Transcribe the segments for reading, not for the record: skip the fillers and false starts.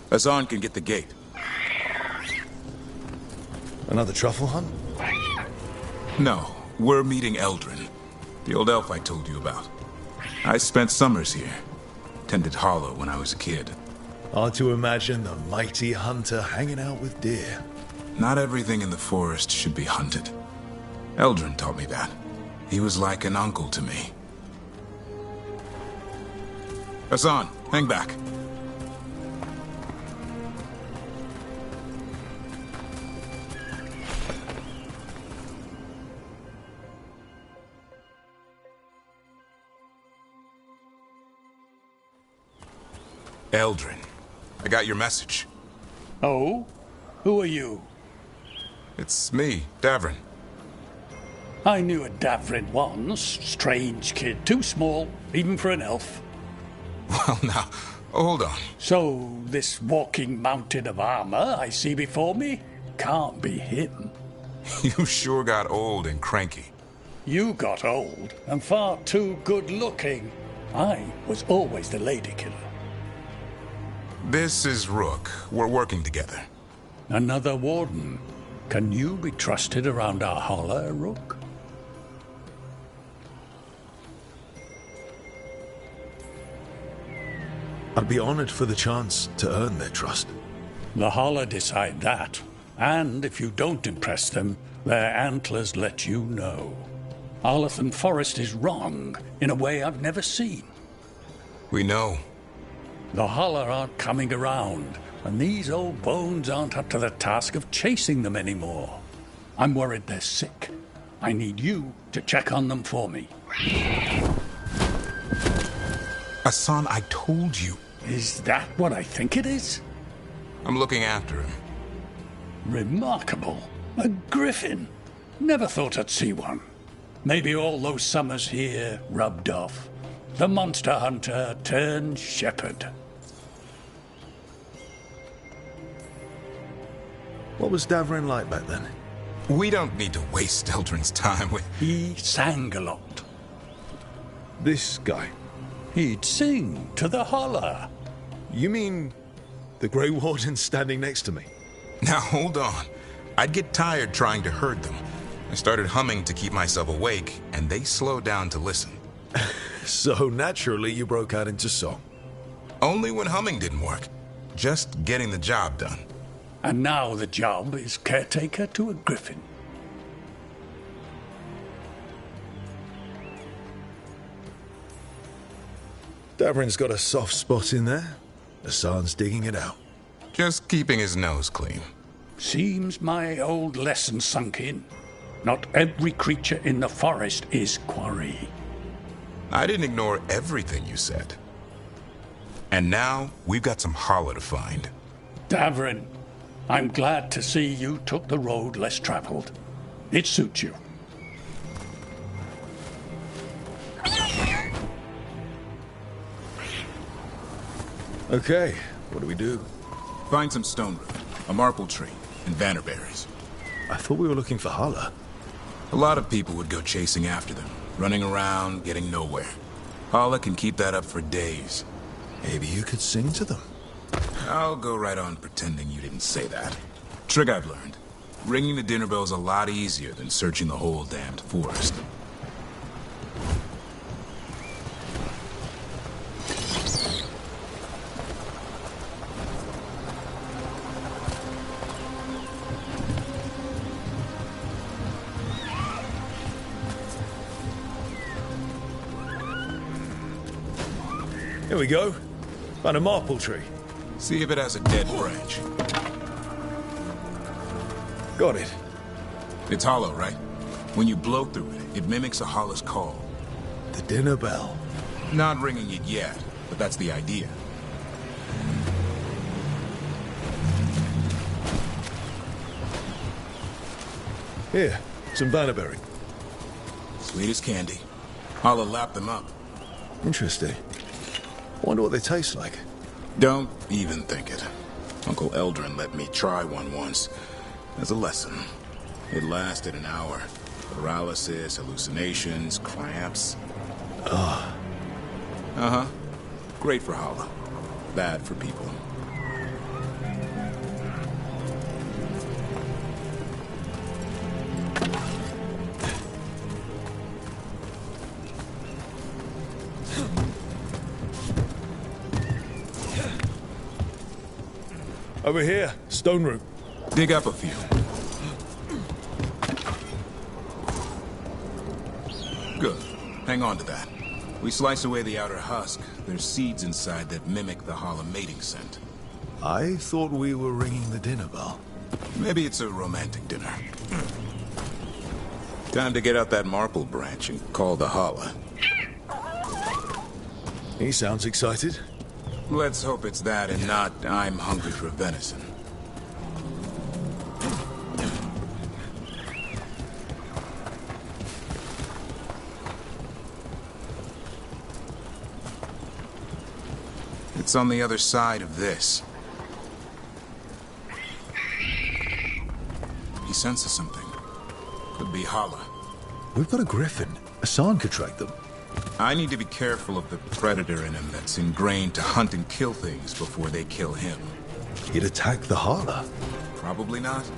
Hassan can get the gate. Another truffle hunt? No, we're meeting Eldrin, the old elf I told you about. I spent summers here. Tended Hollow when I was a kid. Hard to imagine the mighty hunter hanging out with deer. Not everything in the forest should be hunted. Eldrin taught me that. He was like an uncle to me. Hassan, hang back. Eldrin, I got your message. Oh? Who are you? It's me, Davrin. I knew a Davrin once. Strange kid. Too small, even for an elf. Well, now, hold on. So, this walking mountain of armor I see before me can't be him. You sure got old and cranky. You got old and far too good looking. I was always the lady killer. This is Rook. We're working together. Another warden. Can you be trusted around our holler, Rook? I'd be honored for the chance to earn their trust. The holler decide that. And if you don't impress them, their antlers let you know. Arlathan Forest is wrong in a way I've never seen. We know. The holler aren't coming around, and these old bones aren't up to the task of chasing them anymore. I'm worried they're sick. I need you to check on them for me. Hassan, I told you. Is that what I think it is? I'm looking after him. Remarkable. A griffin. Never thought I'd see one. Maybe all those summers here rubbed off. The monster hunter turned shepherd. What was Davrin like back then? We don't need to waste Eldrin's time with... He sang a lot. This guy? He'd sing to the holler. You mean the Grey Warden standing next to me? Now, hold on. I'd get tired trying to herd them. I started humming to keep myself awake, and they slowed down to listen. So naturally you broke out into song. Only when humming didn't work. Just getting the job done. And now the job is caretaker to a griffin. Davrin's got a soft spot in there. Hassan's digging it out. Just keeping his nose clean. Seems my old lesson sunk in. Not every creature in the forest is quarry. I didn't ignore everything you said. And now, we've got some holler to find. Davrin, I'm glad to see you took the road less traveled. It suits you. Okay, what do we do? Find some stone root, a marple tree, and vannerberries. I thought we were looking for holler. A lot of people would go chasing after them, running around, getting nowhere. Holler can keep that up for days. Maybe you could sing to them. I'll go right on pretending you didn't say that. Trick I've learned. Ringing the dinner bell's a lot easier than searching the whole damned forest. Here we go. Found a marple tree. See if it has a dead branch. Got it. It's hollow, right? When you blow through it, it mimics a holler's call. The dinner bell. Not ringing it yet, but that's the idea. Here, some vannerberry. Sweet as candy. Holler lapped them up. Interesting. Wonder what they taste like. Don't even think it. Uncle Eldrin let me try one once. As a lesson. It lasted an hour. Paralysis, hallucinations, cramps. Ah. Uh-huh. Great for Holler. Bad for people. Over here, stone root. Dig up a few. Good. Hang on to that. We slice away the outer husk. There's seeds inside that mimic the Hala mating scent. I thought we were ringing the dinner bell. Maybe it's a romantic dinner. Time to get out that marple branch and call the Hala. He sounds excited. Let's hope it's that and not I'm hungry for venison. It's on the other side of this. He senses something. Could be Hala. We've got a griffin. Hassan could track them. I need to be careful of the predator in him that's ingrained to hunt and kill things before they kill him. He'd attack the Hala. Probably not,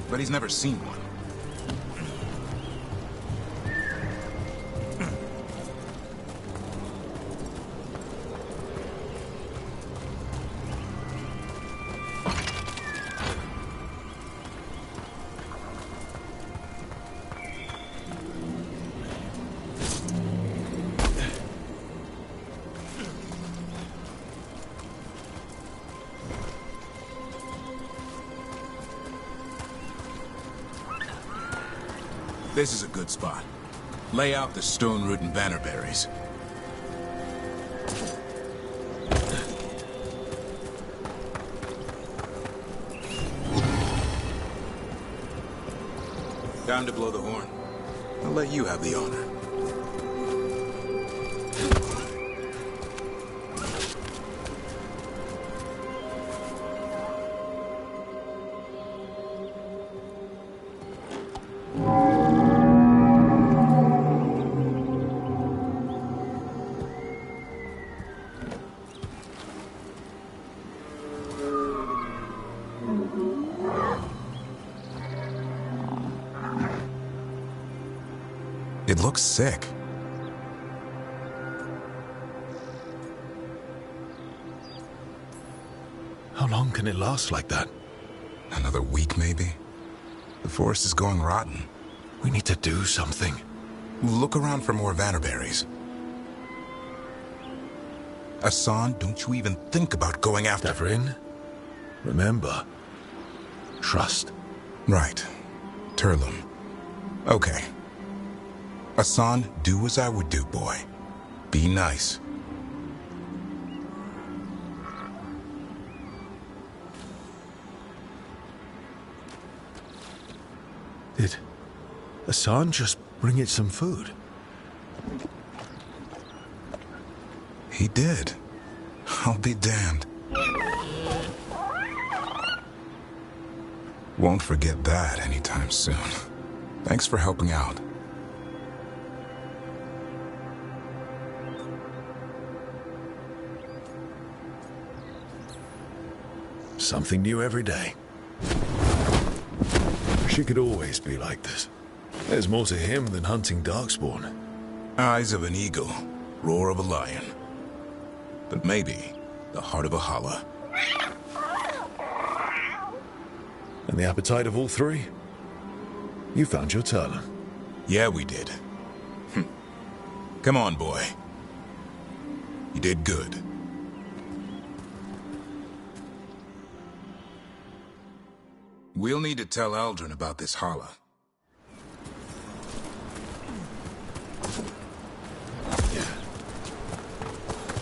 but he's never seen one. This is a good spot. Lay out the stone root and bannerberries. Time to blow the horn. I'll let you have the honor. It looks sick. How long can it last like that? Another week, maybe? The forest is going rotten. We need to do something. Look around for more vannerberries. Hassan, don't you even think about going after... Devrin, remember, trust. Right. Turlum. Okay. Hassan, do as I would do, boy. Be nice. Did Hassan just bring it some food? He did. I'll be damned. Won't forget that anytime soon. Thanks for helping out. Something new every day. She could always be like this. There's more to him than hunting darkspawn. Eyes of an eagle, roar of a lion. But maybe the heart of a Hala. And the appetite of all three? You found your turn. Yeah, we did. Come on, boy. You did good. We'll need to tell Eldrin about this Hala.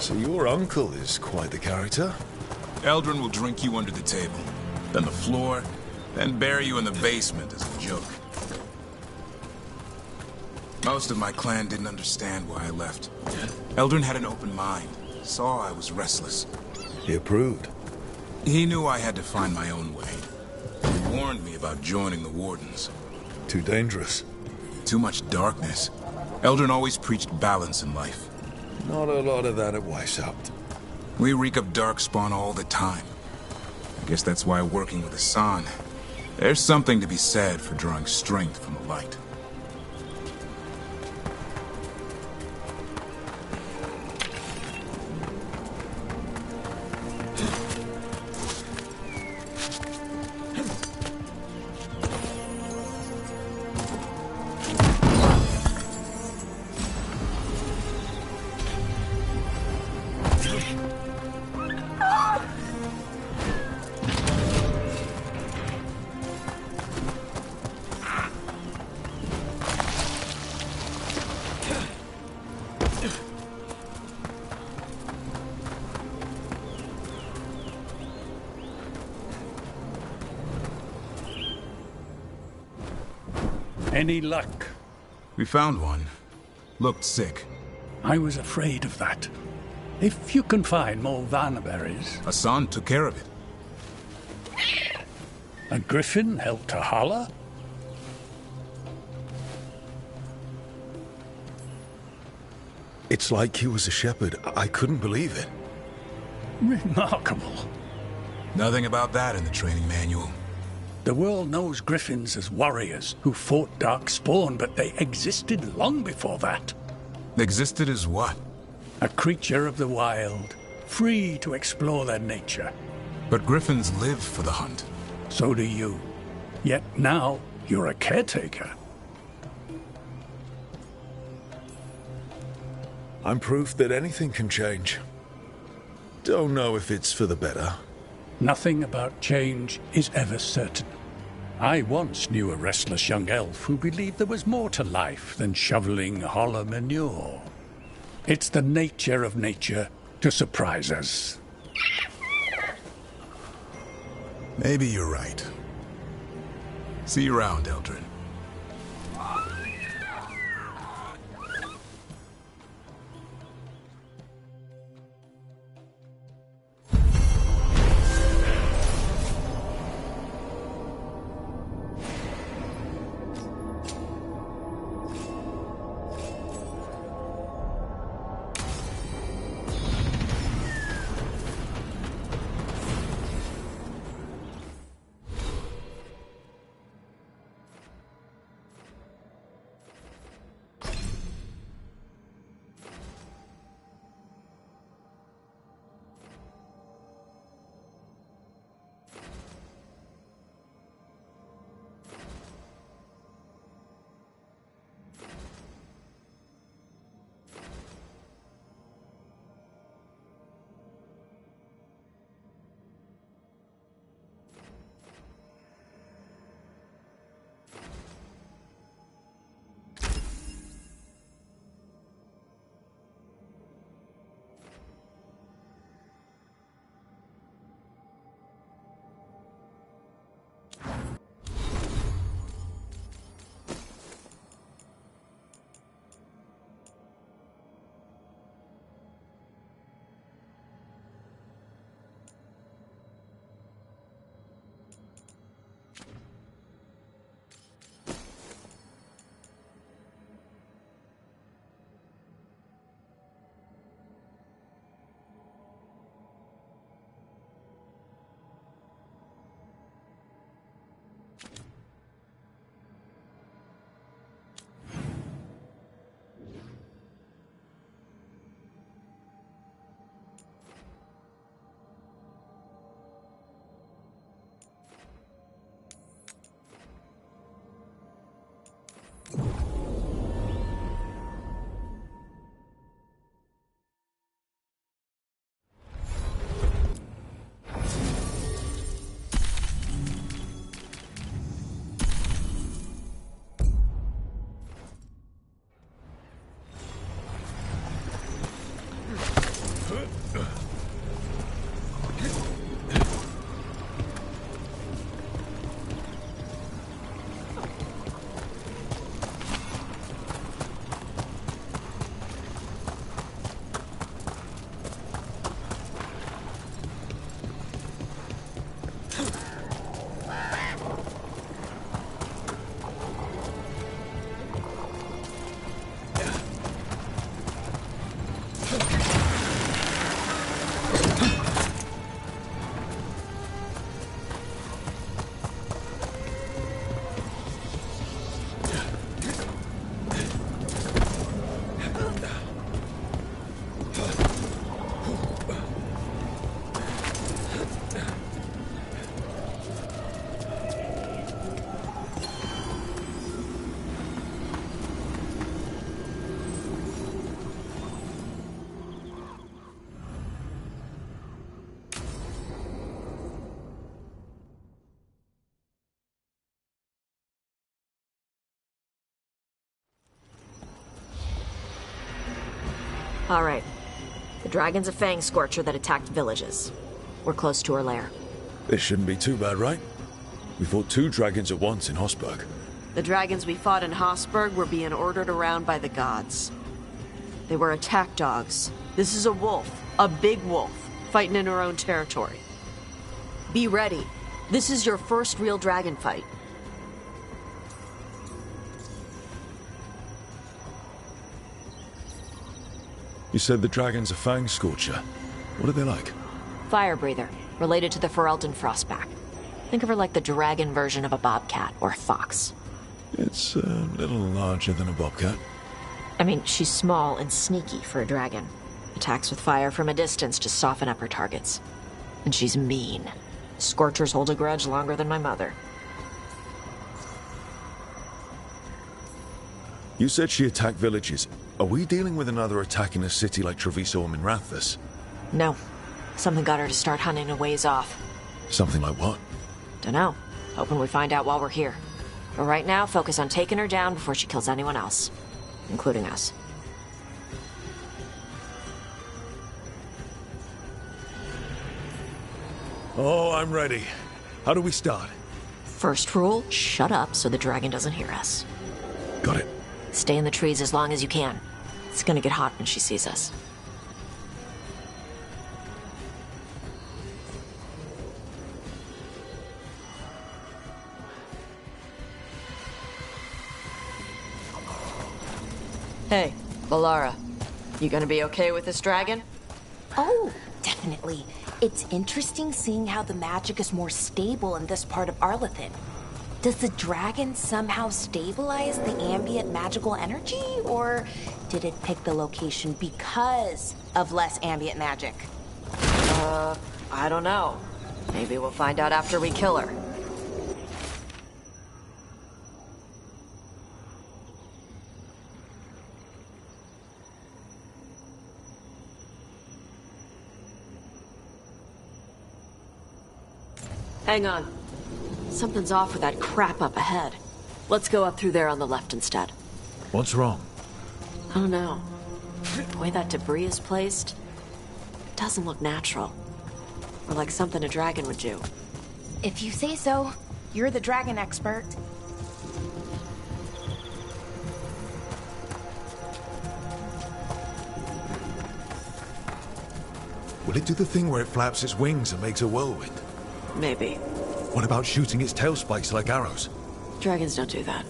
So your uncle is quite the character? Eldrin will drink you under the table, then the floor, then bury you in the basement as a joke. Most of my clan didn't understand why I left. Eldrin had an open mind, saw I was restless. He approved. He knew I had to find my own way. He warned me about joining the Wardens. Too dangerous. Too much darkness. Eldrin always preached balance in life. Not a lot of that at Weishaupt. We reek of darkspawn all the time. I guess that's why working with Hassan, there's something to be said for drawing strength from the light. Any luck? We found one. Looked sick. I was afraid of that. If you can find more Vanaberries... Hassan took care of it. A griffin helped to holler? It's like he was a shepherd. I couldn't believe it. Remarkable. Nothing about that in the training manual. The world knows griffins as warriors who fought Darkspawn, but they existed long before that. Existed as what? A creature of the wild, free to explore their nature. But griffins live for the hunt. So do you. Yet now, you're a caretaker. I'm proof that anything can change. Don't know if it's for the better. Nothing about change is ever certain. I once knew a restless young elf who believed there was more to life than shoveling hollow manure. It's the nature of nature to surprise us. Maybe you're right. See you around, Eldrin. Alright. The dragon's a fang scorcher that attacked villages. We're close to her lair. This shouldn't be too bad, right? We fought 2 dragons at once in Hosberg. The dragons we fought in Hossberg were being ordered around by the gods. They were attack dogs. This is a wolf, a big wolf, fighting in her own territory. Be ready. This is your first real dragon fight. You said the dragon's a fang scorcher. What are they like? Fire breather, related to the Ferelden Frostback. Think of her like the dragon version of a bobcat or a fox. It's a little larger than a bobcat. I mean, she's small and sneaky for a dragon. Attacks with fire from a distance to soften up her targets. And she's mean. Scorchers hold a grudge longer than my mother. You said she attacked villages. Are we dealing with another attack in a city like Treviso or Minrathous? No. Something got her to start hunting a ways off. Something like what? Dunno. Hoping we find out while we're here. But right now, focus on taking her down before she kills anyone else. Including us. Oh, I'm ready. How do we start? First rule, shut up so the dragon doesn't hear us. Got it. Stay in the trees as long as you can. It's gonna get hot when she sees us. Hey, Valara. You gonna be okay with this dragon? Oh, definitely. It's interesting seeing how the magic is more stable in this part of Arlathan. Does the dragon somehow stabilize the ambient magical energy, or did it pick the location because of less ambient magic? I don't know. Maybe we'll find out after we kill her. Hang on. Something's off with that crap up ahead. Let's go up through there on the left instead. What's wrong? I don't know. The way that debris is placed, it doesn't look natural. Or like something a dragon would do. If you say so, you're the dragon expert. Will it do the thing where it flaps its wings and makes a whirlwind? Maybe. What about shooting its tail spikes like arrows? Dragons don't do that.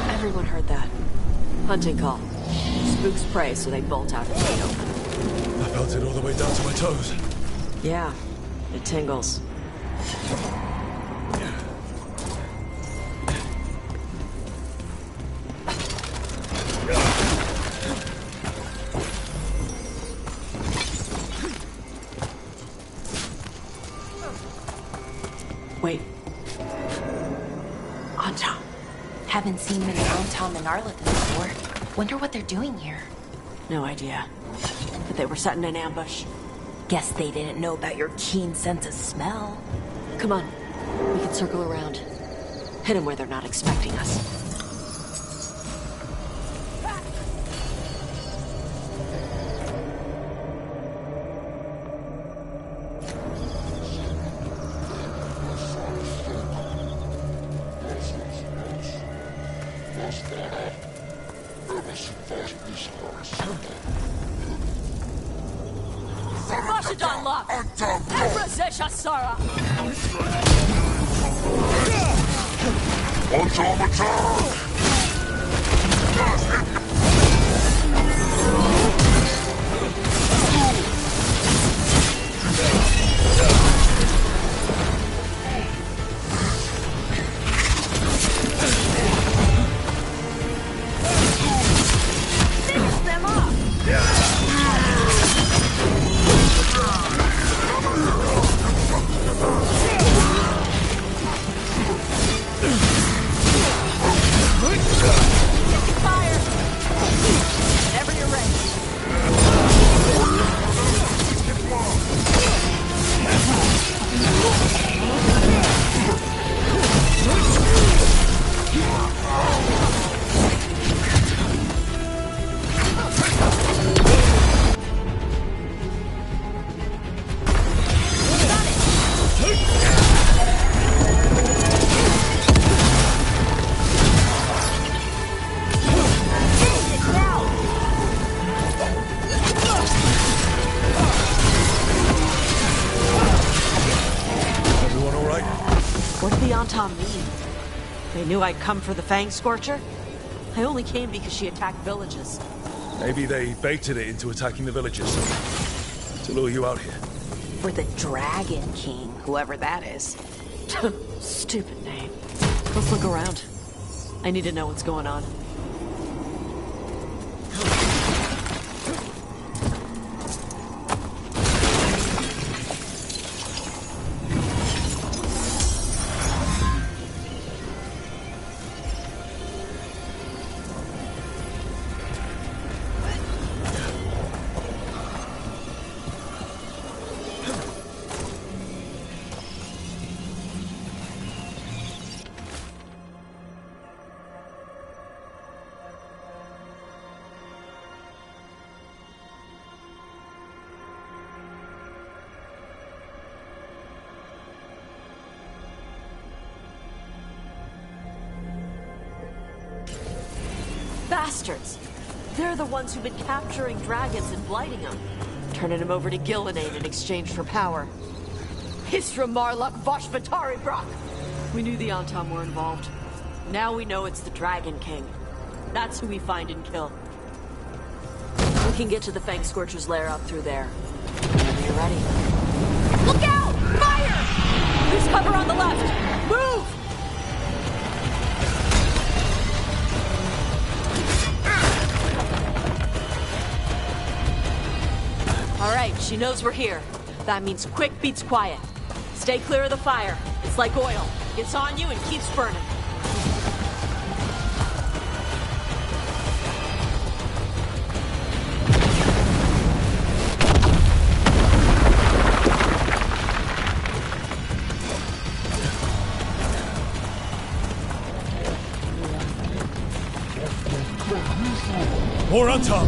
Everyone heard that. Hunting call. Spooks prey, so they bolt out into the open. I felt it all the way down to my toes. Yeah, it tingles. Wait. On top. Haven't seen them around town in Arlathan before. Wonder what they're doing here. No idea. But they were setting an ambush. Guess they didn't know about your keen sense of smell. Come on. We can circle around. Hit them where they're not expecting us. Anton mean? They knew I'd come for the Fang Scorcher? I only came because she attacked villages. Maybe they baited it into attacking the villagers to lure you out here. For the Dragon King, whoever that is. Stupid name. Let's look around. I need to know what's going on. Bastards! They're the ones who've been capturing dragons and blighting them, turning them over to Gillenane in exchange for power. Hisra Marluk Voshvatari Brock! We knew the Antam were involved. Now we know it's the Dragon King. That's who we find and kill. We can get to the Fang Scorcher's lair up through there. Whenever you're ready. Look out! Fire! There's cover on the left! Move! Alright, she knows we're here. That means quick beats quiet. Stay clear of the fire. It's like oil. Gets on you and keeps burning. More on top!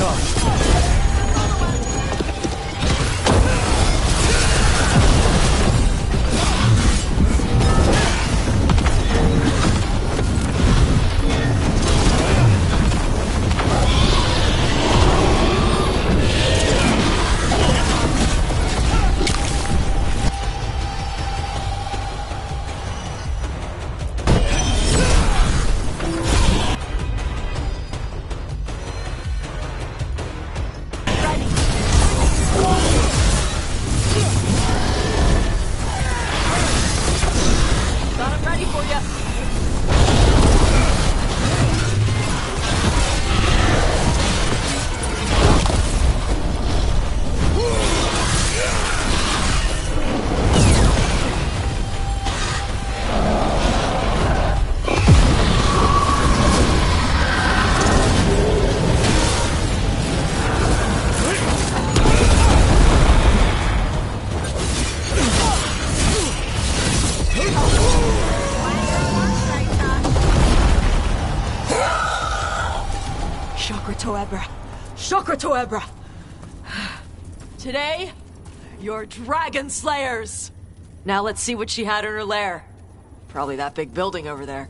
on. Got him ready for you. Shokra Toebra. Today, you're dragon slayers. Now let's see what she had in her lair. Probably that big building over there.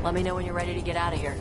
Let me know when you're ready to get out of here.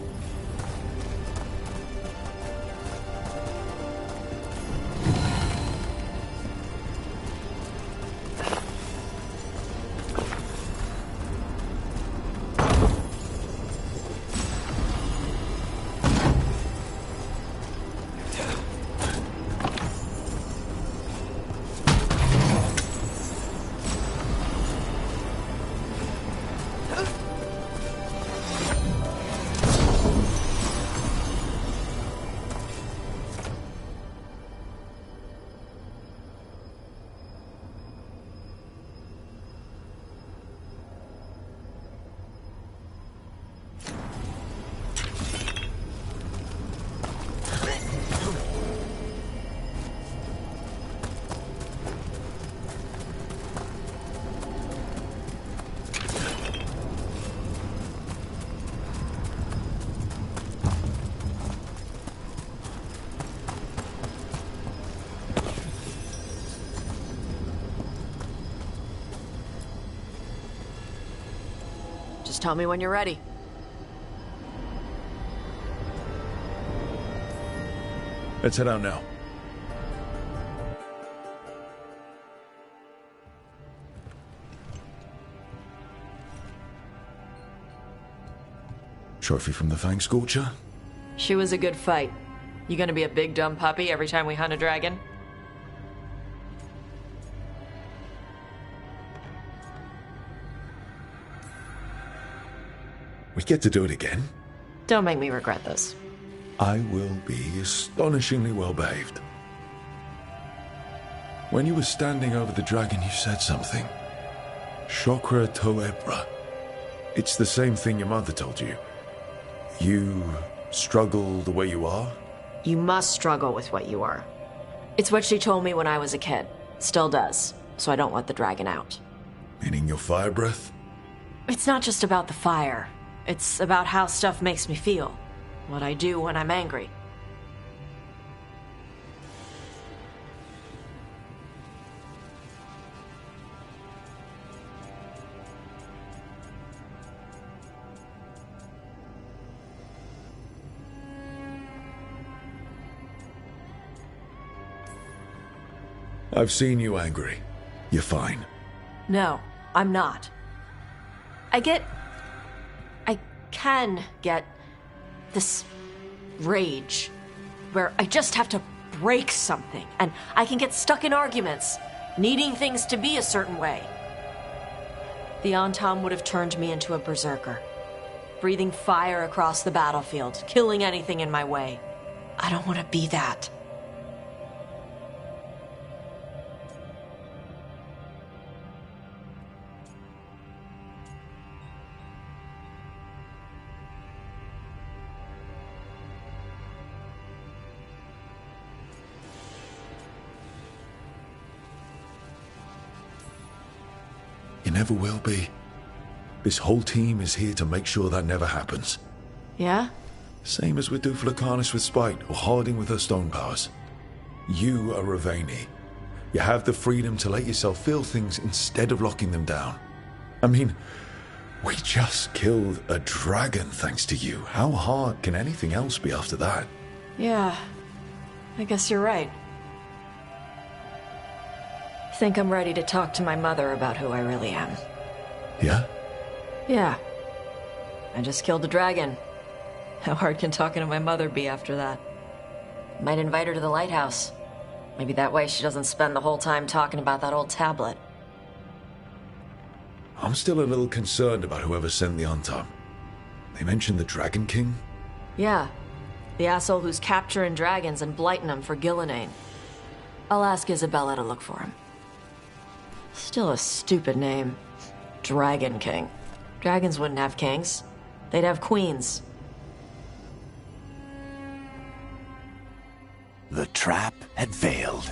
Just tell me when you're ready. Let's head out now. Trophy from the Fang Scorcher? She was a good fight. You gonna be a big dumb puppy every time we hunt a dragon? We get to do it again? Don't make me regret this. I will be astonishingly well behaved. When you were standing over the dragon, you said something. Chokra Toebra. It's the same thing your mother told you. You struggle the way you are? You must struggle with what you are. It's what she told me when I was a kid. Still does, so I don't let the dragon out. Meaning your fire breath? It's not just about the fire. It's about how stuff makes me feel. What I do when I'm angry. I've seen you angry. You're fine. No, I'm not. I can get this rage where I just have to break something, and I can get stuck in arguments, needing things to be a certain way. The Antam would have turned me into a berserker, breathing fire across the battlefield, killing anything in my way. I don't want to be that. You never will be. This whole team is here to make sure that never happens. Yeah? Same as with Duflacanis with Spite, or Harding with her stone powers. You are Ravani. You have the freedom to let yourself feel things instead of locking them down. I mean, we just killed a dragon thanks to you. How hard can anything else be after that? Yeah. I guess you're right. Think I'm ready to talk to my mother about who I really am. Yeah? Yeah. I just killed the dragon. How hard can talking to my mother be after that? Might invite her to the lighthouse. Maybe that way she doesn't spend the whole time talking about that old tablet. I'm still a little concerned about whoever sent the Antam. They mentioned the Dragon King? Yeah. The asshole who's capturing dragons and blighting them for Gillinane. I'll ask Isabella to look for him. Still a stupid name. Dragon King. Dragons wouldn't have kings. They'd have queens. The trap had failed.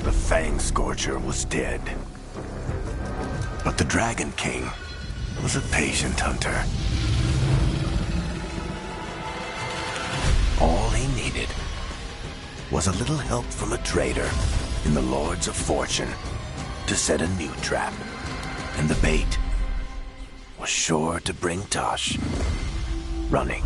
The Fang Scorcher was dead. But the Dragon King was a patient hunter. All he needed was a little help from a trader in the Lords of Fortune to set a new trap. And the bait was sure to bring Tosh running.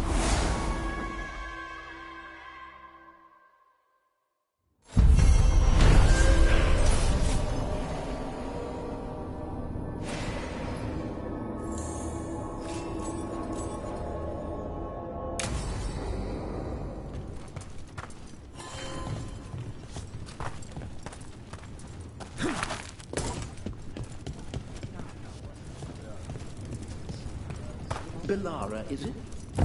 Belara, is it? I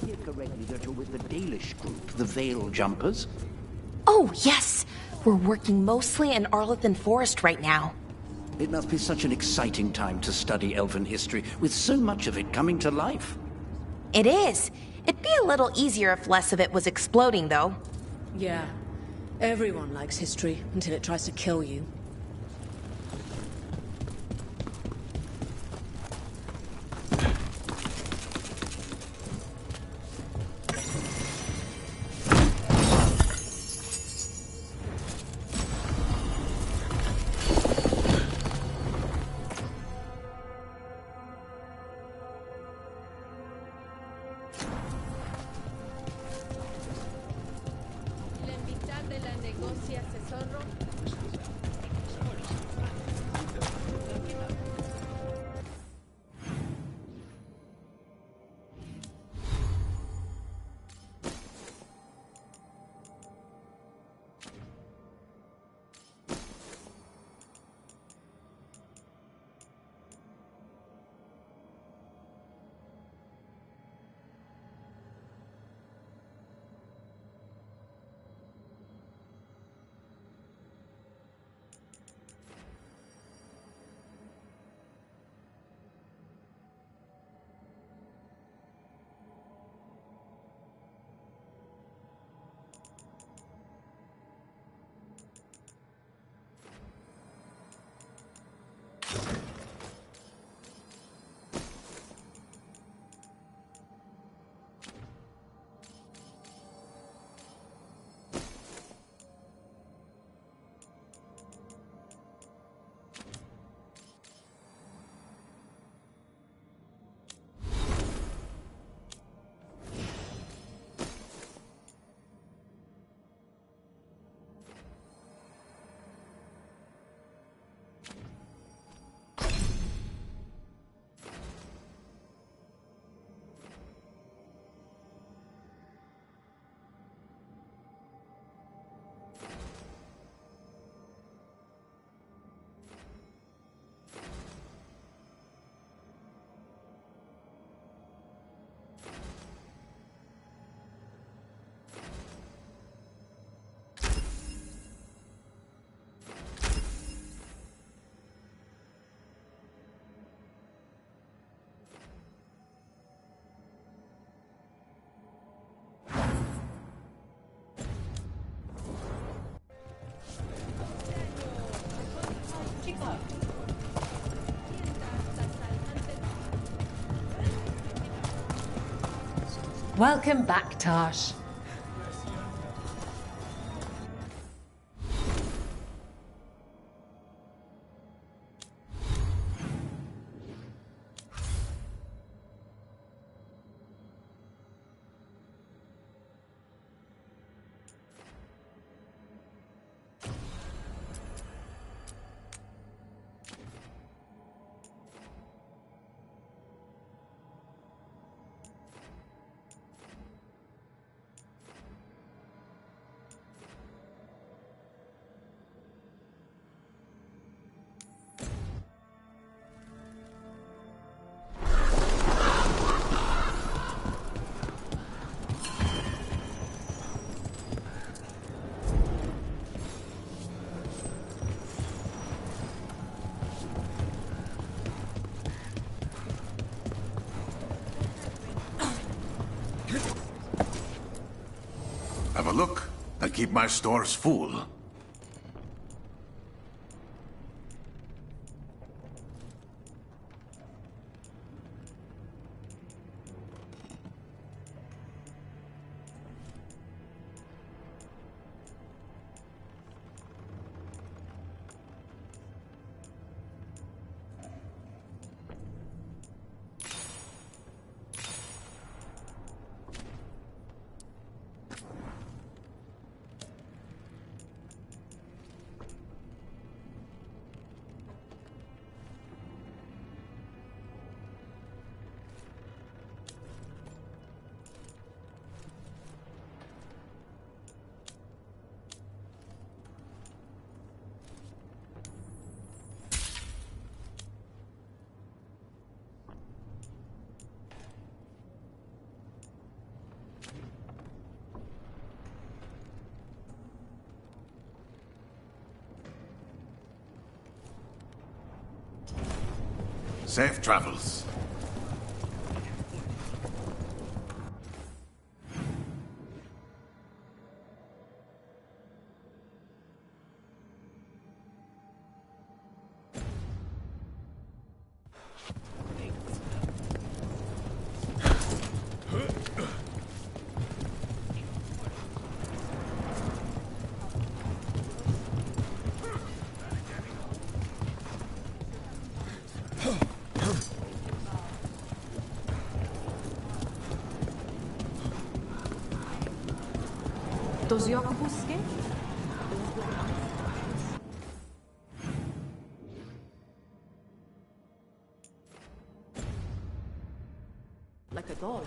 hear correctly that you're with the Dalish group, the Veil Jumpers? Oh, yes! We're working mostly in Arlington Forest right now. It must be such an exciting time to study elven history, with so much of it coming to life. It is. It'd be a little easier if less of it was exploding, though. Yeah. Everyone likes history until it tries to kill you. Welcome back, Tosh. Have a look. I keep my stores full. Safe travels. Does Jakobus skate? Like a dog.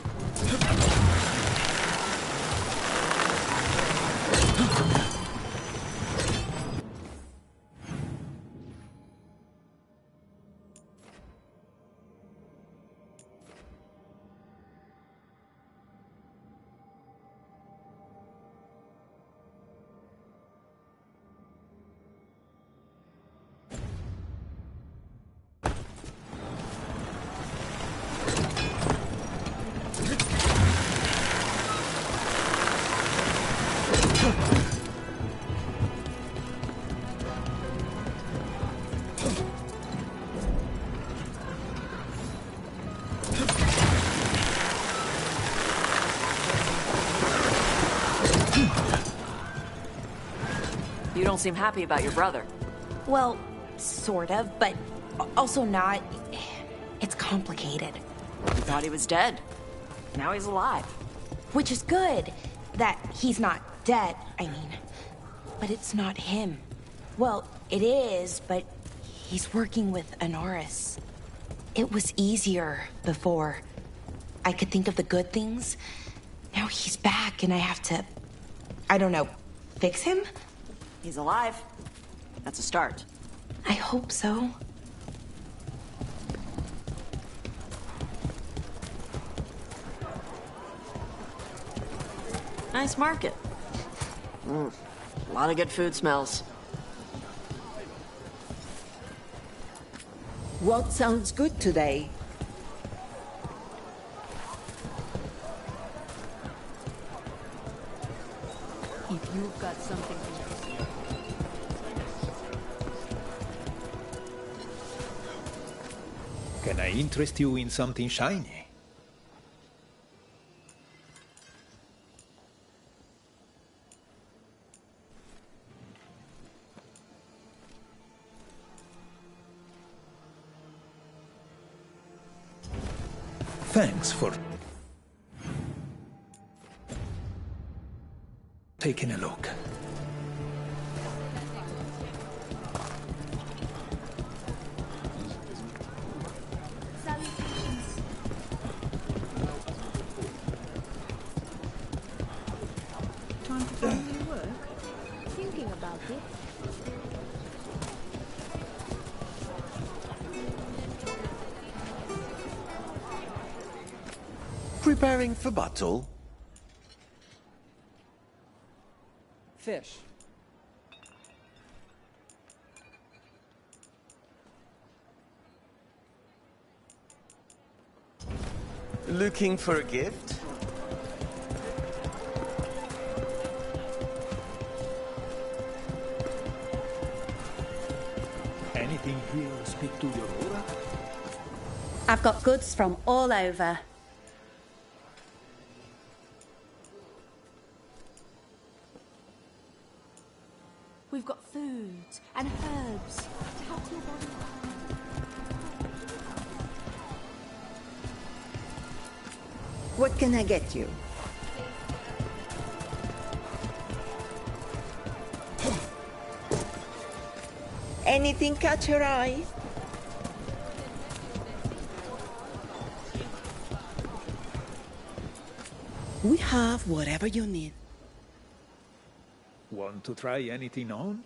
You don't seem happy about your brother. Well, sort of, but also not. It's complicated. You thought he was dead. Now he's alive. Which is good. That he's not dead, I mean. But it's not him. Well, it is, but he's working with Anaris. It was easier before. I could think of the good things. Now he's back and I have to, I don't know, fix him? He's alive. That's a start. I hope so. Nice market. A lot of good food smells. What sounds good today? If you've got something to Can I interest you in something shiny? Thanks for taking a look. Time to find new work? Thinking about it. Preparing for battle? Fish. Looking for a gift? Anything here speak to your aura? I've got goods from all over. We've got food and herbs to help your body. What can I get you? Anything catch your eye? We have whatever you need. Want to try anything on?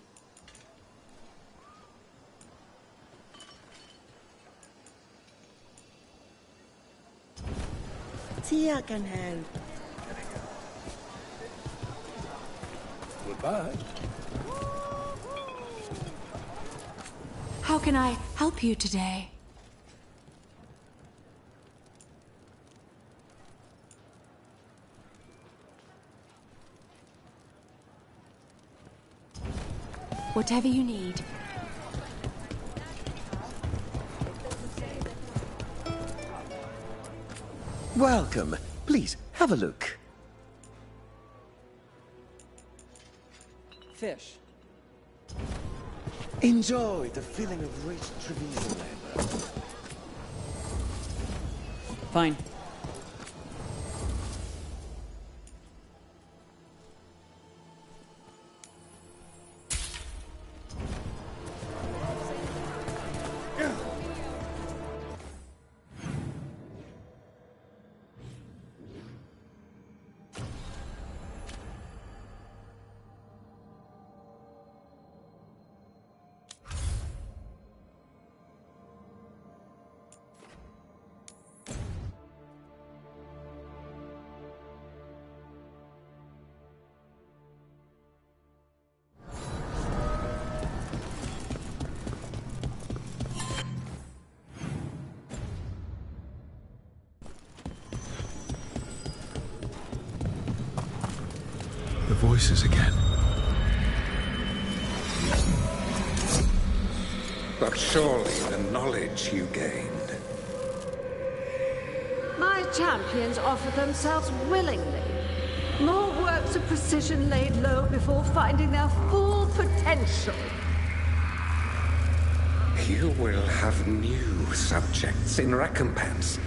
See, I can help. Goodbye. How can I help you today? Whatever you need. Welcome. Please, have a look. Fish. Enjoy the feeling of rich trivial labor. Fine. The voices again. But surely the knowledge you gained. My champions offer themselves willingly. More works of precision laid low before finding their full potential. You will have new subjects in recompense,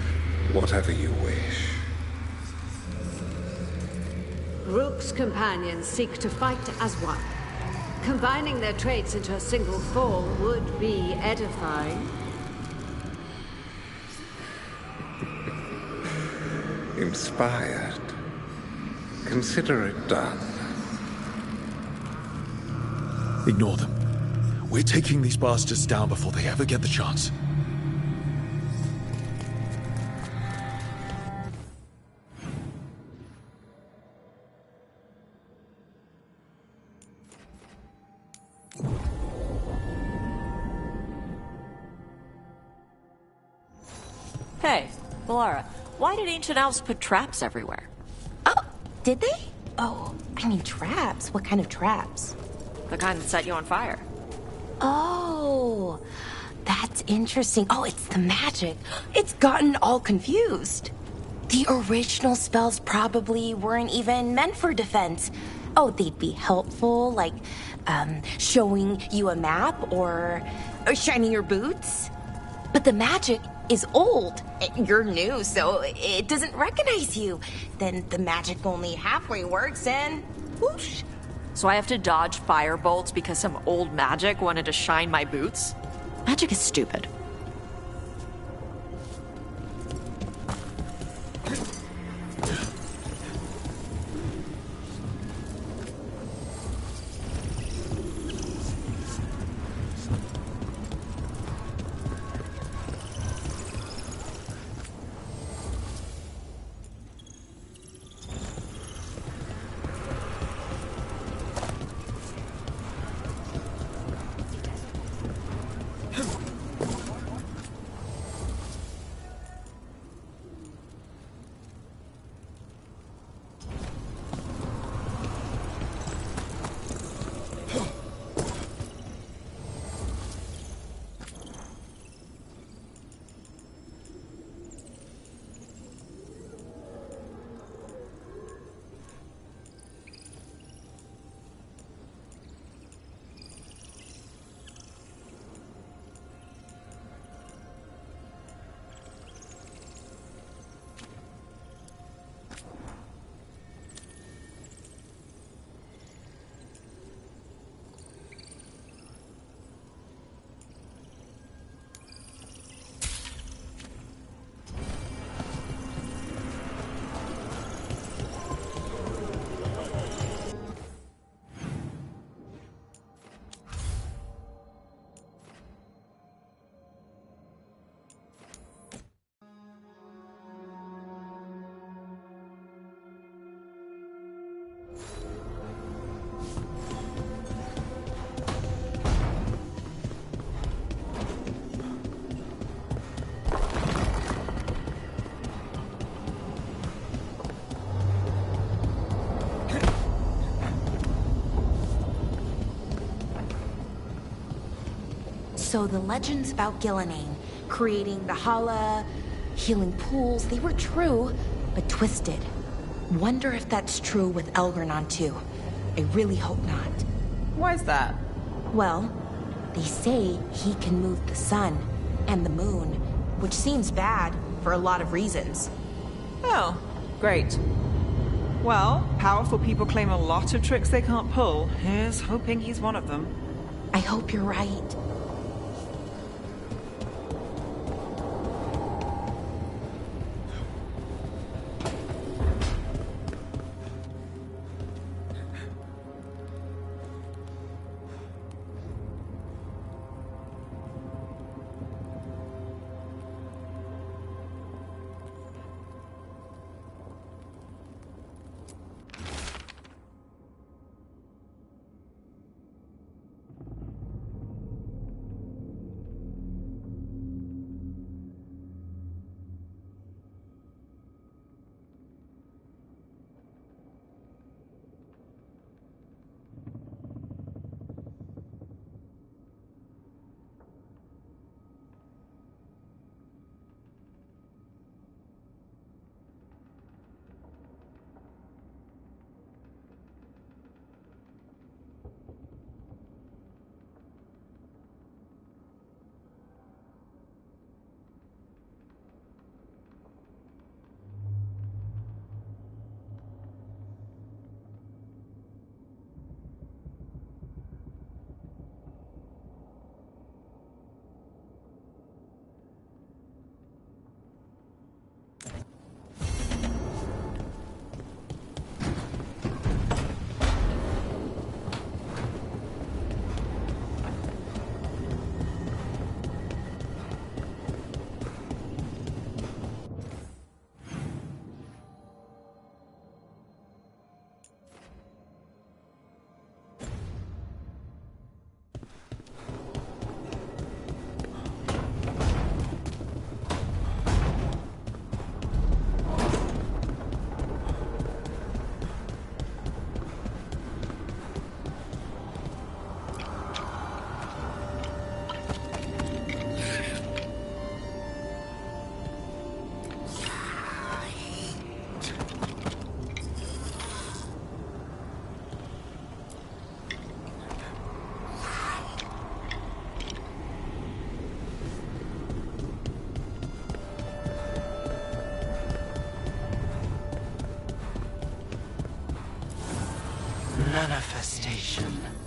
whatever you wish. Rook's companions seek to fight as one. Combining their traits into a single form would be edifying. Inspired. Consider it done. Ignore them. We're taking these bastards down before they ever get the chance. Hey, Valara, why did ancient elves put traps everywhere? Oh, did they? Oh, I mean traps. What kind of traps? The kind that set you on fire. Oh, that's interesting. Oh, it's the magic. It's gotten all confused. The original spells probably weren't even meant for defense. Oh, they'd be helpful, like showing you a map or shining your boots. But the magic, is old. You're new, so it doesn't recognize you. Then the magic only halfway works and whoosh. So I have to dodge fire bolts because some old magic wanted to shine my boots? Magic is stupid. So the legends about Gillenane, creating the Hala, healing pools, they were true, but twisted. Wonder if that's true with Elgernon too. I really hope not. Why is that? Well, they say he can move the sun and the moon, which seems bad for a lot of reasons. Oh, great. Well, powerful people claim a lot of tricks they can't pull. Here's hoping he's one of them. I hope you're right. manifestation.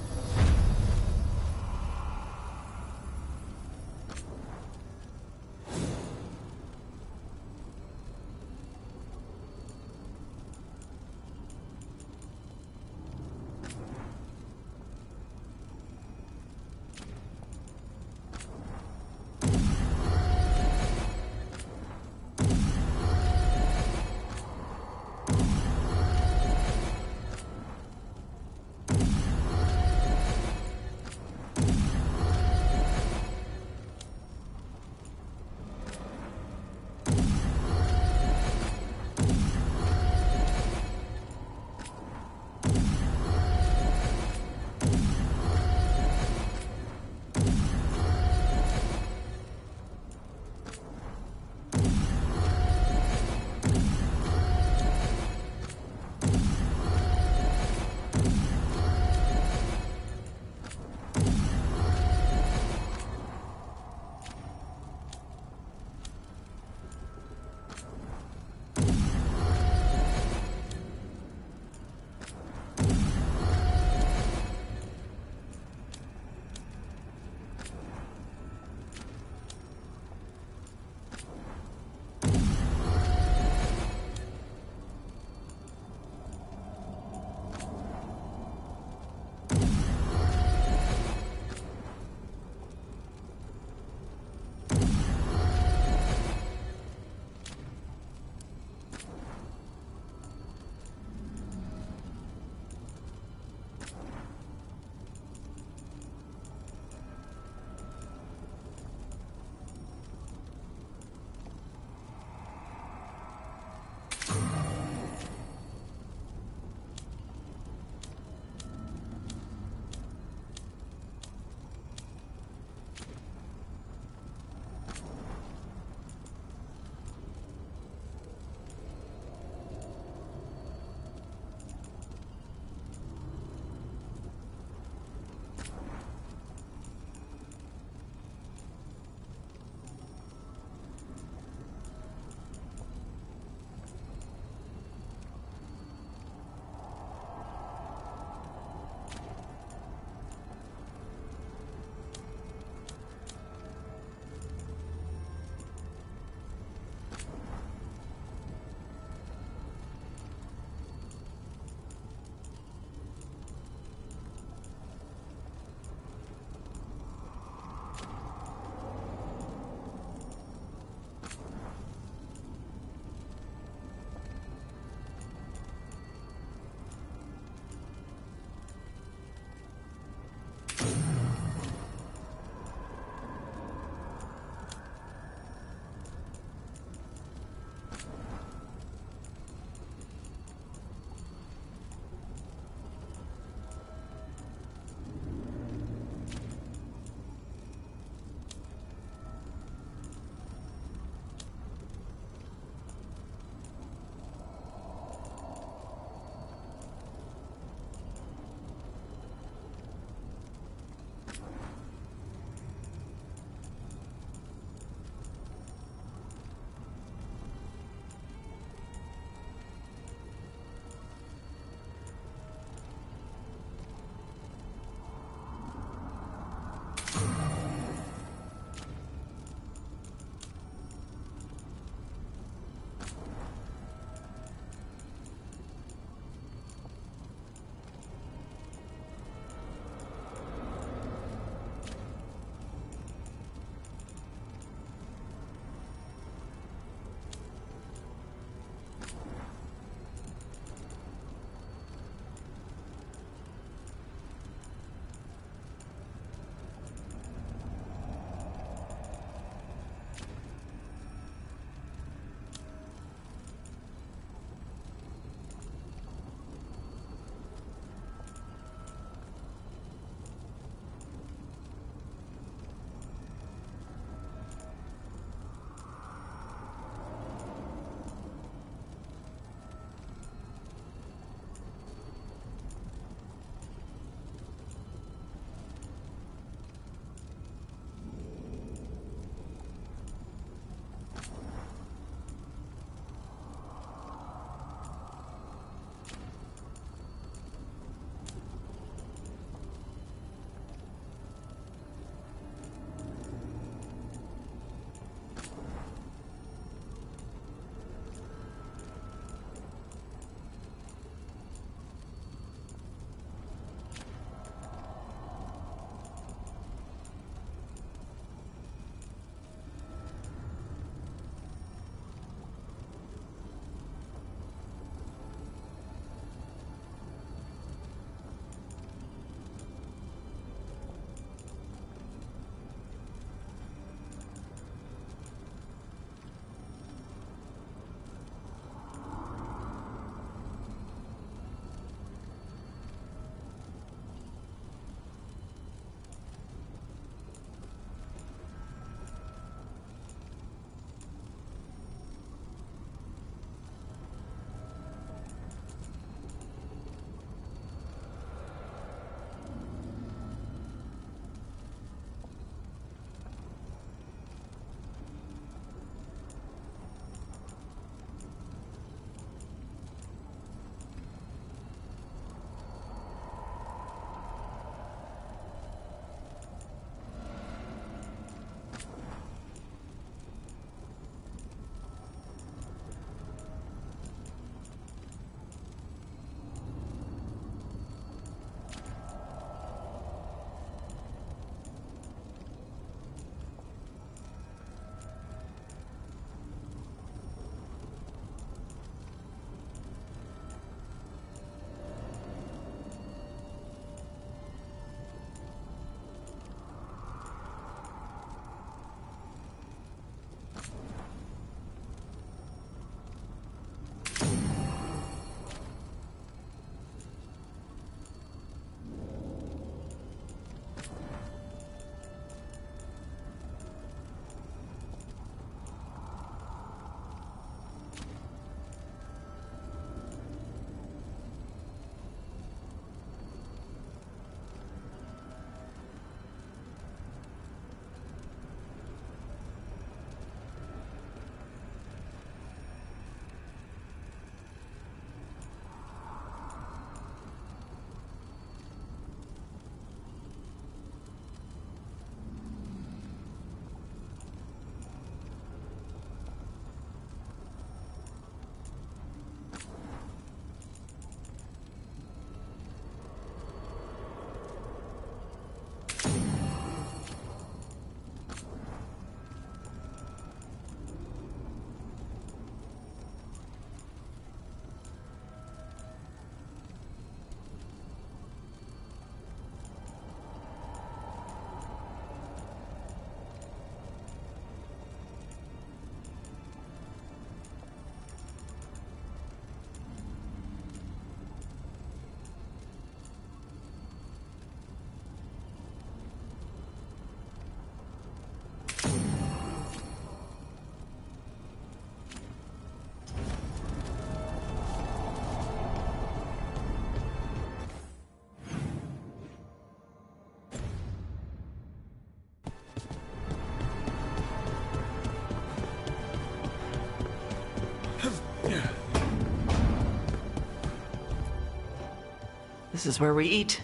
This is where we eat.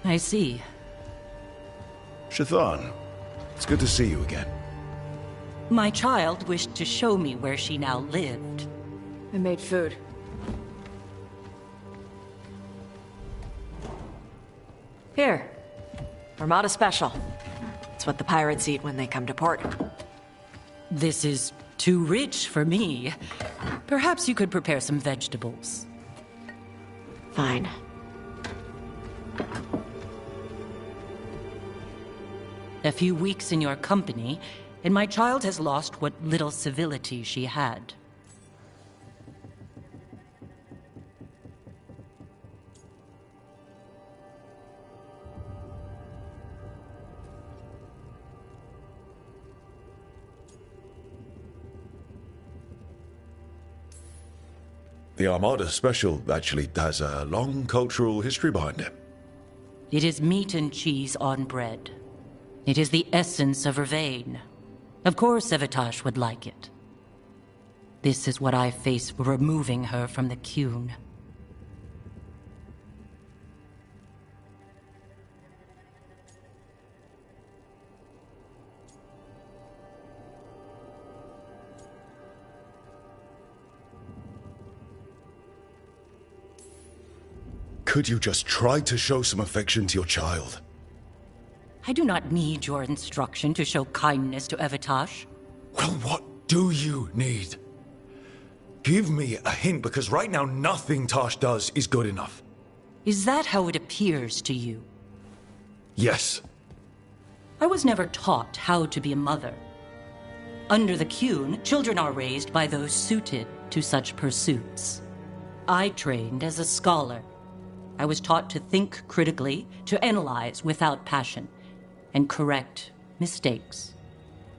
I see. Shathan, it's good to see you again. My child wished to show me where she now lived. I made food. Here. Armada Special. It's what the pirates eat when they come to port. This is too rich for me. Perhaps you could prepare some vegetables. Fine. A few weeks in your company, and my child has lost what little civility she had. The Armada Special actually has a long cultural history behind it. It is meat and cheese on bread. It is the essence of Vervain. Of course Evitash would like it. This is what I face for removing her from the Qun. Could you just try to show some affection to your child? I do not need your instruction to show kindness to Evitash. Well, what do you need? Give me a hint, because right now nothing Tash does is good enough. Is that how it appears to you? Yes. I was never taught how to be a mother. Under the Qun, children are raised by those suited to such pursuits. I trained as a scholar. I was taught to think critically, to analyze without passion, and correct mistakes.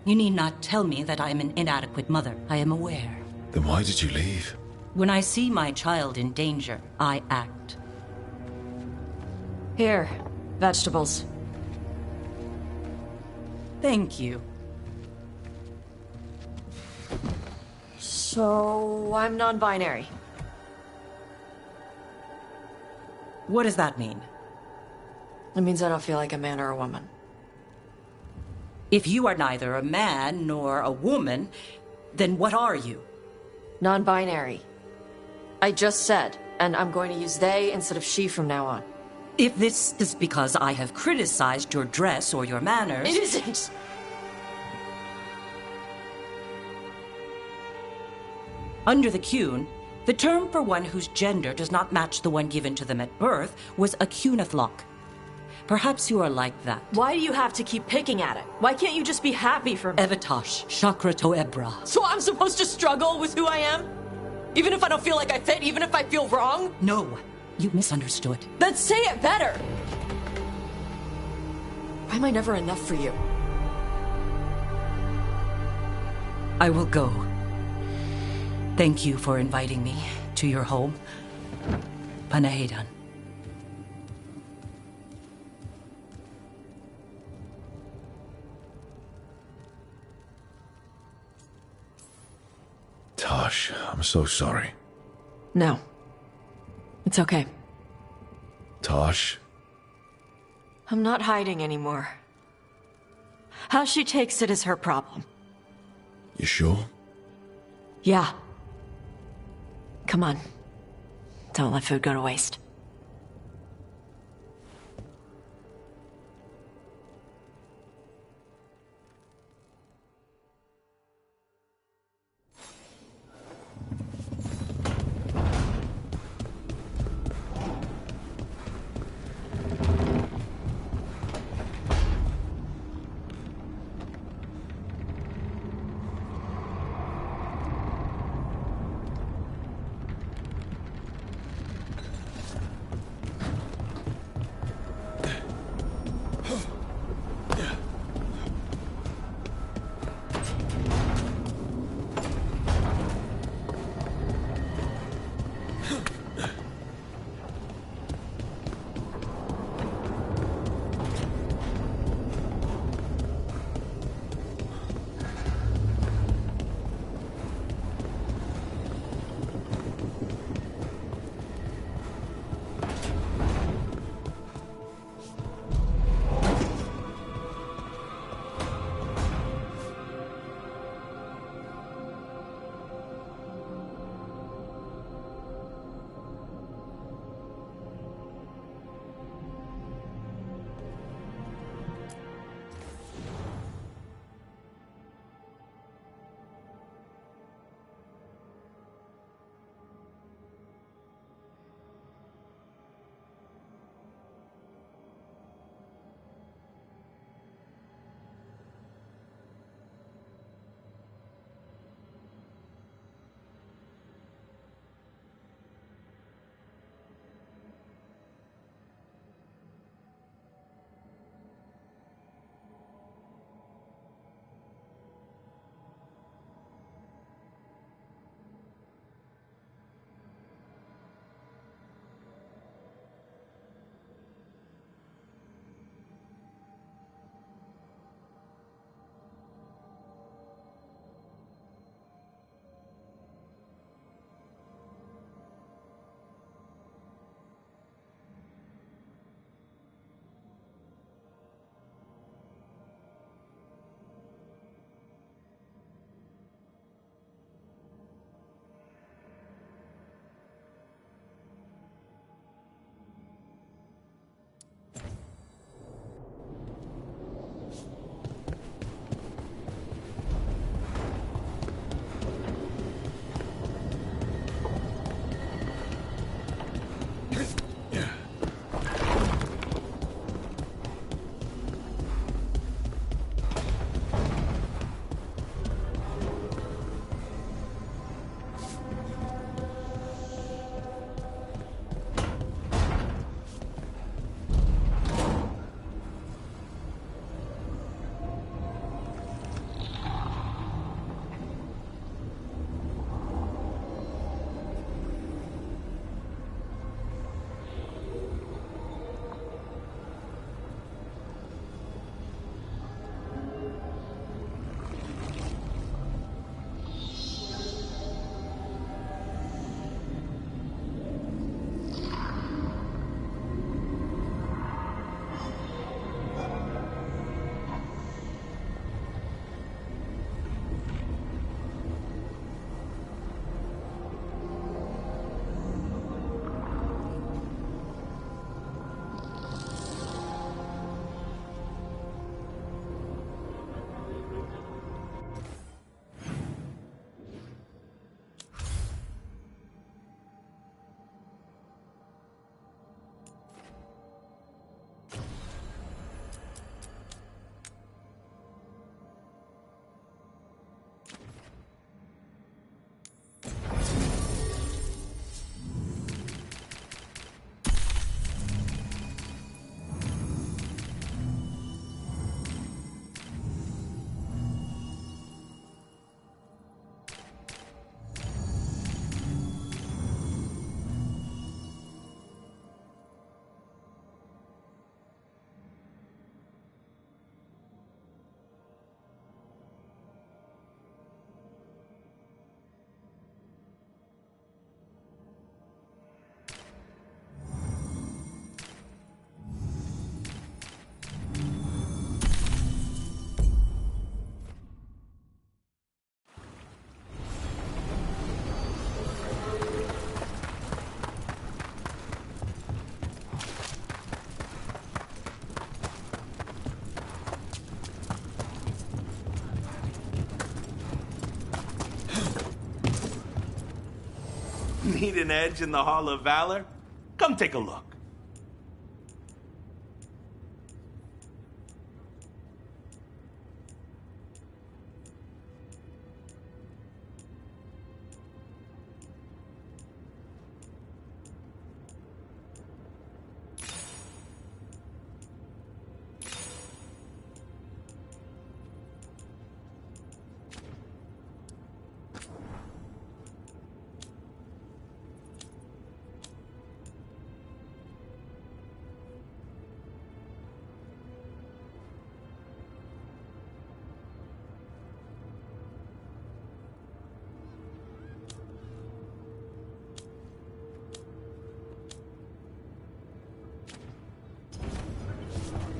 You need not tell me that I am an inadequate mother. I am aware. Then why did you leave? When I see my child in danger, I act. Here, vegetables. Thank you. So, I'm non-binary. What does that mean? It means I don't feel like a man or a woman. If you are neither a man nor a woman, then what are you? Non-binary. I just said, and I'm going to use they instead of she from now on. If this is because I have criticized your dress or your manners... It isn't! Under the Qun, the term for one whose gender does not match the one given to them at birth was a Qunathlok. Perhaps you are like that. Why do you have to keep picking at it? Why can't you just be happy for me? Evitash, Chakra Toebra. So I'm supposed to struggle with who I am? Even if I don't feel like I fit, even if I feel wrong? No, you misunderstood. Then say it better! Why am I never enough for you? I will go. Thank you for inviting me to your home. Panahedan. Tash, I'm so sorry. No. It's okay. Tash? I'm not hiding anymore. How she takes it is her problem. You sure? Yeah. Come on. Don't let food go to waste. Need an edge in the Hall of Valor? Come take a look.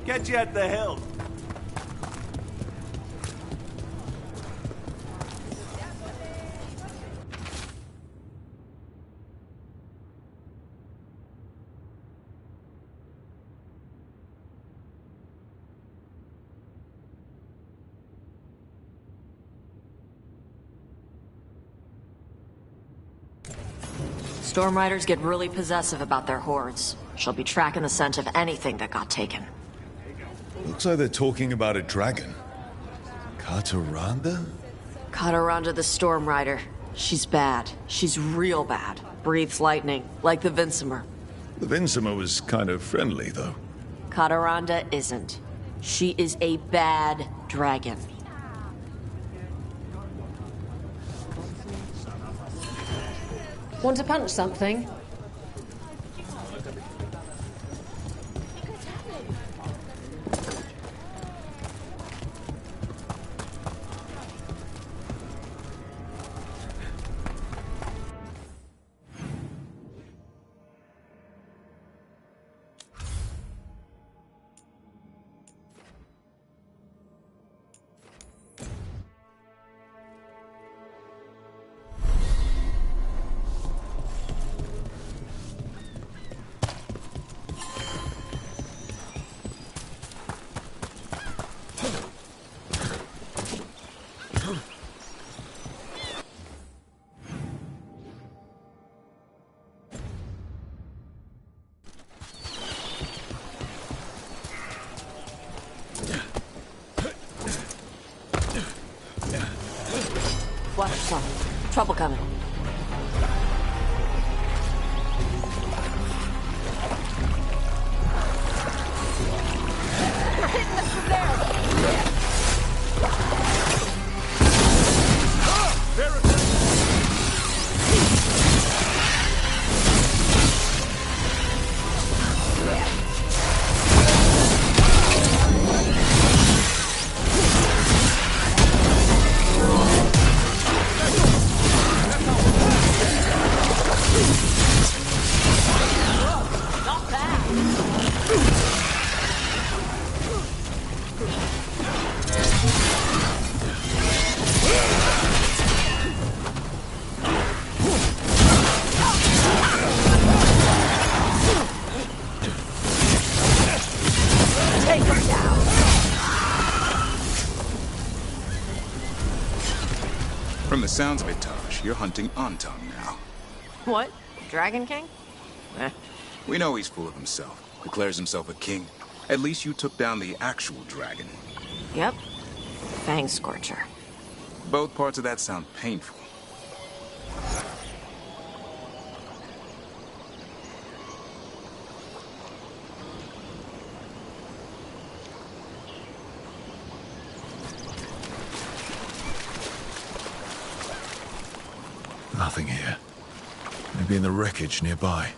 Get you at the hill. Storm Riders get really possessive about their hordes. She'll be tracking the scent of anything that got taken. Looks like they're talking about a dragon. Kataranda? Kataranda the Storm Rider. She's bad. She's real bad. Breathes lightning, like the Vincimer. The Vincimer was kind of friendly, though. Kataranda isn't. She is a bad dragon. Want to punch something? Watch yourself. Trouble coming. They're hitting us from there! From the sounds of it, Taj, you're hunting Anton now. What? Dragon King? Eh. We know he's full of himself. Declares himself a king. At least you took down the actual dragon. Yep. Fang Scorcher. Both parts of that sound painful. Nothing here. Maybe in the wreckage nearby.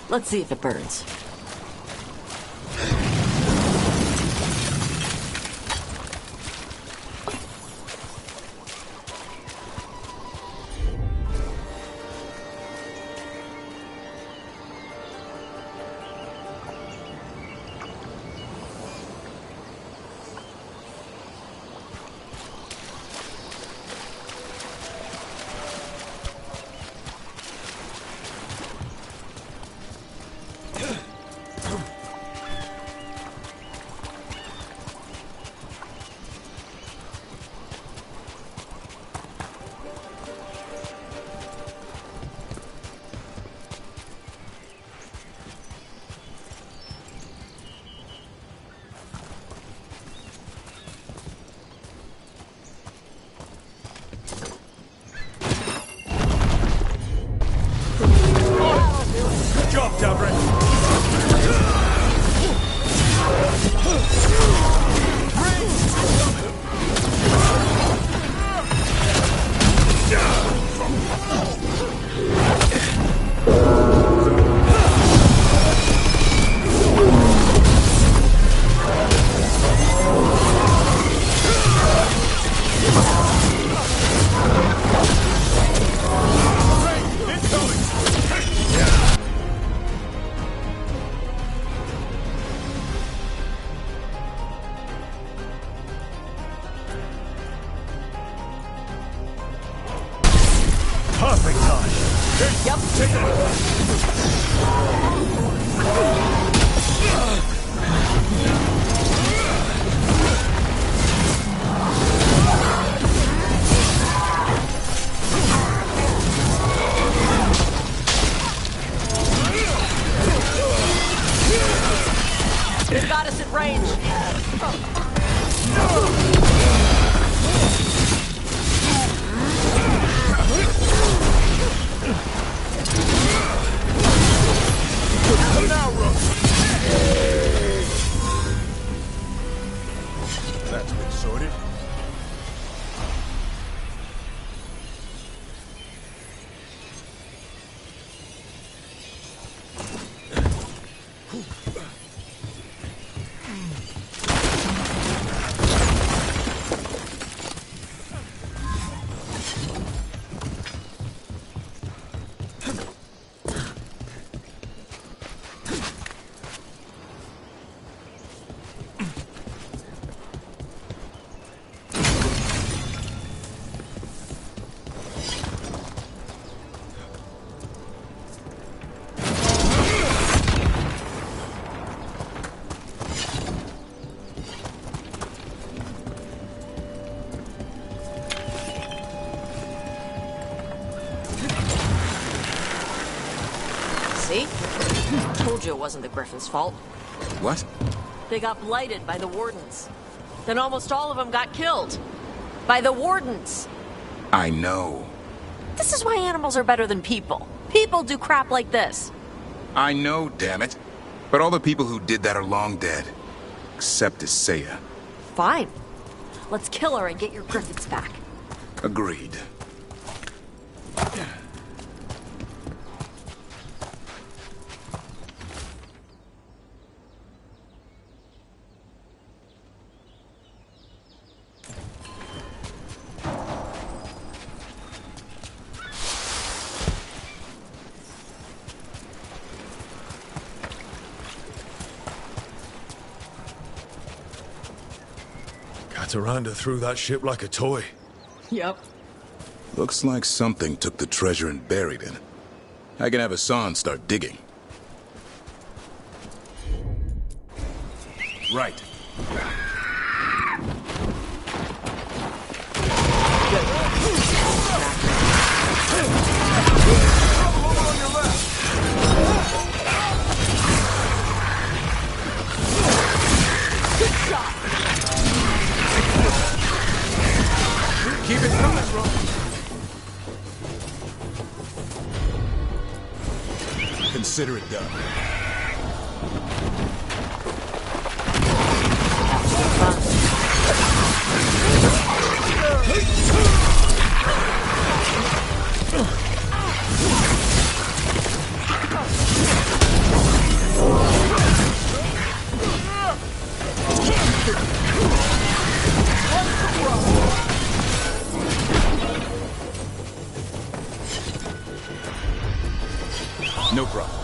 Let's see if it burns. They've got us at range. Now, Rook. That's been sorted. See? Told you it wasn't the Griffin's fault. What? They got blighted by the Wardens. Then almost all of them got killed. By the Wardens. I know. This is why animals are better than people. People do crap like this. I know, damn it. But all the people who did that are long dead. Except Isaiah. Fine. Let's kill her and get your Griffins back. Agreed. Cataranda threw that ship like a toy. Yep. Looks like something took the treasure and buried it. I can have Hassan start digging. Right. Keep it coming, bro. Consider it done. No problem.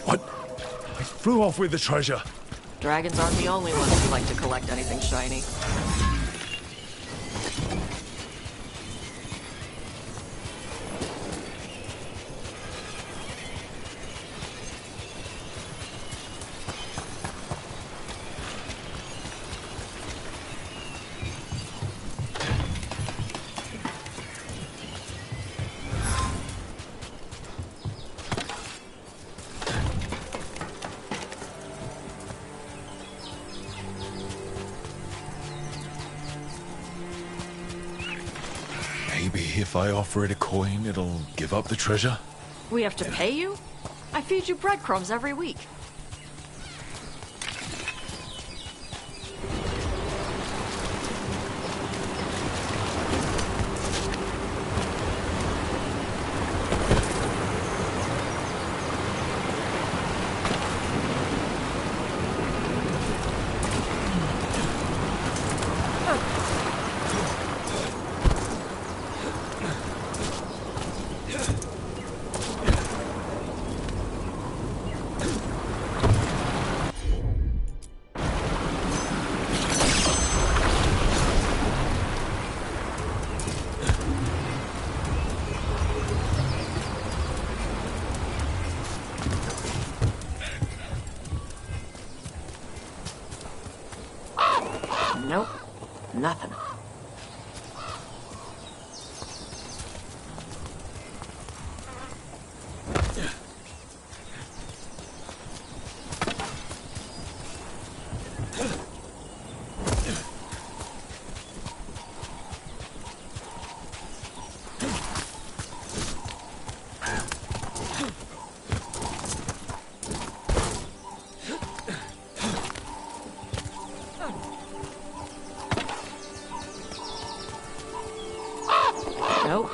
What? I flew off with the treasure. Dragons aren't the only ones who like to collect anything shiny. Maybe if I offer it a coin, it'll give up the treasure? We have to pay you? I feed you breadcrumbs every week. Nope. Nothing. Nope.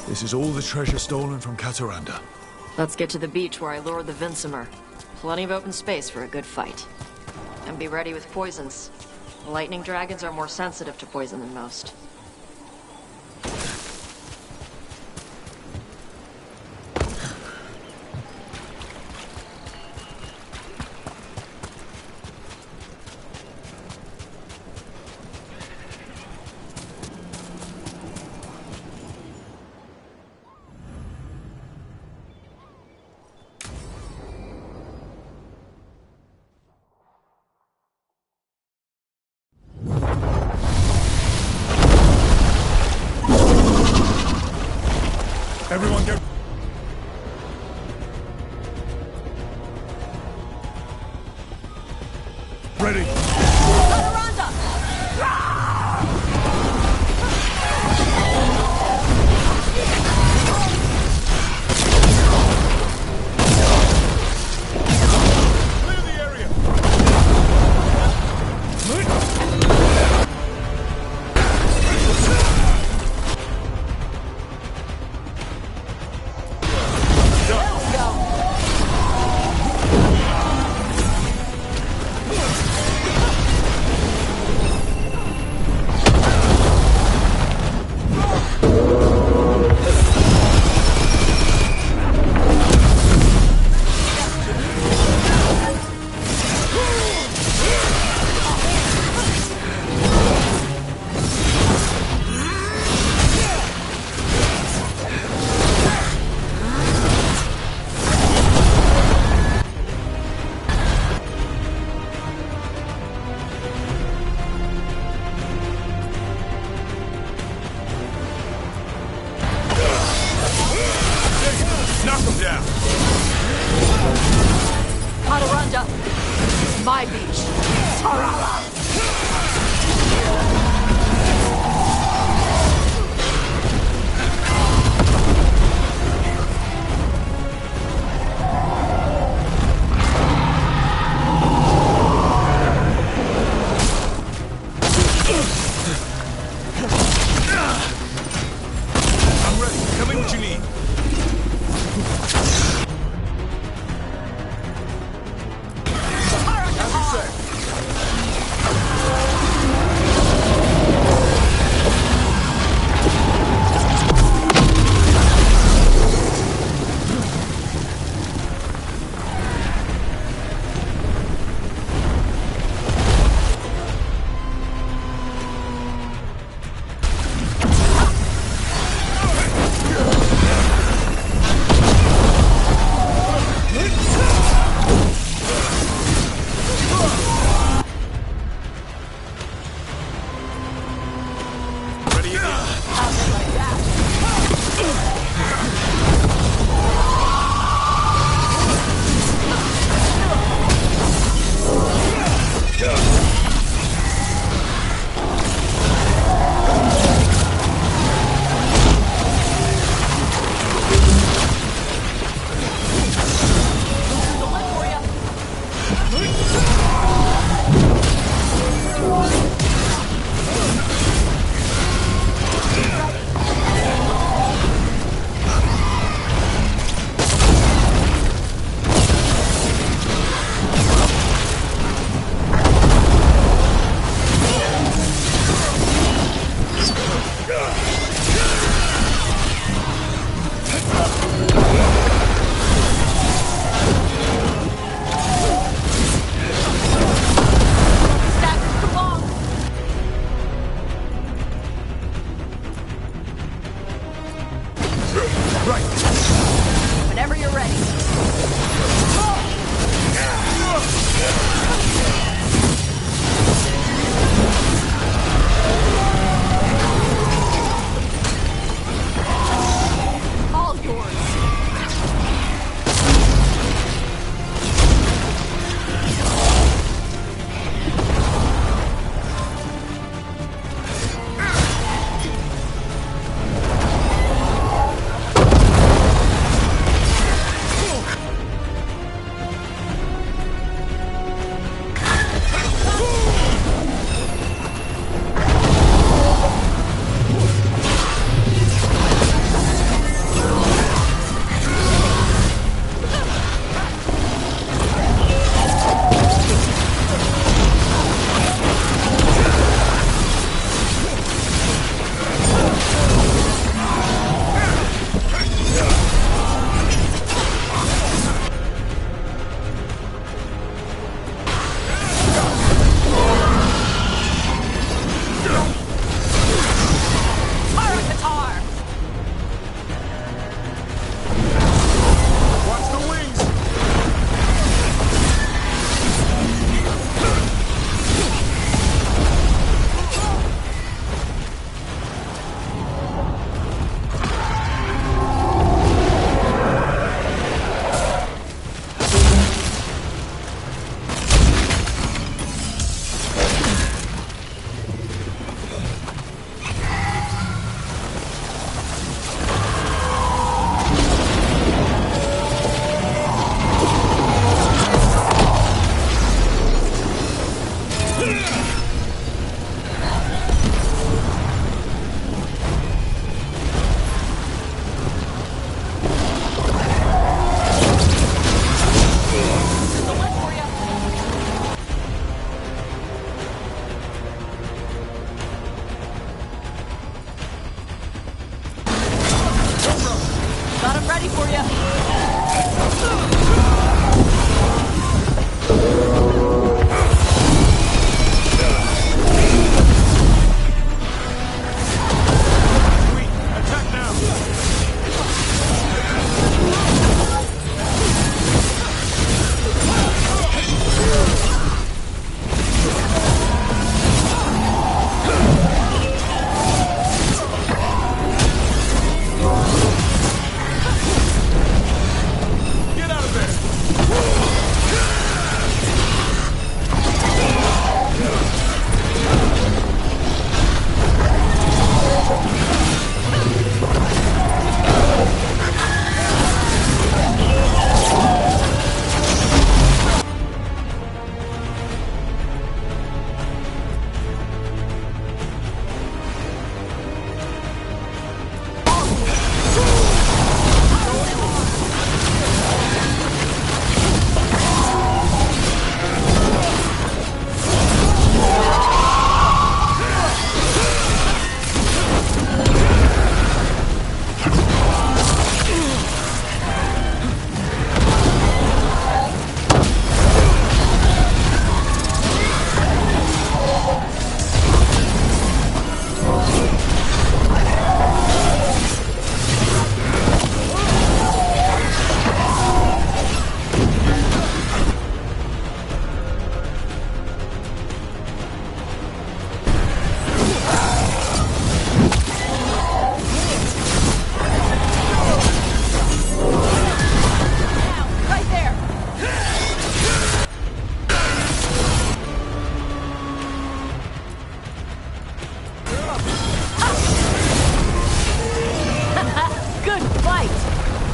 This is all the treasure stolen from Cataranda. Let's get to the beach where I lured the Vinsimer. Plenty of open space for a good fight. And be ready with poisons. Lightning dragons are more sensitive to poison than most. Everyone get... ready. Knock him down! Cataranda! This is my beach! Tarala! I'm ready. Tell me what you need. Right. Whenever you're ready. All yours. Ready for you.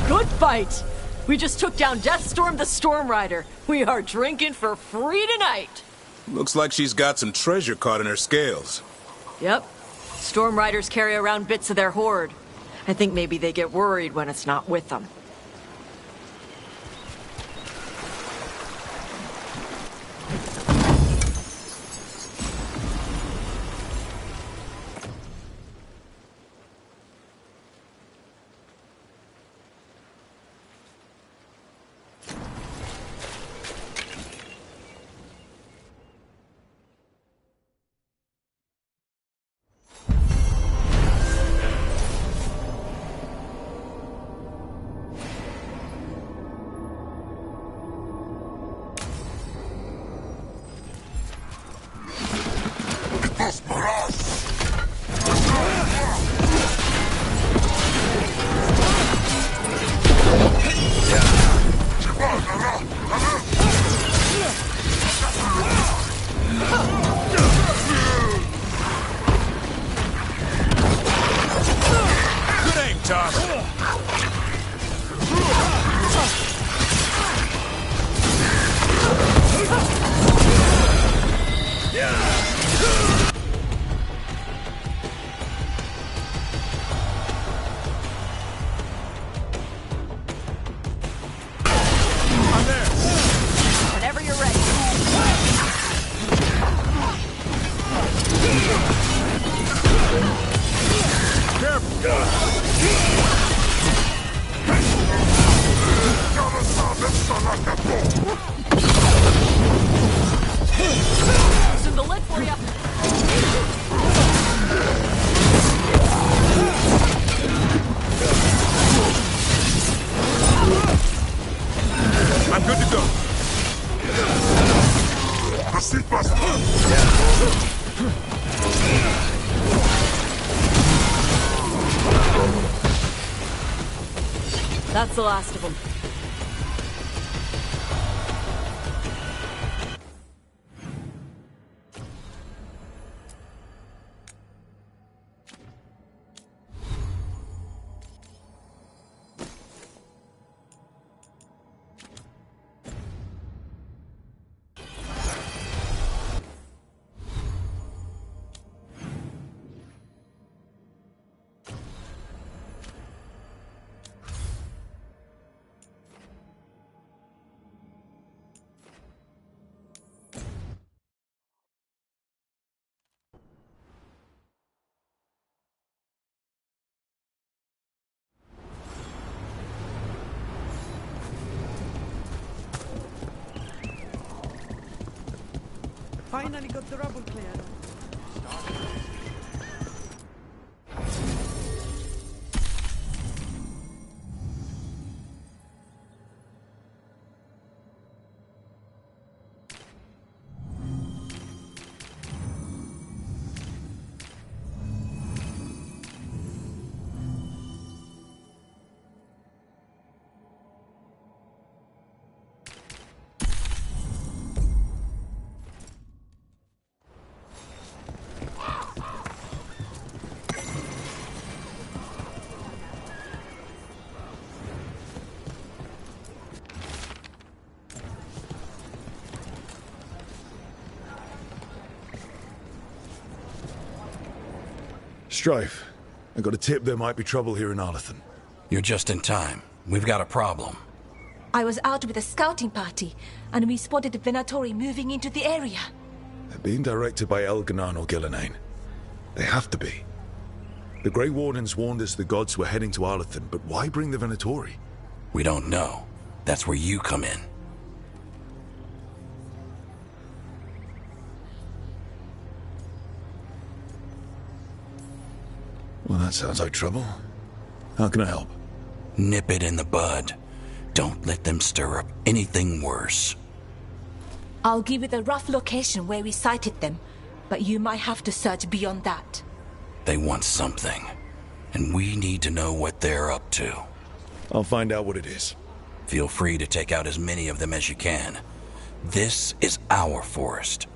Good fight! We just took down Deathstorm the Storm Rider. We are drinking for free tonight. Looks like she's got some treasure caught in her scales. Yep. Storm Riders carry around bits of their hoard. I think maybe they get worried when it's not with them. tough. Whenever you're ready. Loosen the lid for you. I'm good to go. That's the last of them. Finally got the rubble cleared. Strife, I got a tip there might be trouble here in Arlington. You're just in time. We've got a problem. I was out with a scouting party, and we spotted the Venatori moving into the area. They're being directed by Elganan or Gillenane. They have to be. The Grey Wardens warned us the gods were heading to Arlington, but why bring the Venatori? We don't know. That's where you come in. Well, that sounds like trouble. How can I help? Nip it in the bud. Don't let them stir up anything worse. I'll give you the rough location where we sighted them, but you might have to search beyond that. They want something, and we need to know what they're up to. I'll find out what it is. Feel free to take out as many of them as you can. This is our forest.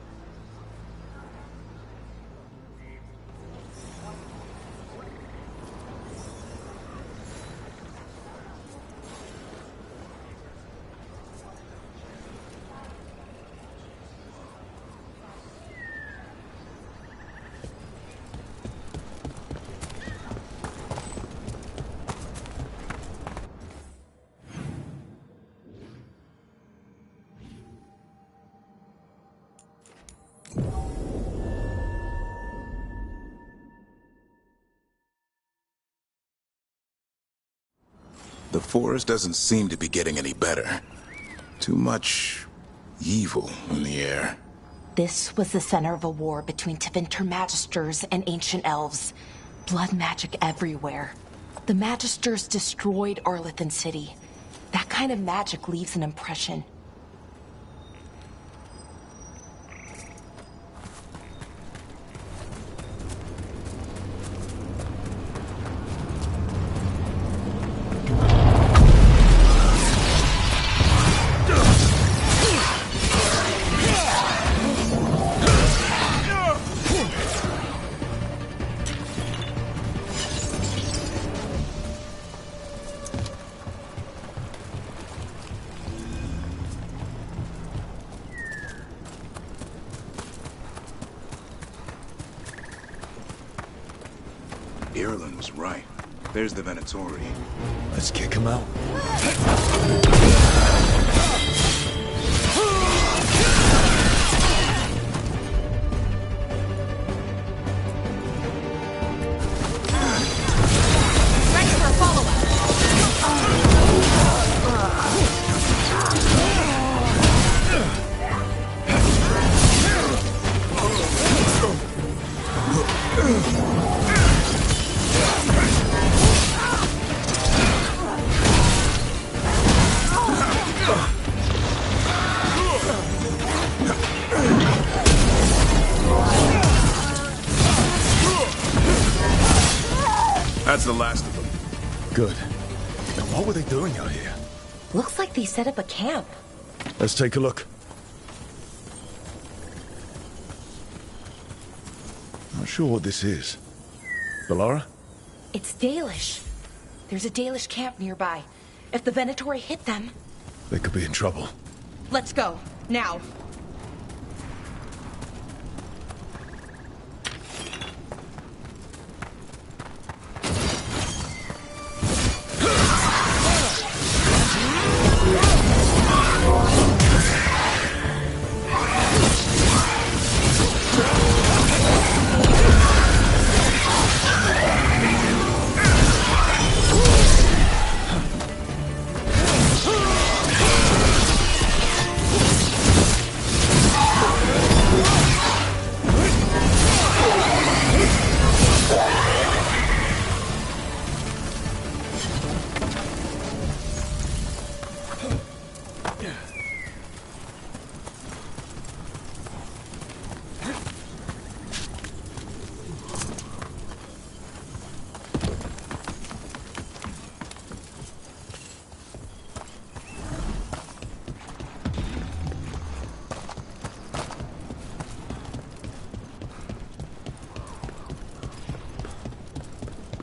The forest doesn't seem to be getting any better. Too much evil in the air. This was the center of a war between Tevinter Magisters and ancient elves. Blood magic everywhere. The Magisters destroyed Arlington City. That kind of magic leaves an impression. Erlen was right. There's the Venatori. Let's kick him out. Ready for a follow-up. That's the last of them. Good. Now what were they doing out here? Looks like they set up a camp. Let's take a look. Not sure what this is. Bellara? It's Dalish. There's a Dalish camp nearby. If the Venatori hit them... They could be in trouble. Let's go. Now.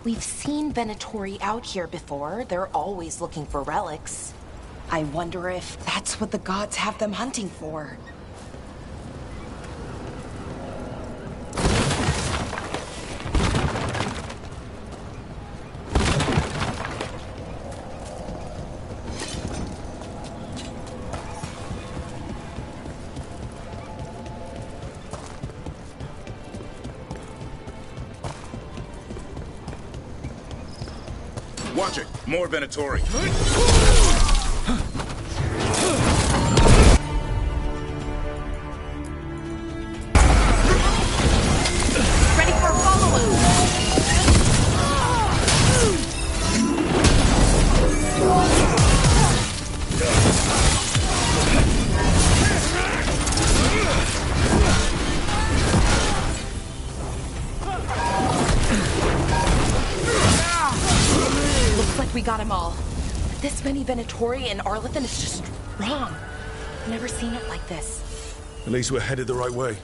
We've seen Venatori out here before. They're always looking for relics. I wonder if that's what the gods have them hunting for. Watch it! More Venatori! Ready for a follow-up! Looks like we got them all. This many Venatori in Arlington is just wrong. Never seen it like this. At least we're headed the right way.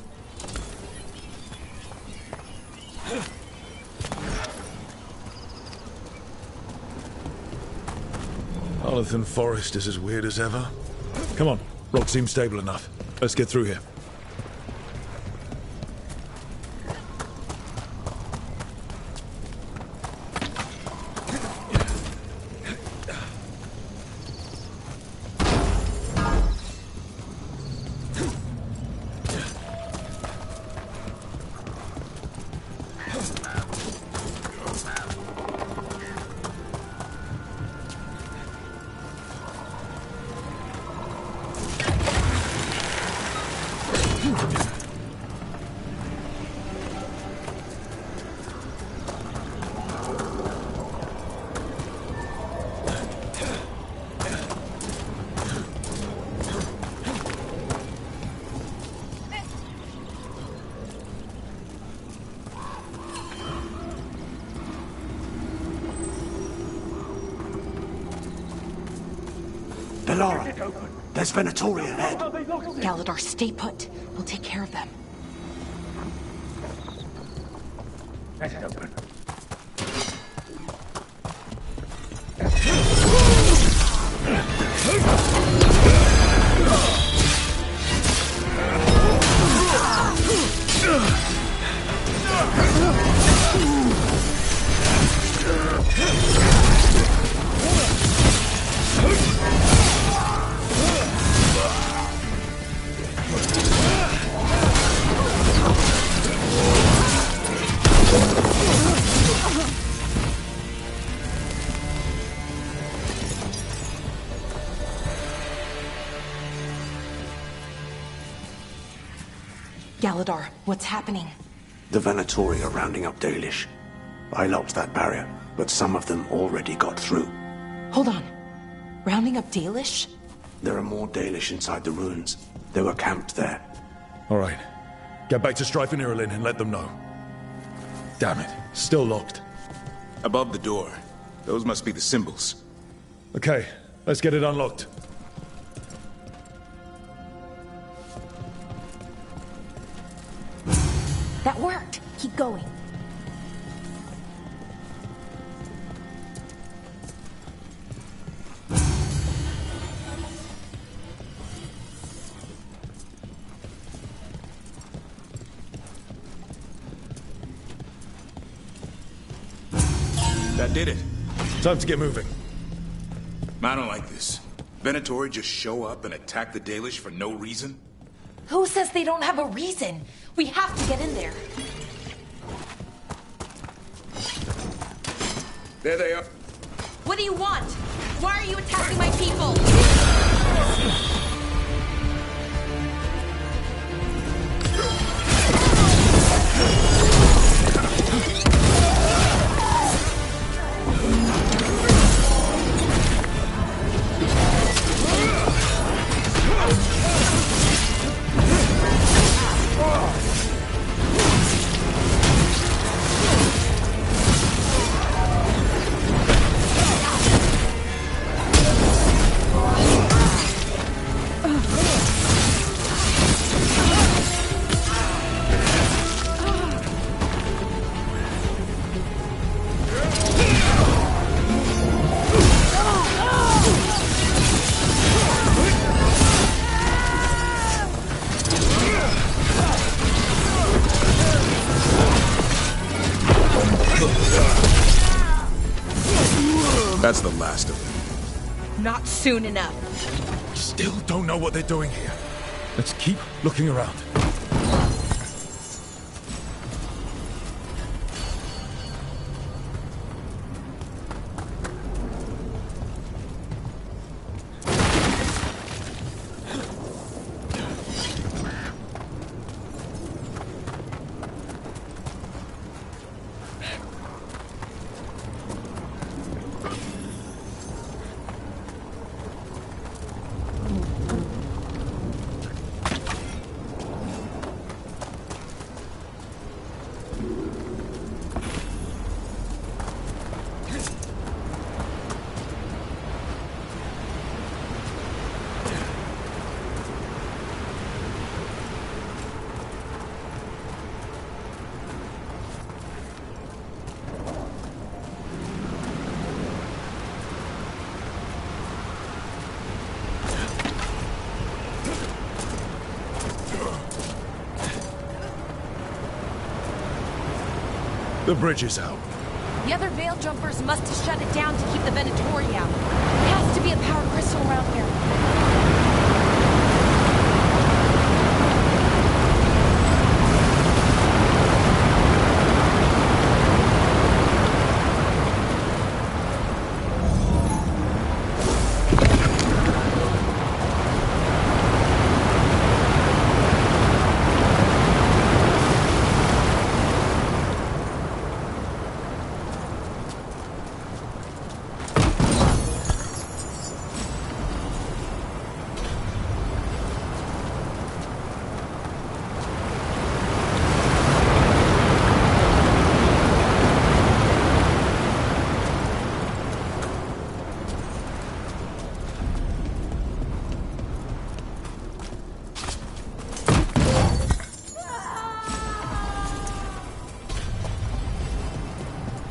Arlington Forest is as weird as ever. Come on, rock seems stable enough. Let's get through here. Bellara, there's Venatori ahead. Galadar, stay put. We'll take care of them. Let it open. Galadar, what's happening? The Venatori are rounding up Dalish. I locked that barrier, but some of them already got through. Hold on. Rounding up Dalish? There are more Dalish inside the ruins. They were camped there. All right. Get back to Strife and Irulan and let them know. Damn it. Still locked. Above the door. Those must be the symbols. Okay, let's get it unlocked. That worked. Keep going. That did it. Time to get moving. I don't like this. Venatori just show up and attack the Dalish for no reason? Who says they don't have a reason? We have to get in there. There they are. What do you want? Why are you attacking my people? That's the last of them. Not soon enough. Still don't know what they're doing here. Let's keep looking around. The bridge is out. The other Veil Jumpers must have shut it down to keep the Venatori out. There has to be a power crystal around here.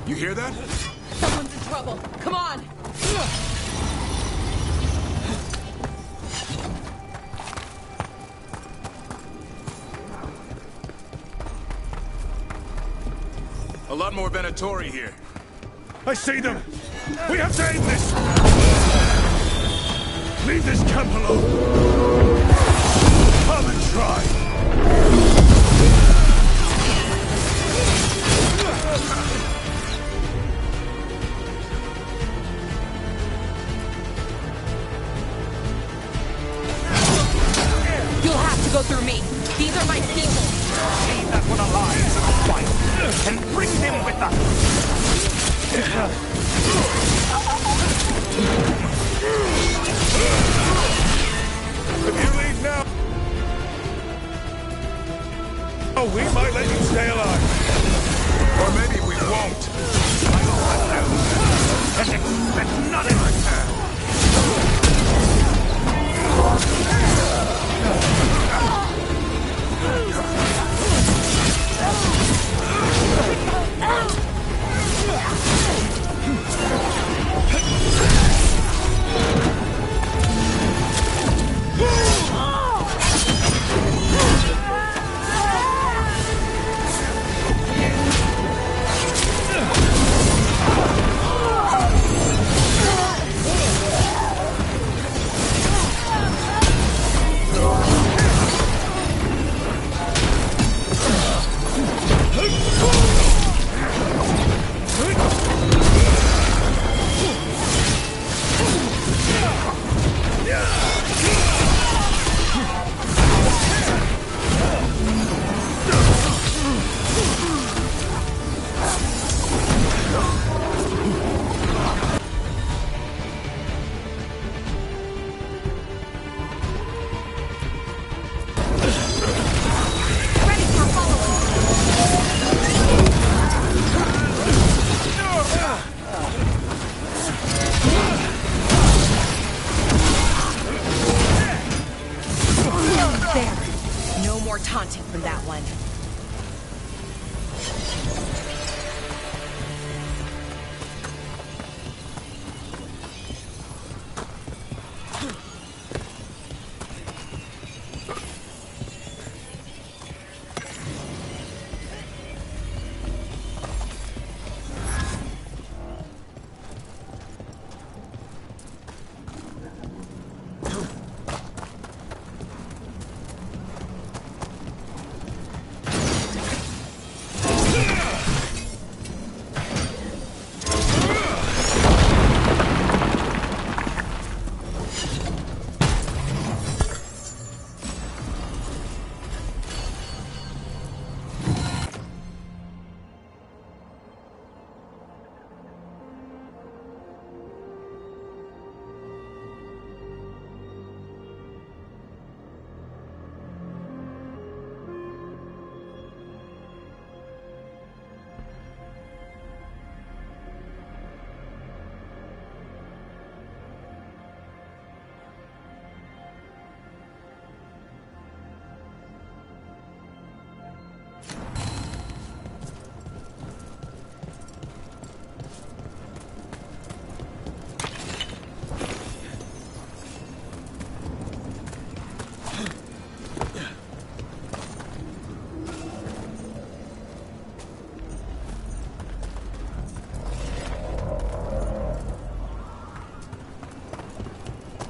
You hear that? Someone's in trouble. Come on! A lot more Venatori here. I see them! We have to end this! Leave this camp alone! Come and try! You'll have to go through me. These are my people. and bring them with us! If you leave now... Oh, we might let you stay alive. Or maybe we won't. And expect none in return! Taunting from that one.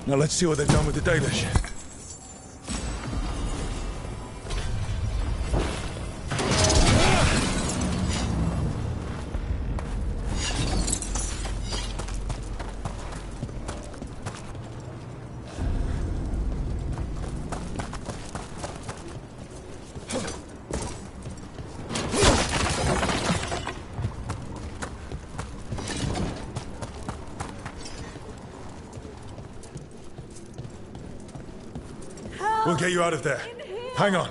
Now let's see what they've done with the Dalish. We'll get you out of there. Hang on.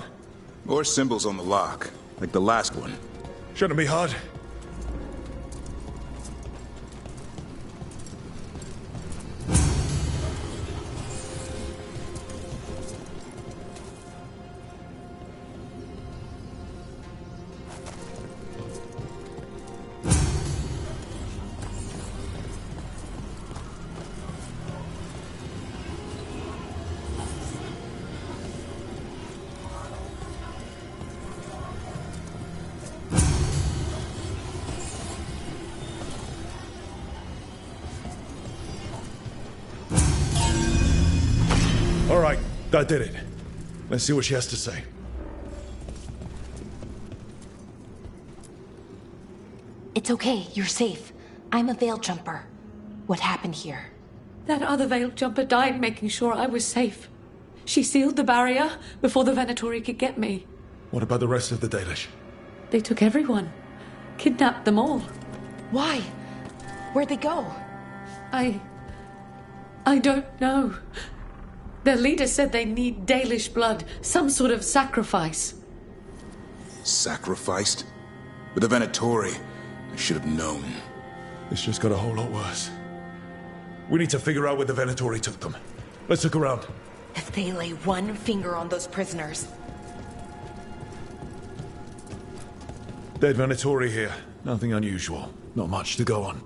More symbols on the lock, like the last one. Shouldn't be hard. All right, that did it. Let's see what she has to say. It's okay, you're safe. I'm a veil jumper. What happened here? That other veil jumper died making sure I was safe. She sealed the barrier before the Venatori could get me. What about the rest of the Dalish? They took everyone. kidnapped them all. Why? Where'd they go? I don't know. Their leader said they need Dalish blood, some sort of sacrifice. Sacrificed? With the Venatori, I should have known. This just got a whole lot worse. We need to figure out where the Venatori took them. Let's look around. If they lay one finger on those prisoners. Dead Venatori here. Nothing unusual. Not much to go on.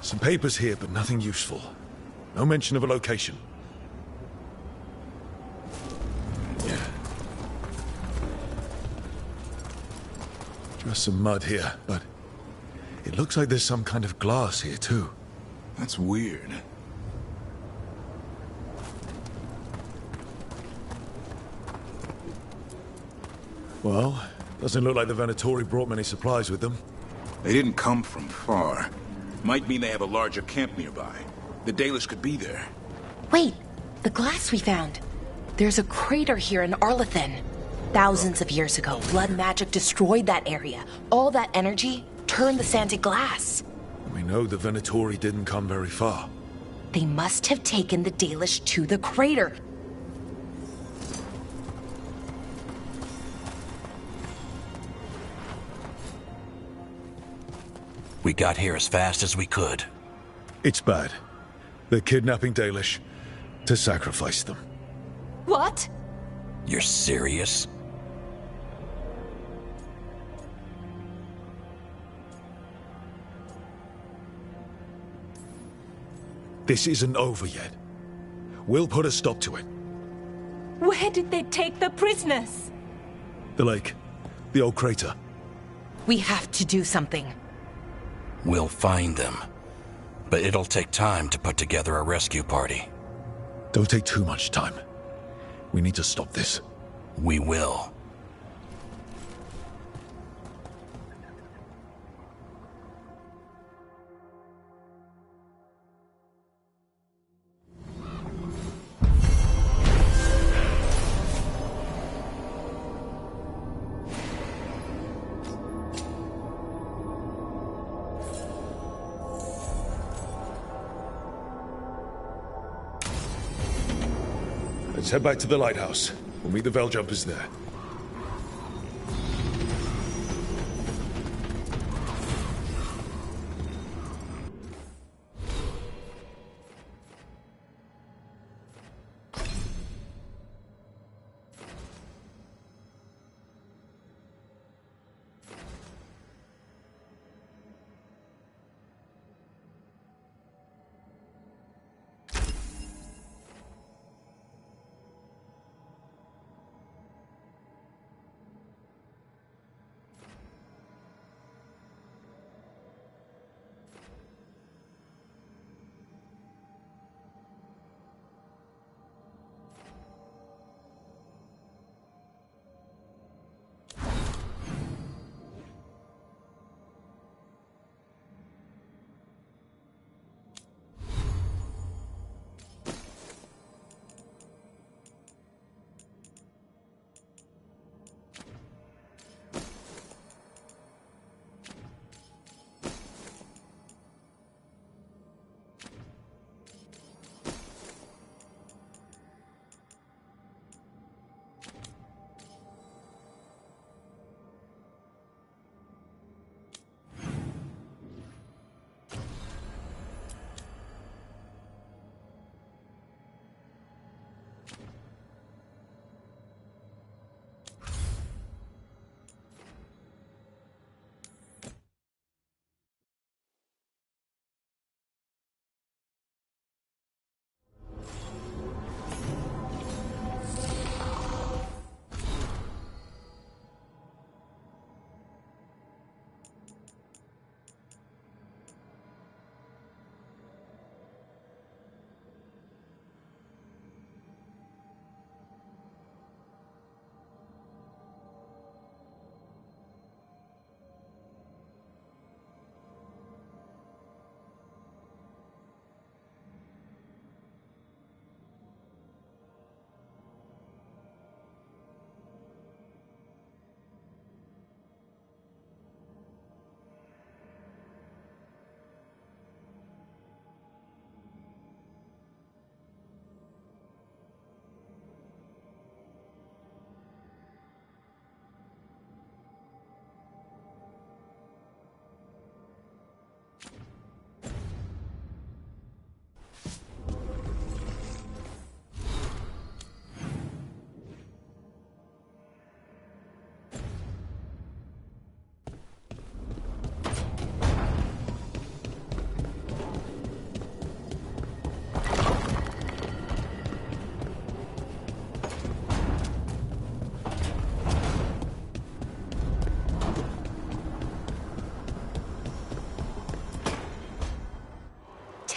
Some papers here, but nothing useful. No mention of a location. Just some mud here, but it looks like there's some kind of glass here too. That's weird. Well, doesn't look like the Venatori brought many supplies with them. They didn't come from far. Might mean they have a larger camp nearby. The Dalish could be there. Wait, the glass we found. There's a crater here in Arlethin. Thousands of years ago, blood magic destroyed that area. All that energy turned the sand to glass. We know the Venatori didn't come very far. They must have taken the Dalish to the crater. We got here as fast as we could. It's bad. They're kidnapping Dalish to sacrifice them. What? You're serious? This isn't over yet. We'll put a stop to it. Where did they take the prisoners? The lake. The old crater. We have to do something. We'll find them. But it'll take time to put together a rescue party. Don't take too much time. We need to stop this. We will. Let's head back to the lighthouse. We'll meet the Veiljumpers there.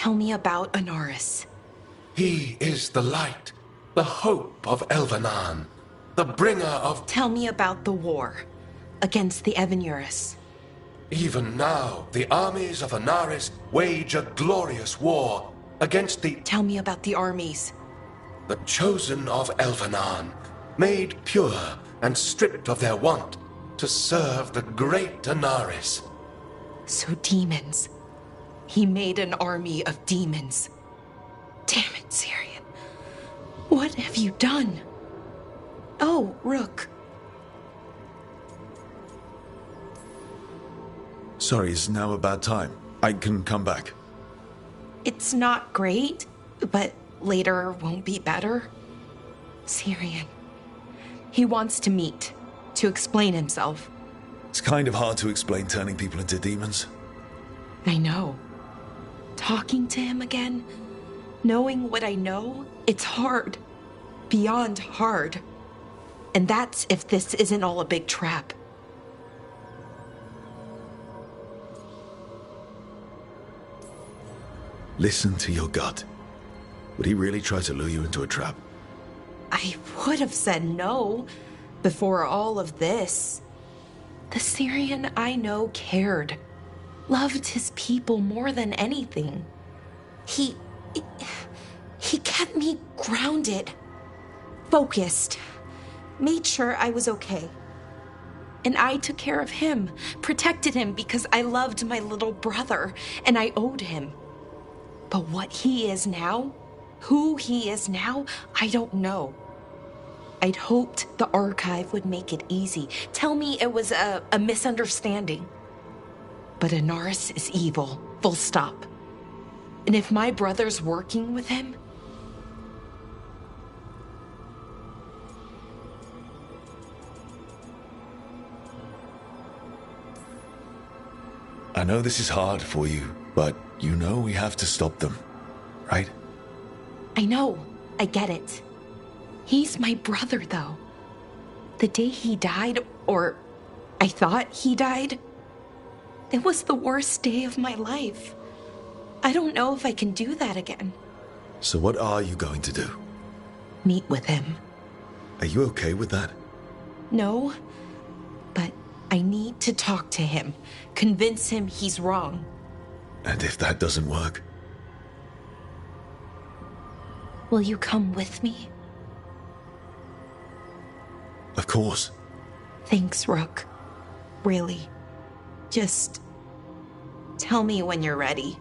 Tell me about Anaris. He is the light, the hope of Elvenan, the bringer of... Tell me about the war against the Evenuris. Even now, the armies of Anaris wage a glorious war against the... Tell me about the armies. The chosen of Elvenan, made pure and stripped of their want to serve the great Anaris. So demons. He made an army of demons. Damn it, Syrian. What have you done? Oh, Rook. Sorry, is now a bad time? I can come back. It's not great, but later won't be better. Syrian. He wants to meet, to explain himself. It's kind of hard to explain turning people into demons. I know. Talking to him again, knowing what I know, it's hard. Beyond hard. And that's if this isn't all a big trap. Listen to your gut. Would he really try to lure you into a trap? I would have said no before all of this. The Syrian I know cared. Loved his people more than anything. He kept me grounded. Focused. Made sure I was okay. And I took care of him. Protected him because I loved my little brother. And I owed him. But what he is now, who he is now, I don't know. I'd hoped the archive would make it easy. Tell me it was a misunderstanding. But Anaris is evil, full stop. And if my brother's working with him... I know this is hard for you, but you know we have to stop them, right? I know. I get it. He's my brother, though. The day he died, or I thought he died, it was the worst day of my life. I don't know if I can do that again. So what are you going to do? Meet with him. Are you okay with that? No, but I need to talk to him. Convince him he's wrong. And if that doesn't work? Will you come with me? Of course. Thanks, Rook. Really. Just tell me when you're ready.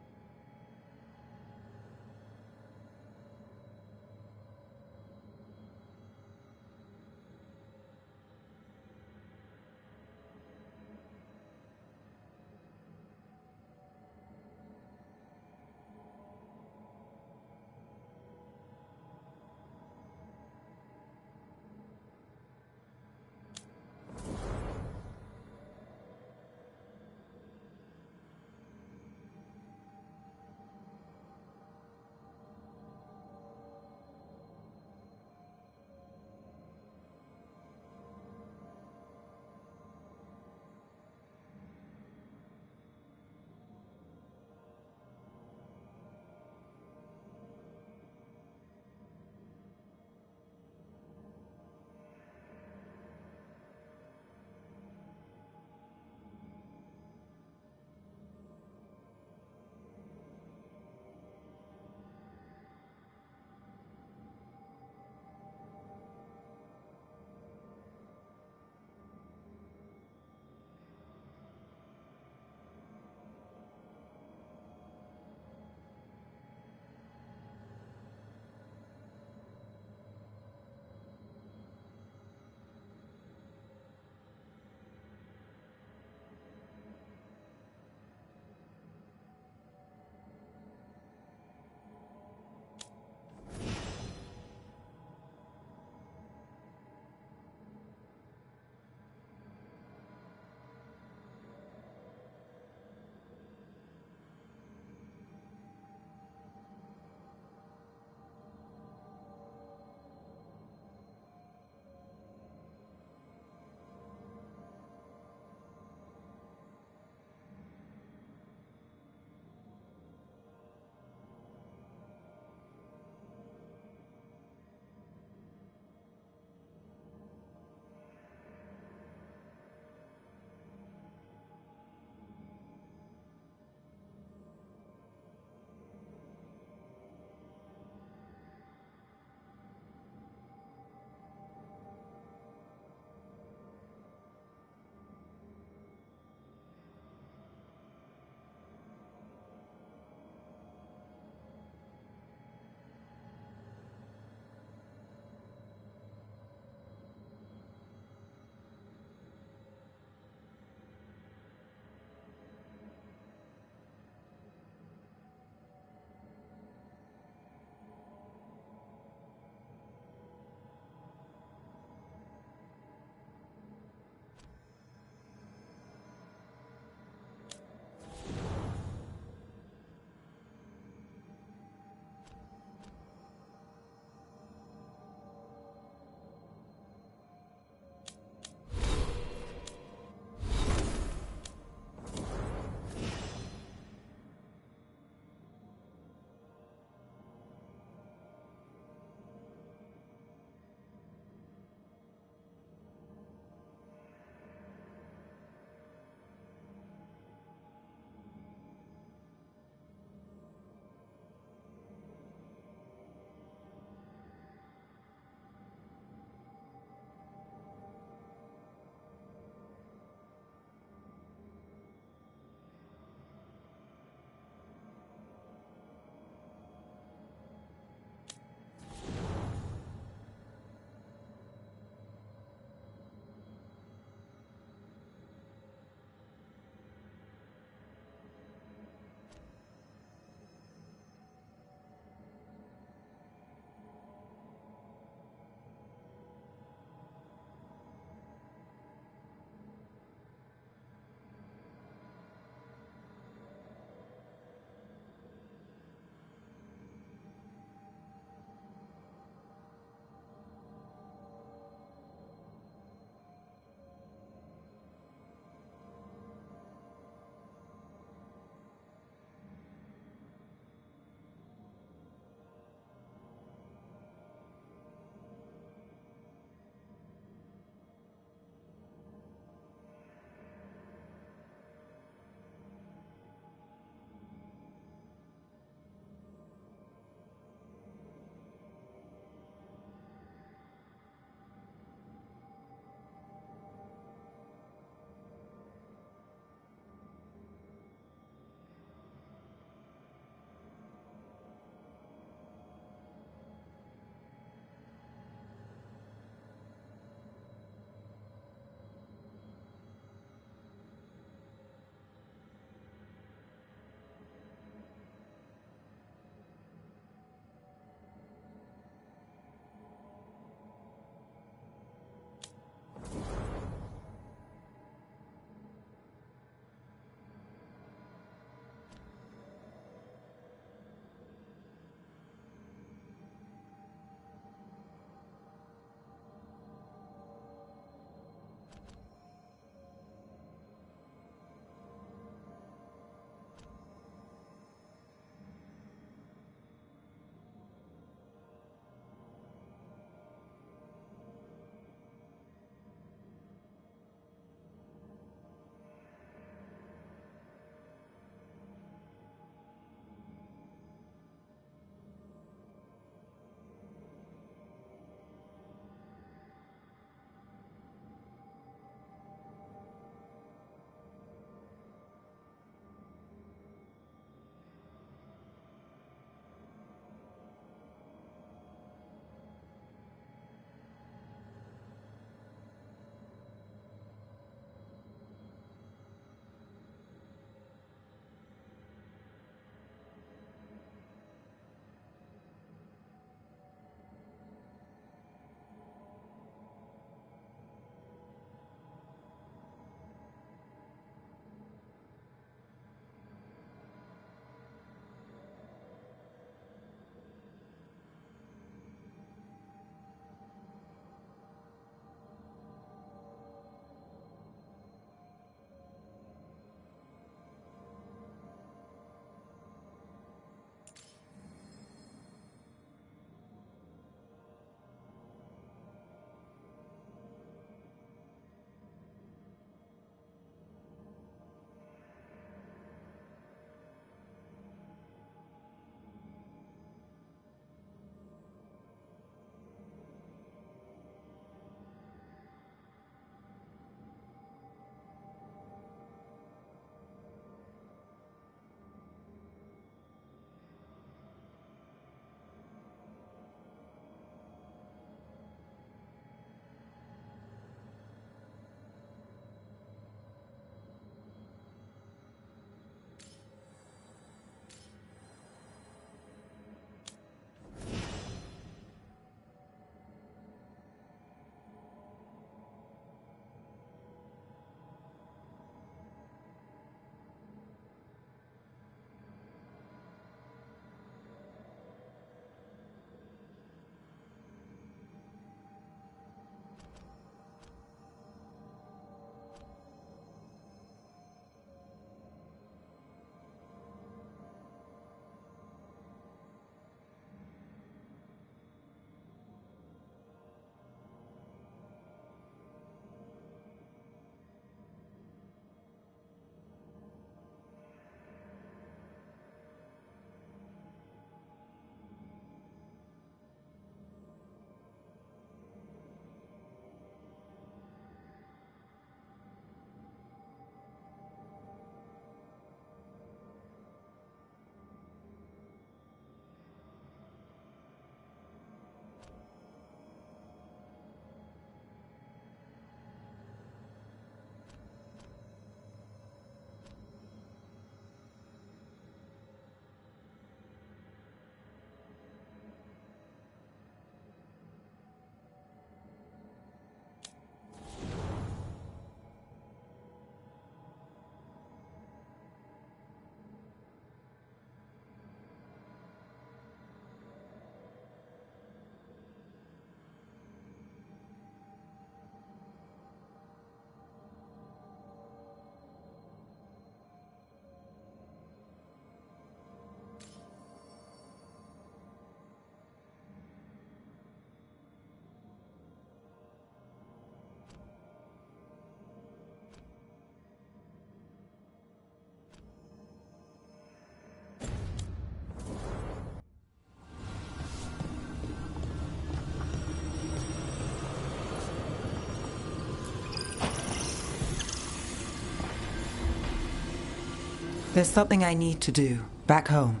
There's something I need to do, back home.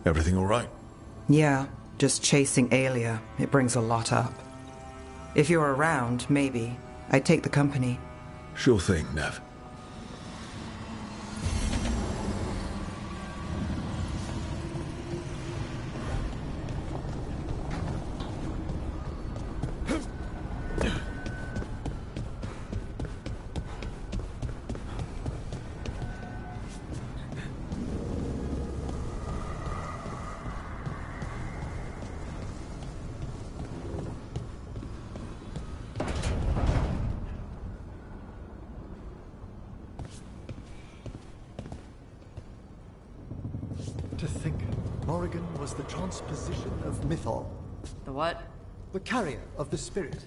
Everything all right? Yeah, just chasing Aelia. It brings a lot up. If you're around, maybe. I'd take the company. Sure thing, Nev. To think, Morrigan was the transposition of Mythol. The what? The carrier of the spirit.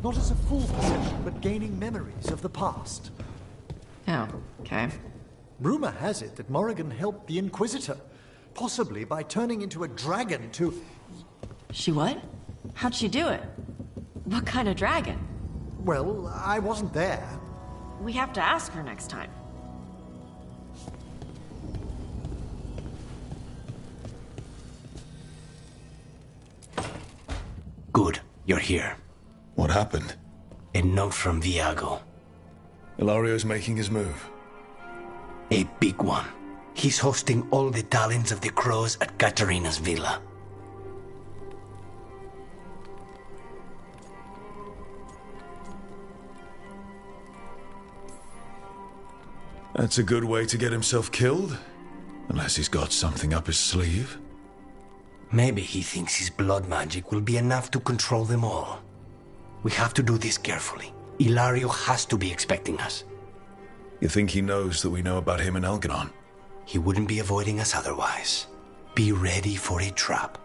Not as a full possession, but gaining memories of the past. Oh, okay. Rumor has it that Morrigan helped the Inquisitor, possibly by turning into a dragon to... She what? How'd she do it? What kind of dragon? Well, I wasn't there. We have to ask her next time. Good, you're here. What happened? A note from Viago. Ilario's making his move. A big one. He's hosting all the talents of the crows at Katarina's villa. That's a good way to get himself killed. Unless he's got something up his sleeve. Maybe he thinks his blood magic will be enough to control them all. We have to do this carefully. Ilario has to be expecting us. You think he knows that we know about him and Elganon? He wouldn't be avoiding us otherwise. Be ready for a trap.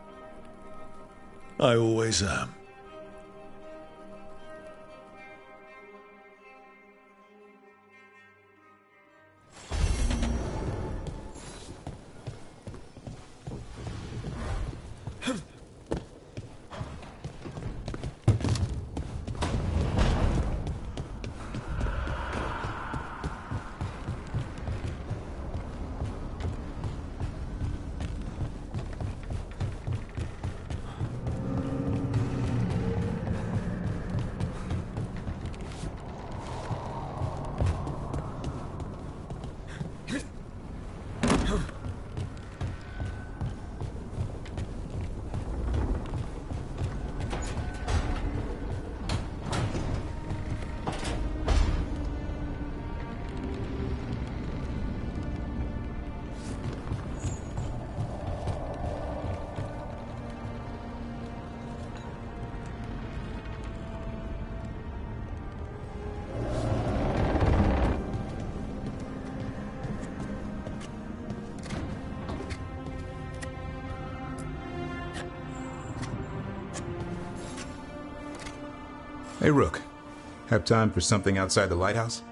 I always am. Hey, Rook. Have time for something outside the lighthouse?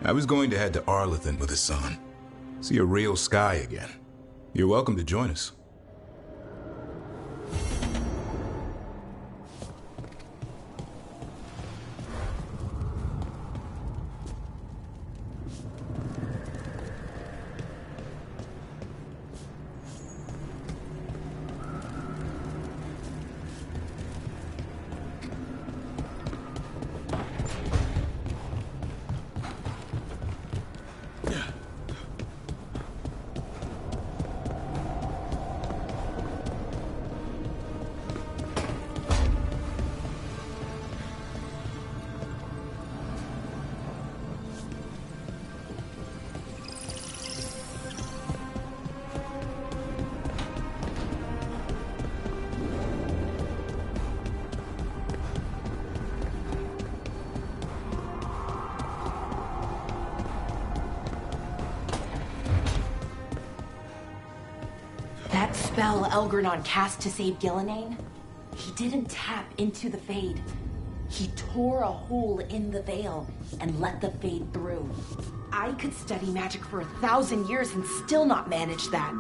I was going to head to Arlithin with the sun. See a real sky again. You're welcome to join us. That spell Elgranon cast to save Gillenane, he didn't tap into the Fade. He tore a hole in the veil and let the Fade through. I could study magic for 1,000 years and still not manage that.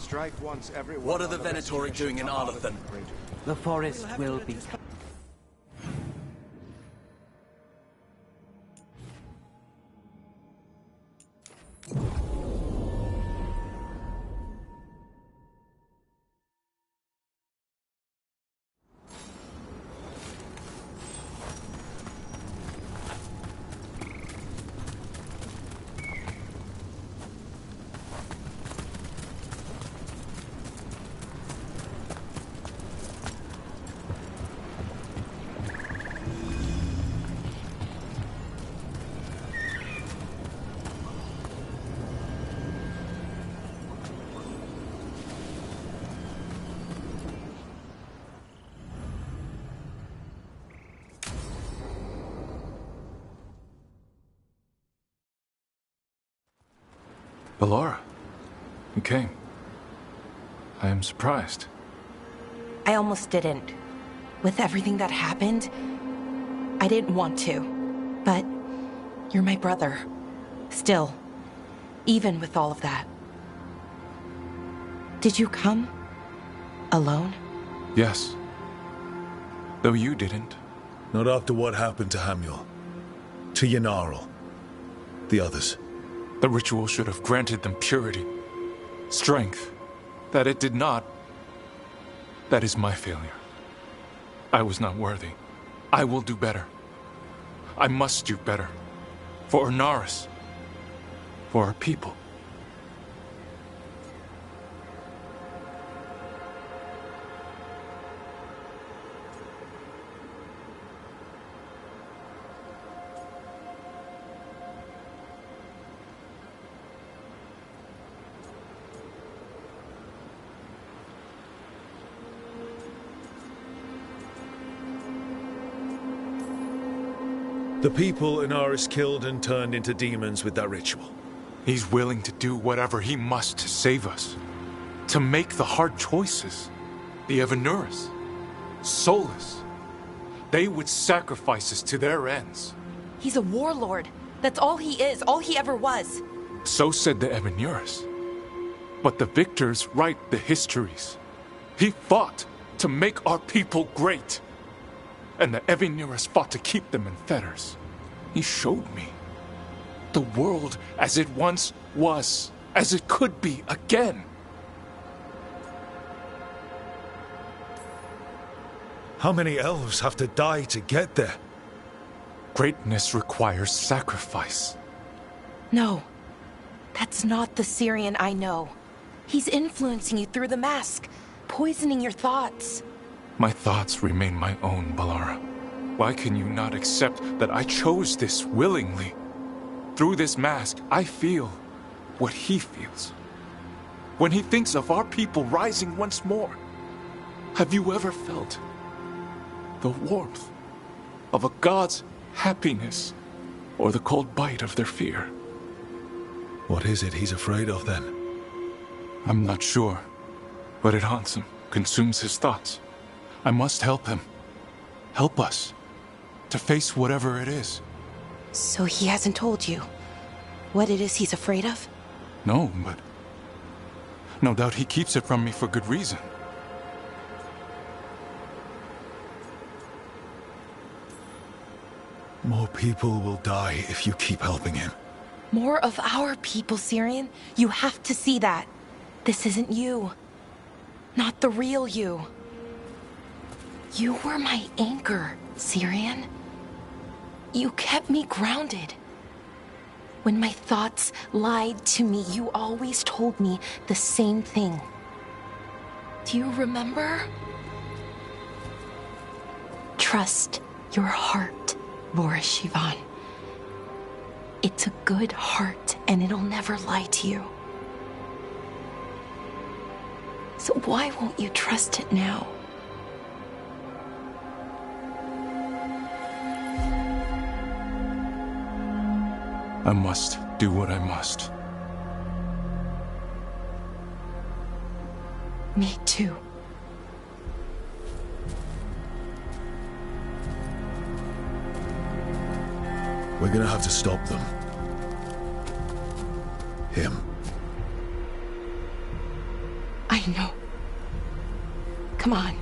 Strike once every What are the Venatori doing in Arlathan? The forest will be... Ballora, you came. I am surprised. I almost didn't. With everything that happened, I didn't want to. But you're my brother. Still, even with all of that. Did you come? Alone? Yes. Though you didn't. Not after what happened to Hamuel. To Yanarl. The others. The ritual should have granted them purity, strength. That it did not. That is my failure. I was not worthy. I will do better. I must do better. For Ernaris. For our people. The people Inaris killed and turned into demons with that ritual. He's willing to do whatever he must to save us. To make the hard choices. The Evanuris. Soulless. They would sacrifice us to their ends. He's a warlord. That's all he is, all he ever was. So said the Evanuris. But the victors write the histories. He fought to make our people great. And the Evanuris fought to keep them in fetters. He showed me the world as it once was, as it could be again. How many elves have to die to get there? Greatness requires sacrifice. No, that's not the Syrian I know. He's influencing you through the mask, poisoning your thoughts. My thoughts remain my own, Ballora. Why can you not accept that I chose this willingly? Through this mask, I feel what he feels. When he thinks of our people rising once more, have you ever felt the warmth of a god's happiness or the cold bite of their fear? What is it he's afraid of then? I'm not sure, but it haunts him, consumes his thoughts. I must help him. Help us. To face whatever it is. So he hasn't told you what it is he's afraid of? No, but... no doubt he keeps it from me for good reason. More people will die if you keep helping him. More of our people, Syrian. You have to see that. This isn't you. Not the real you. You were my anchor, Syrian. You kept me grounded. When my thoughts lied to me, you always told me the same thing. Do you remember? Trust your heart, Boris Shivan. It's a good heart, and it'll never lie to you. So why won't you trust it now? I must do what I must. Me too. We're gonna have to stop them. Him. I know. Come on.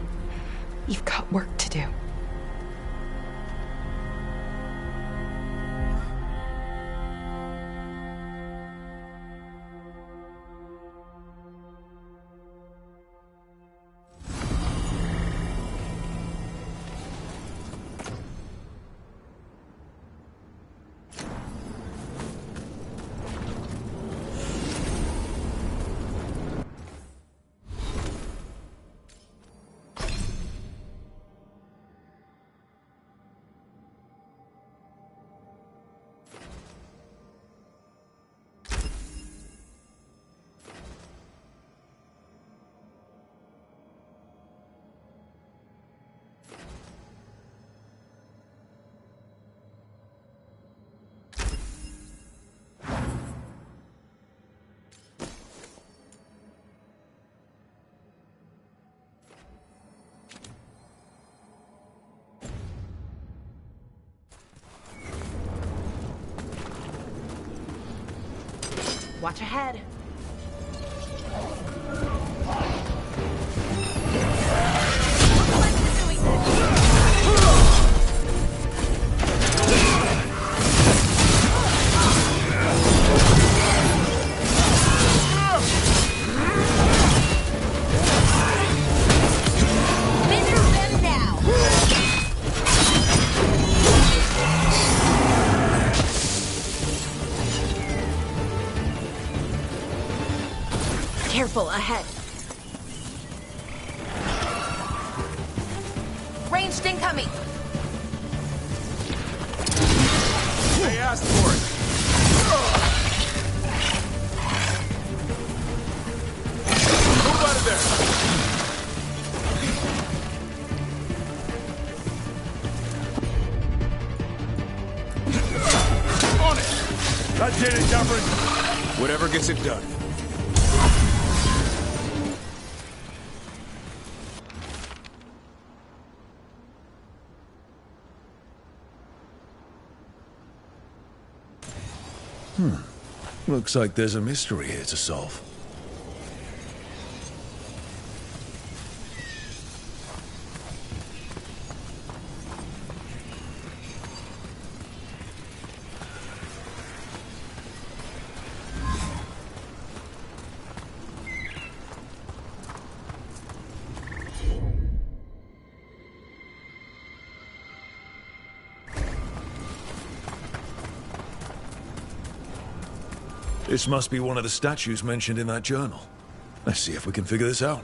You've got work to do. Watch ahead. Careful, ahead. Ranged incoming. They asked for it. Move out of there. On it. That's it, Cameron. Whatever gets it done. Looks like there's a mystery here to solve. This must be one of the statues mentioned in that journal. Let's see if we can figure this out.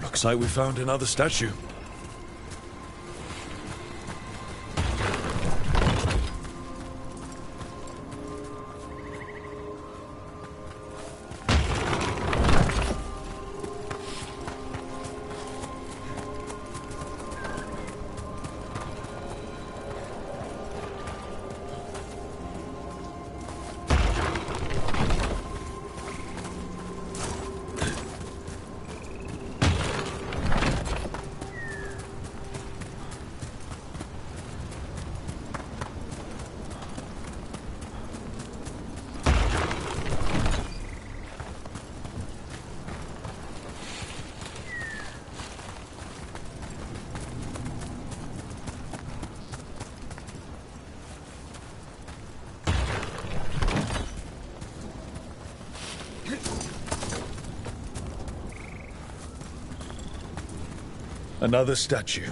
Looks like we found another statue. Another statue.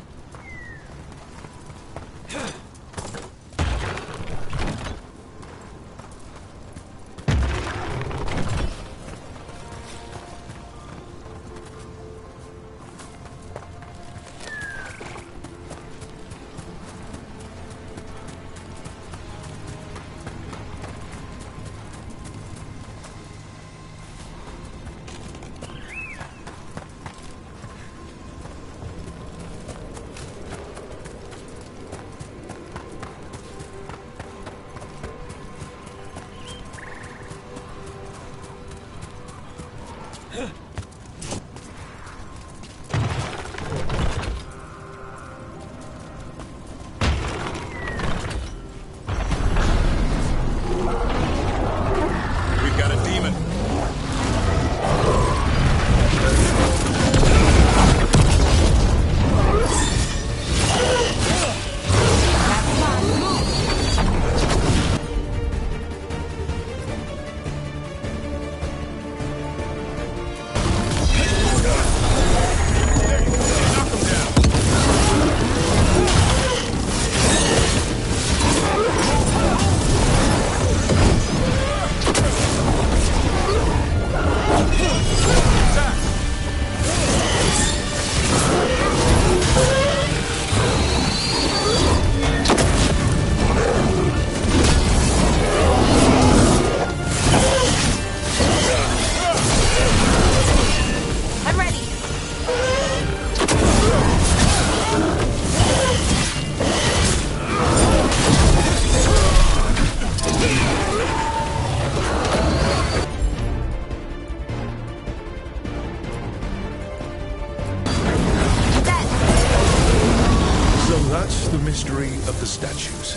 That's the mystery of the statues.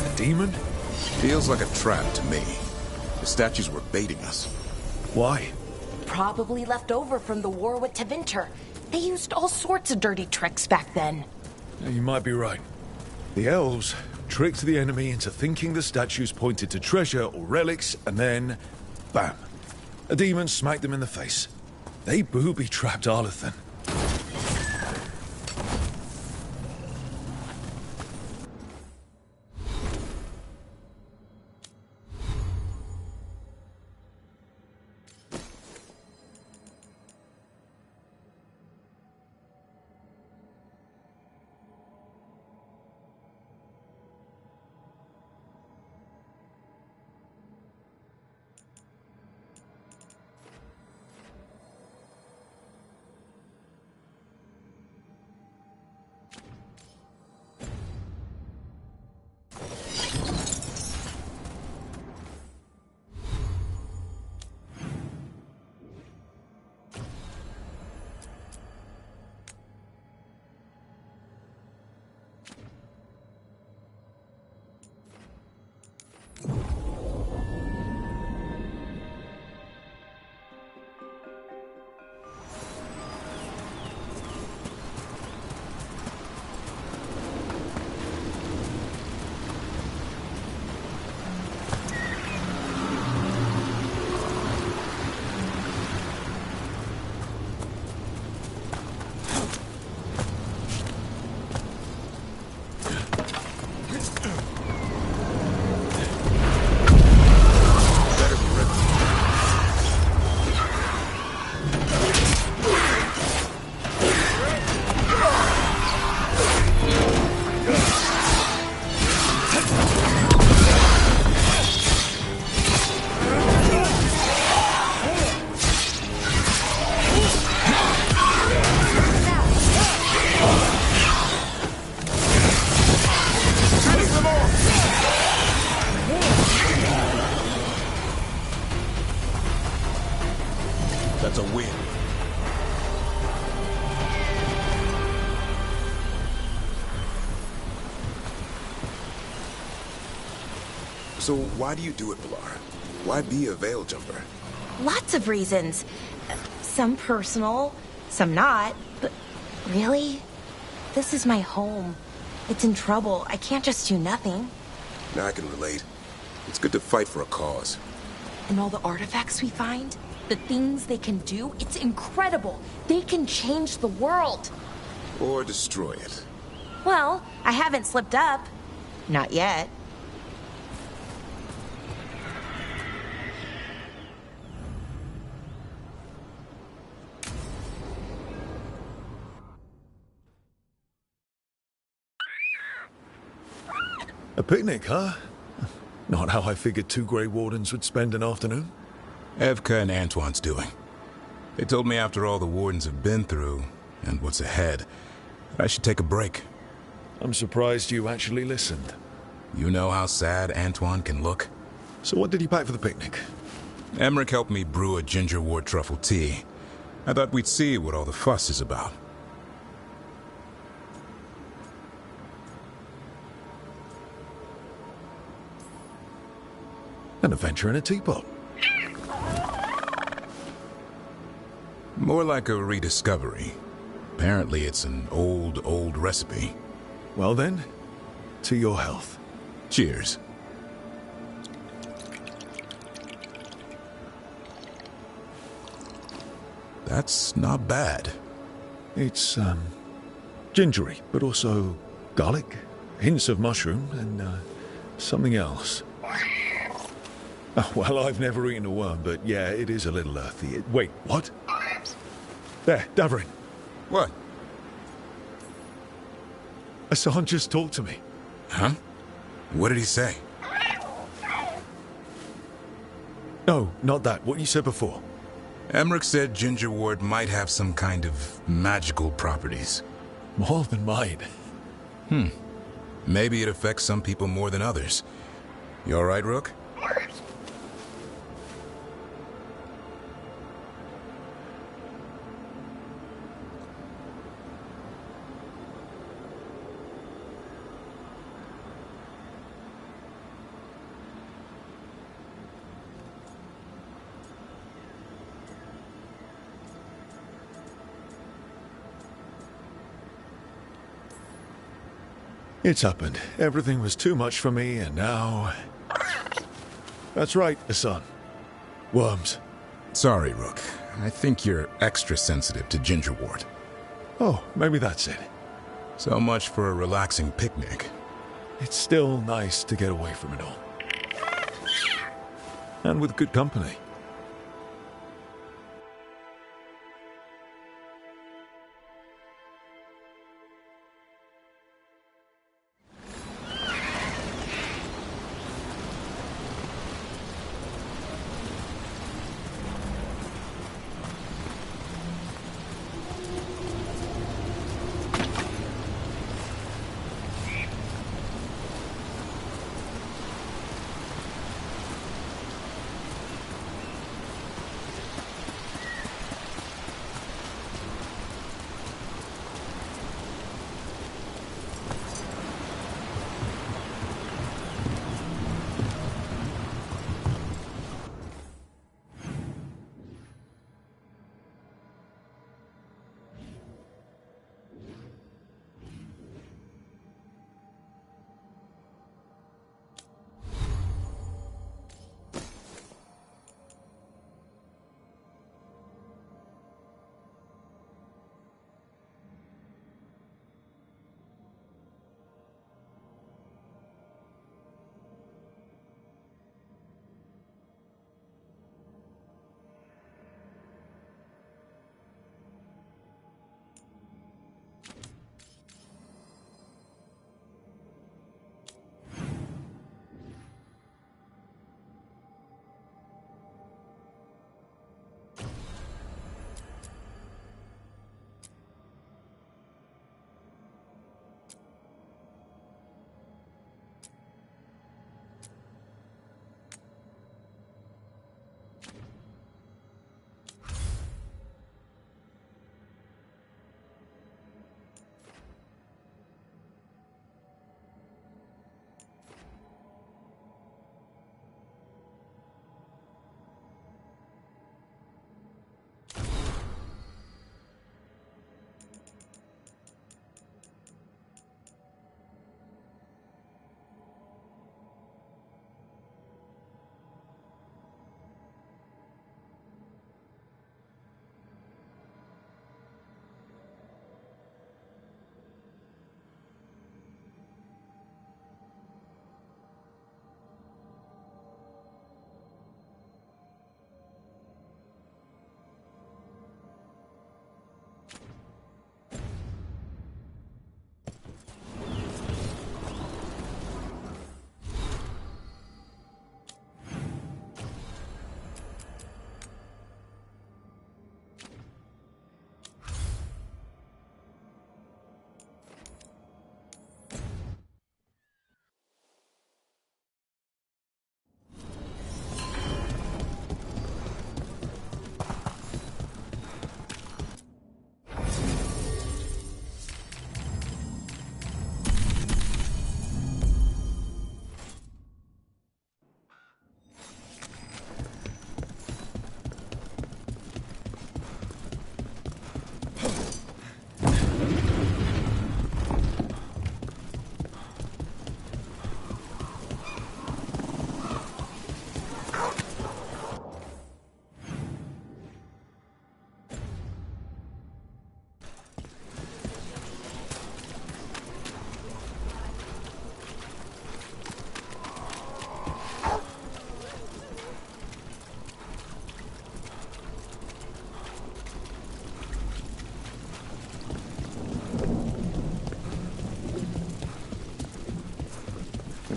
A demon? Feels like a trap to me. The statues were baiting us. Why? Probably left over from the war with Tevinter. They used all sorts of dirty tricks back then. Yeah, you might be right. The elves tricked the enemy into thinking the statues pointed to treasure or relics, and then, bam, a demon smacked them in the face. They booby-trapped Arlathan. That's a win. So why do you do it, Balar? Why be a veil jumper? Lots of reasons. Some personal, some not. But really, this is my home. It's in trouble. I can't just do nothing. Now I can relate. It's good to fight for a cause. And all the artifacts we find, the things they can do, it's incredible. They can change the world. Or destroy it. Well, I haven't slipped up. Not yet. A picnic, huh? Not how I figured two Grey Wardens would spend an afternoon. Evka and Antoine's doing. They told me after all the Wardens have been through, and what's ahead, I should take a break. I'm surprised you actually listened. You know how sad Antoine can look? So what did you pack for the picnic? Emmerich helped me brew a ginger wort truffle tea. I thought we'd see what all the fuss is about. An adventure in a teapot. More like a rediscovery. Apparently it's an old recipe. Well then, to your health. Cheers. That's not bad. It's, gingery, but also garlic, hints of mushroom, and, something else. Oh, well, I've never eaten a worm, but yeah, it is a little earthy. Wait, what? There, Davarin. What? Hassan just talked to me. Huh? What did he say? No, not that. What you said before. Emmerich said ginger wort might have some kind of magical properties. More than mine. Maybe it affects some people more than others. You all right, Rook? It's happened. Everything was too much for me, and now... That's right, son. Worms. Sorry, Rook. I think you're extra sensitive to gingerwort. Oh, maybe that's it. So much for a relaxing picnic. It's still nice to get away from it all. And with good company.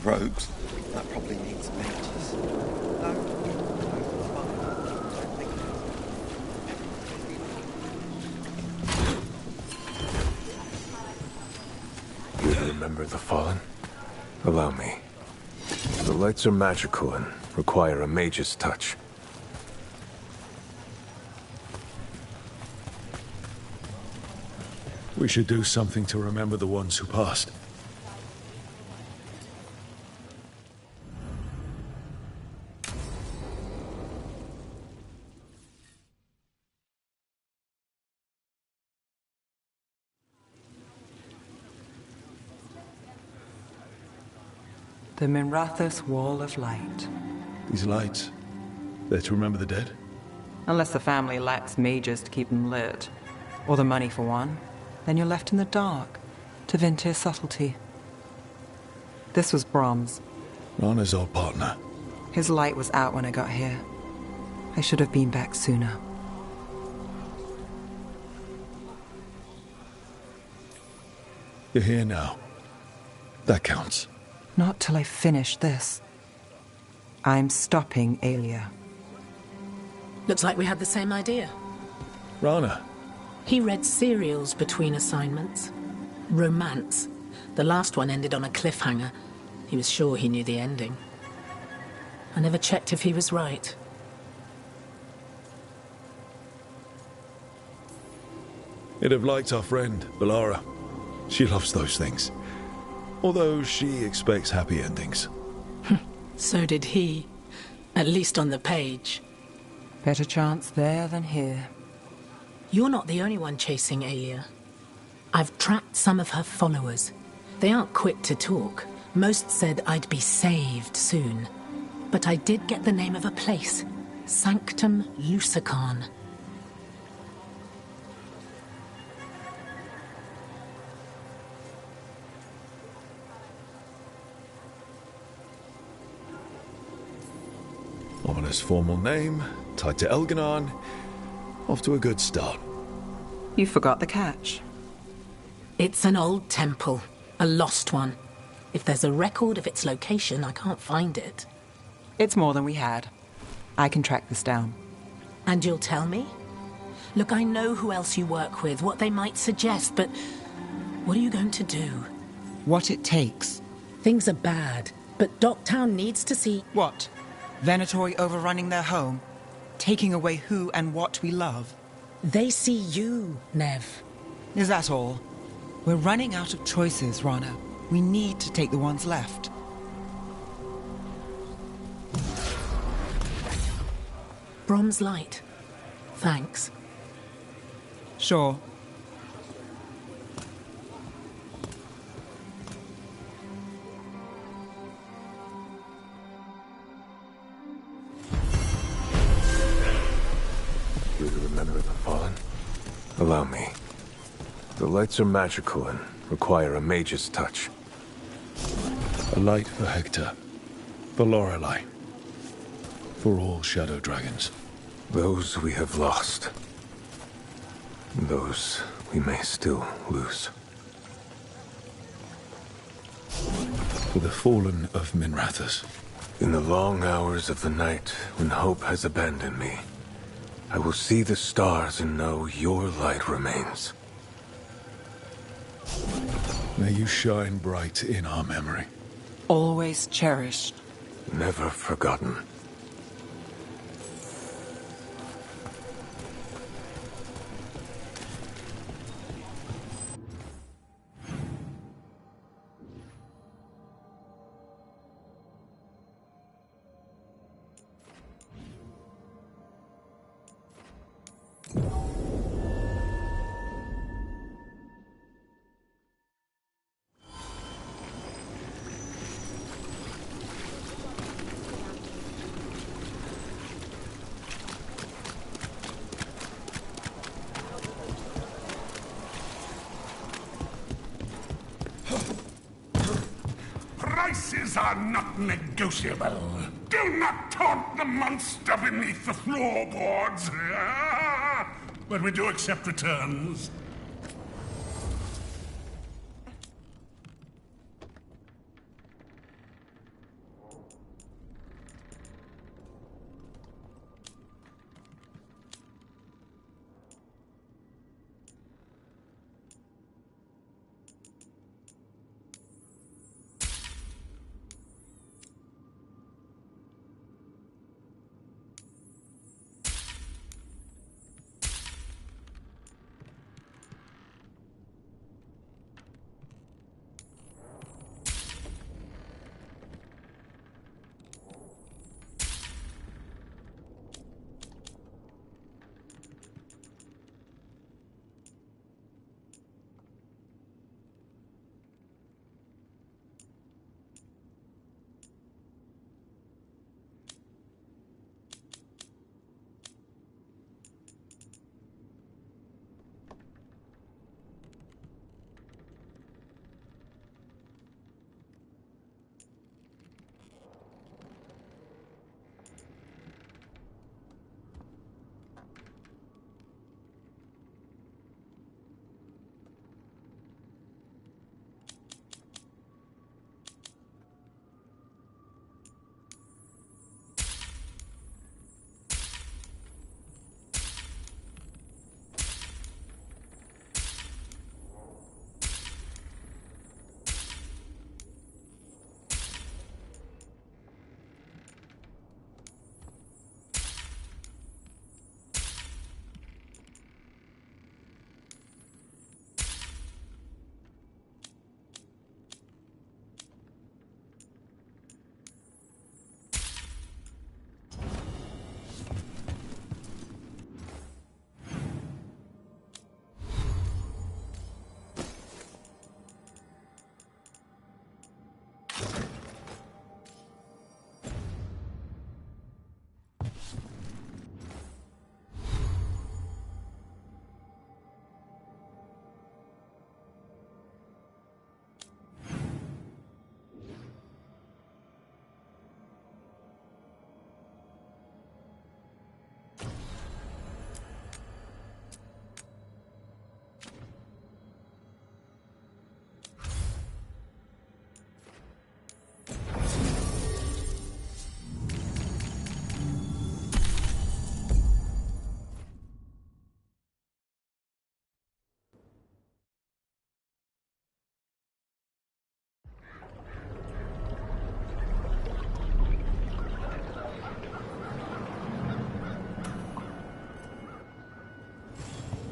Rogues. That probably needs mages. No, You remember the Fallen? Allow me. The lights are magical and require a mage's touch. We should do something to remember the ones who passed. The Minrathous Wall of Light. These lights, they're to remember the dead? Unless the family lacks mages to keep them lit, or the money for one, then you're left in the dark to Vintir's subtlety. This was Brahms. Rana's old partner. His light was out when I got here. I should have been back sooner. You're here now. That counts. Not till I finish this. I'm stopping Aelia. Looks like we had the same idea. Rana. He read serials between assignments. Romance. The last one ended on a cliffhanger. He was sure he knew the ending. I never checked if he was right. You'd have liked our friend, Valara. She loves those things. Although she expects happy endings. So did he. At least on the page. Better chance there than here. You're not the only one chasing Aelia. I've tracked some of her followers. They aren't quick to talk. Most said I'd be saved soon. But I did get the name of a place. Sanctum Lucican. Ominous formal name, tied to Elganon. Off to a good start. You forgot the catch. It's an old temple. A lost one. If there's a record of its location, I can't find it. It's more than we had. I can track this down. And you'll tell me? Look, I know who else you work with, what they might suggest, but what are you going to do? What it takes. Things are bad, but Docktown needs to see... What? Venatori overrunning their home? Taking away who and what we love? They see you, Nev. Is that all? We're running out of choices, Rana. We need to take the ones left. Brom's light. Thanks. Sure. You to remember the fallen? Allow me. The lights are magical and require a mage's touch. A light for Hector. For Lorelei. For all shadow dragons. Those we have lost. Those we may still lose. For the fallen of Minrathous. In the long hours of the night, when hope has abandoned me, I will see the stars and know your light remains. May you shine bright in our memory. Always cherished. Never forgotten. Prices are not negotiable. Do not taunt the monster beneath the floorboards. But we do accept returns.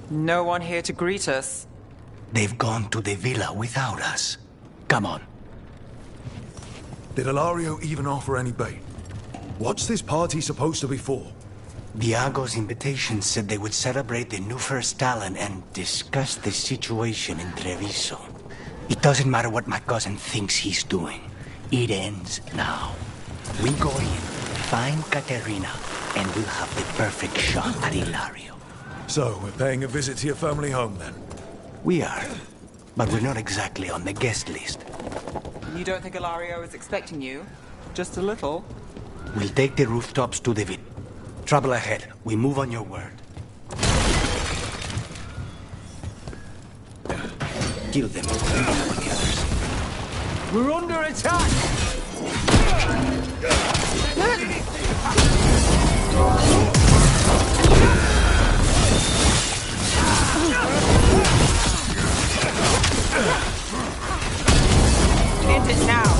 No one here to greet us. They've gone to the villa without us. Come on. Did Ilario even offer any bait? What's this party supposed to be for? Diago's invitation said they would celebrate the new first talent and discuss the situation in Treviso. It doesn't matter what my cousin thinks he's doing. It ends now. We go in, find Katerina, and we'll have the perfect shot at Ilario. So, we're paying a visit to your family home, then? We are, but we're not exactly on the guest list. You don't think Ilario is expecting you? Just a little? We'll take the rooftops to the villa. Trouble ahead. We move on your word. Kill them before the others. We're under attack! End it now!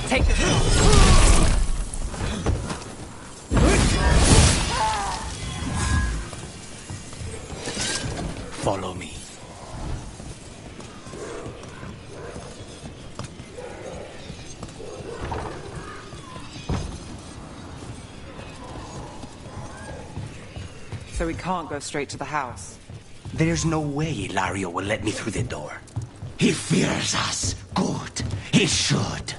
Take this. Follow me. So we can't go straight to the house. There's no way Ilario will let me through the door. He fears us. Good. He should.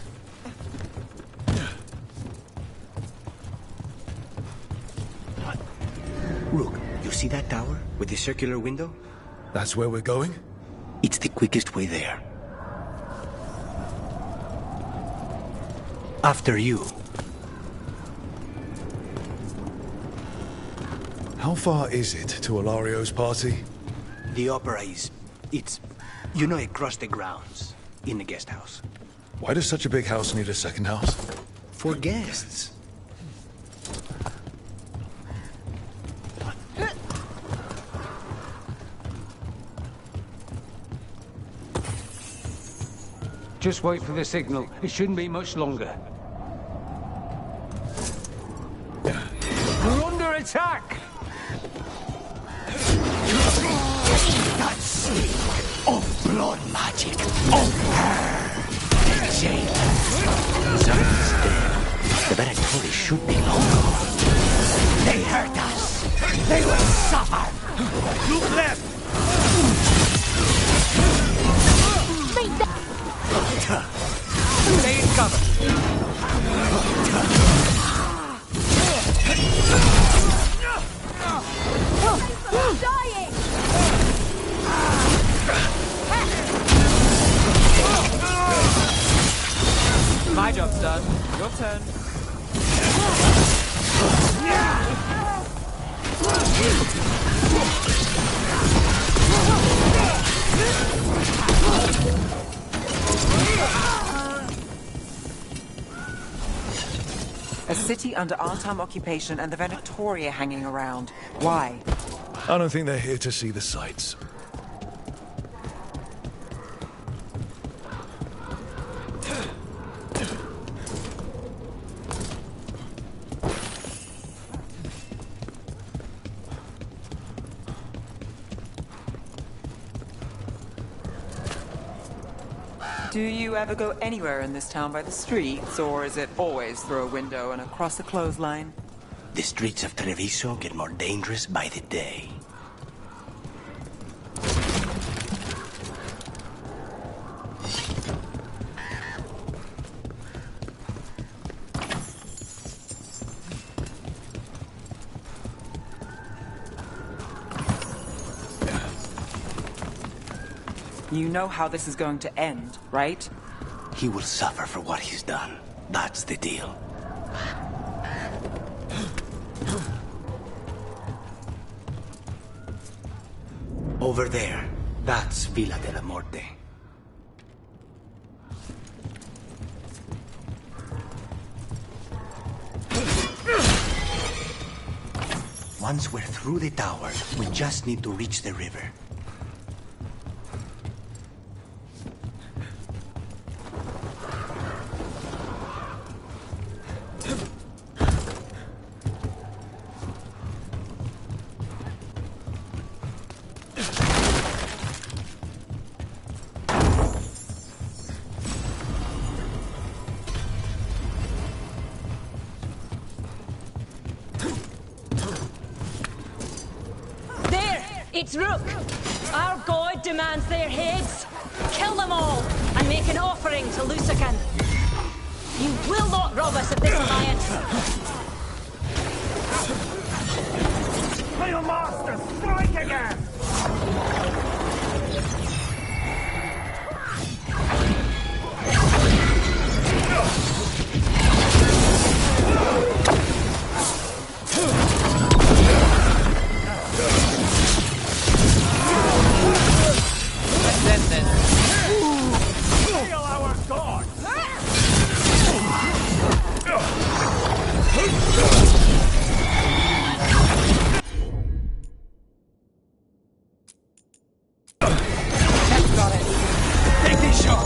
Rook, you see that tower with the circular window? That's where we're going? It's the quickest way there. After you. How far is it to Ilario's party? The opera is... it's... you know, across the grounds. In the guest house. Why does such a big house need a second house? For guests. Just wait for the signal. It shouldn't be much longer. We're under attack! That sleep of blood magic of her. Jade. Someone's dead. The Veilguard should be long gone. They hurt us. They will suffer. Look left. Stay in cover. I'm dying! My job's done. Your turn. A city under Artam occupation and the Veilguard hanging around. Why? I don't think they're here to see the sights. Do you ever go anywhere in this town by the streets, or is it always through a window and across a clothesline? The streets of Treviso get more dangerous by the day. You know how this is going to end, right? He will suffer for what he's done. That's the deal. Over there, that's Villa de la Morte. Once we're through the tower, we just need to reach the river. It's Rook. Our god demands their heads. Kill them all and make an offering to Lusican. You will not rob us of this alliance. Little master, strike again! Hail our god! Take this shot!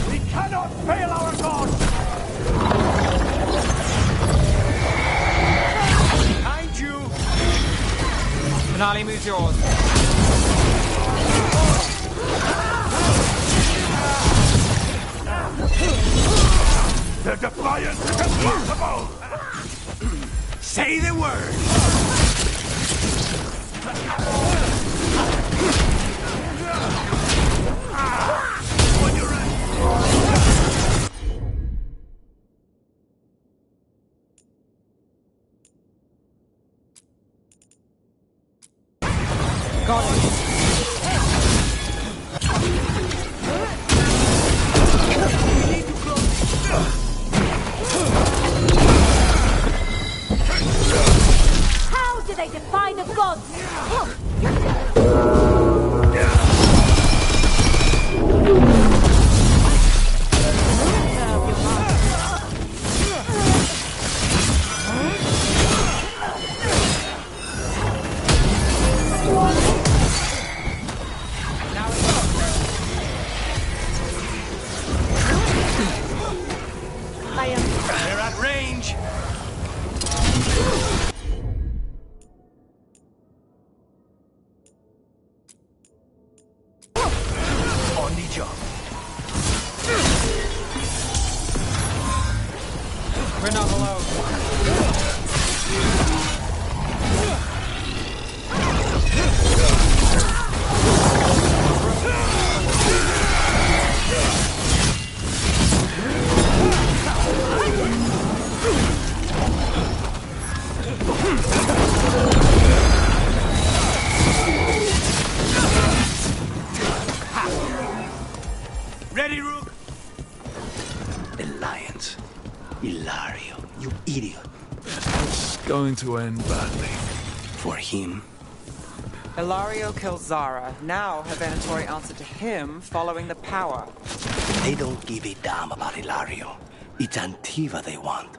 We cannot fail our god! Behind you! Finale moves yours. The defiance is impossible! Say the word! On your right! Got it. How do they defy the gods? They're at range! On the job. We're not alone. Ready, Rook? Alliance. Ilario, you idiot. It's going to end badly. For him. Ilario kills Zara. Now her Venatori answer to him following the power. They don't give a damn about Ilario. It's Antiva they want.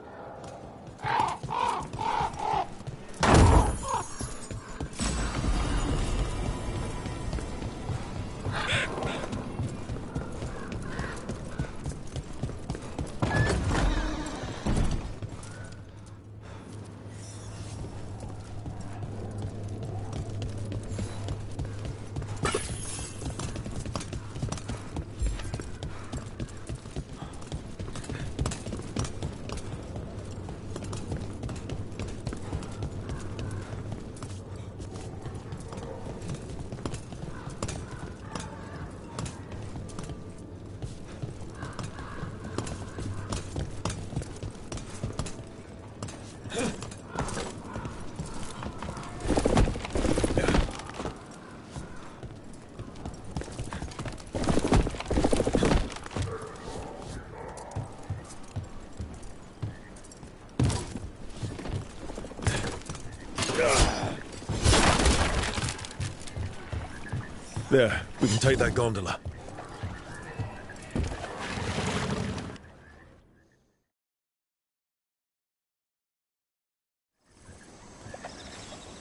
There, we can take that gondola.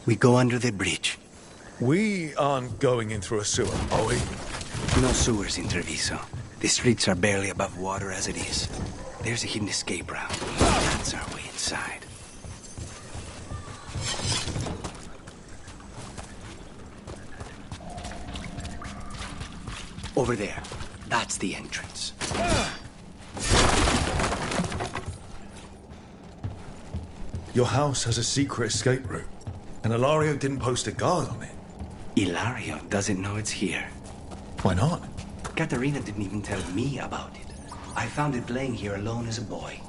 We go under the bridge. We aren't going in through a sewer, are we? No sewers in Treviso. The streets are barely above water as it is. There's a hidden escape route. That's our way inside. Over there. That's the entrance. Your house has a secret escape route, and Ilario didn't post a guard on it. Ilario doesn't know it's here. Why not? Katerina didn't even tell me about it. I found it laying here alone as a boy.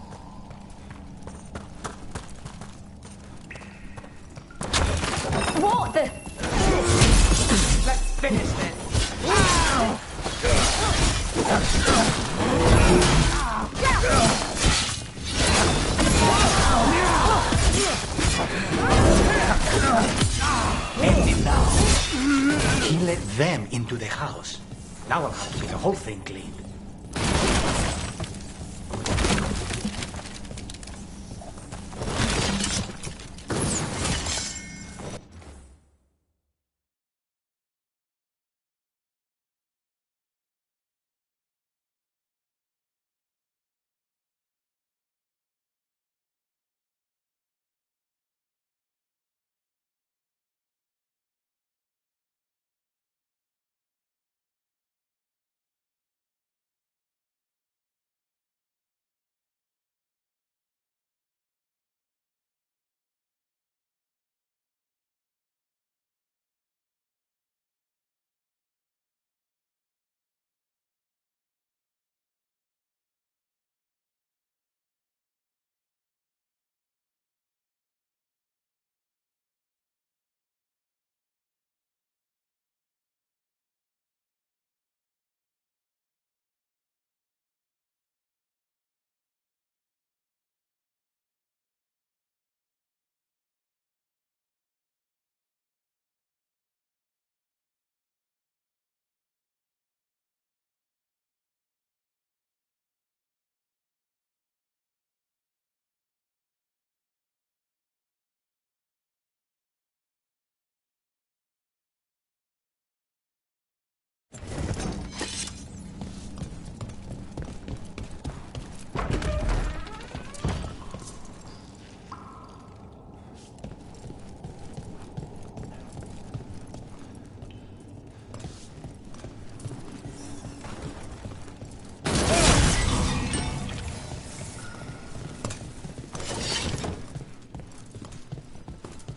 What the? Let's finish this. End it now. He let them into the house. Now I'll have to get the whole thing cleaned.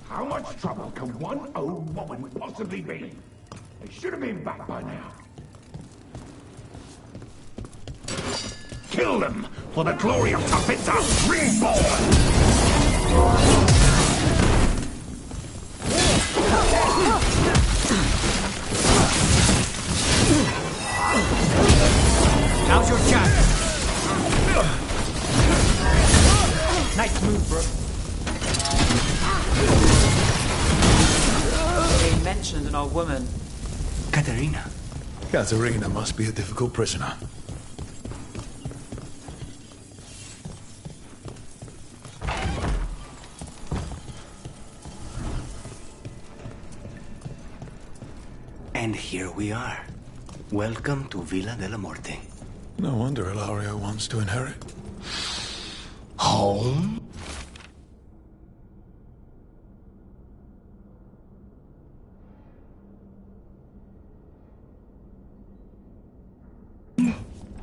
How much trouble can one old woman possibly be? They should have been back by now. Kill them for the glory of Tabitha reborn! Now's your chance. Nice move, bro. They mentioned an old woman. Katerina. Katerina must be a difficult prisoner. And here we are. Welcome to Villa de la Morte. No wonder Ilario wants to inherit. Home?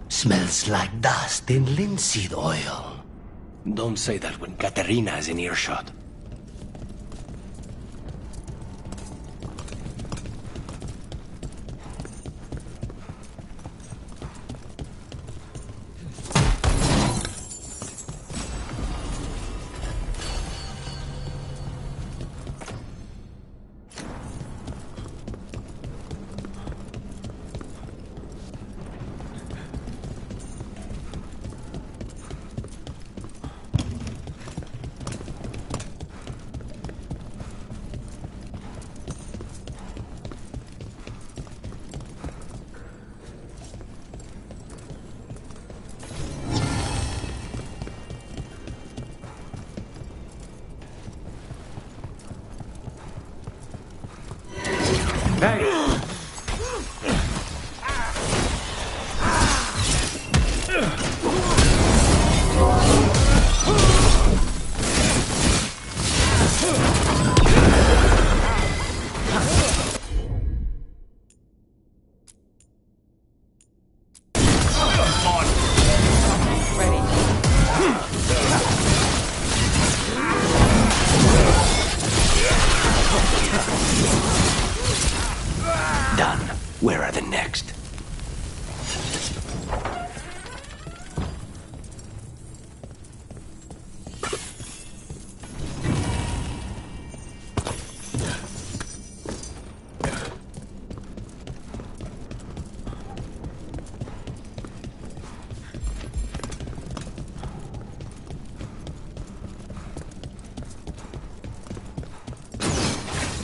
Smells like dust and linseed oil. Don't say that when Katerina is in earshot.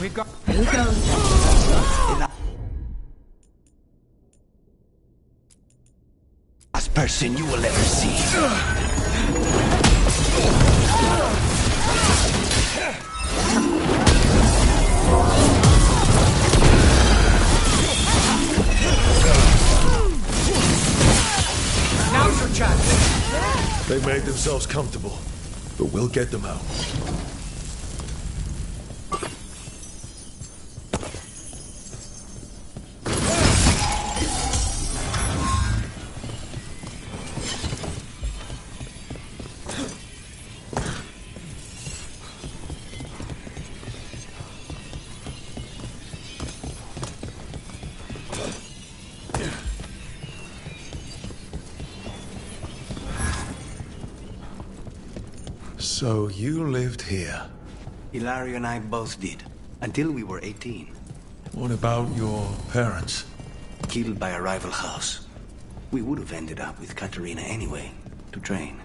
We've got... Who goes? Last person you will ever see. Now's your chance. They made themselves comfortable, but we'll get them out. So you lived here? Hilario and I both did, until we were 18. What about your parents? Killed by a rival house. We would have ended up with Katerina anyway, to train.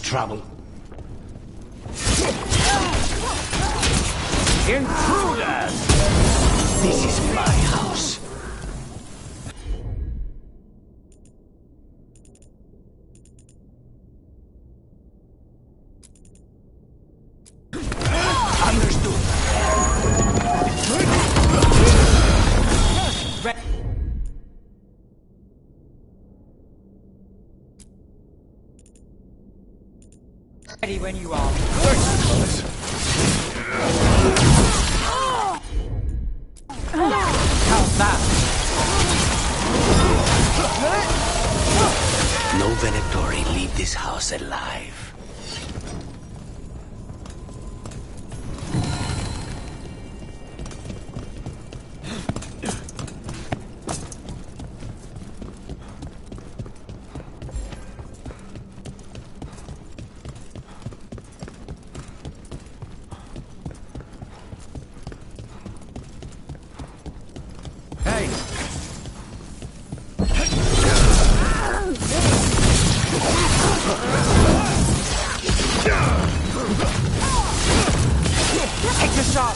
Trouble. Intruders! This is my house. Understood. Ready when you are. How's that? No Venatori leave this house alive. Take the shot!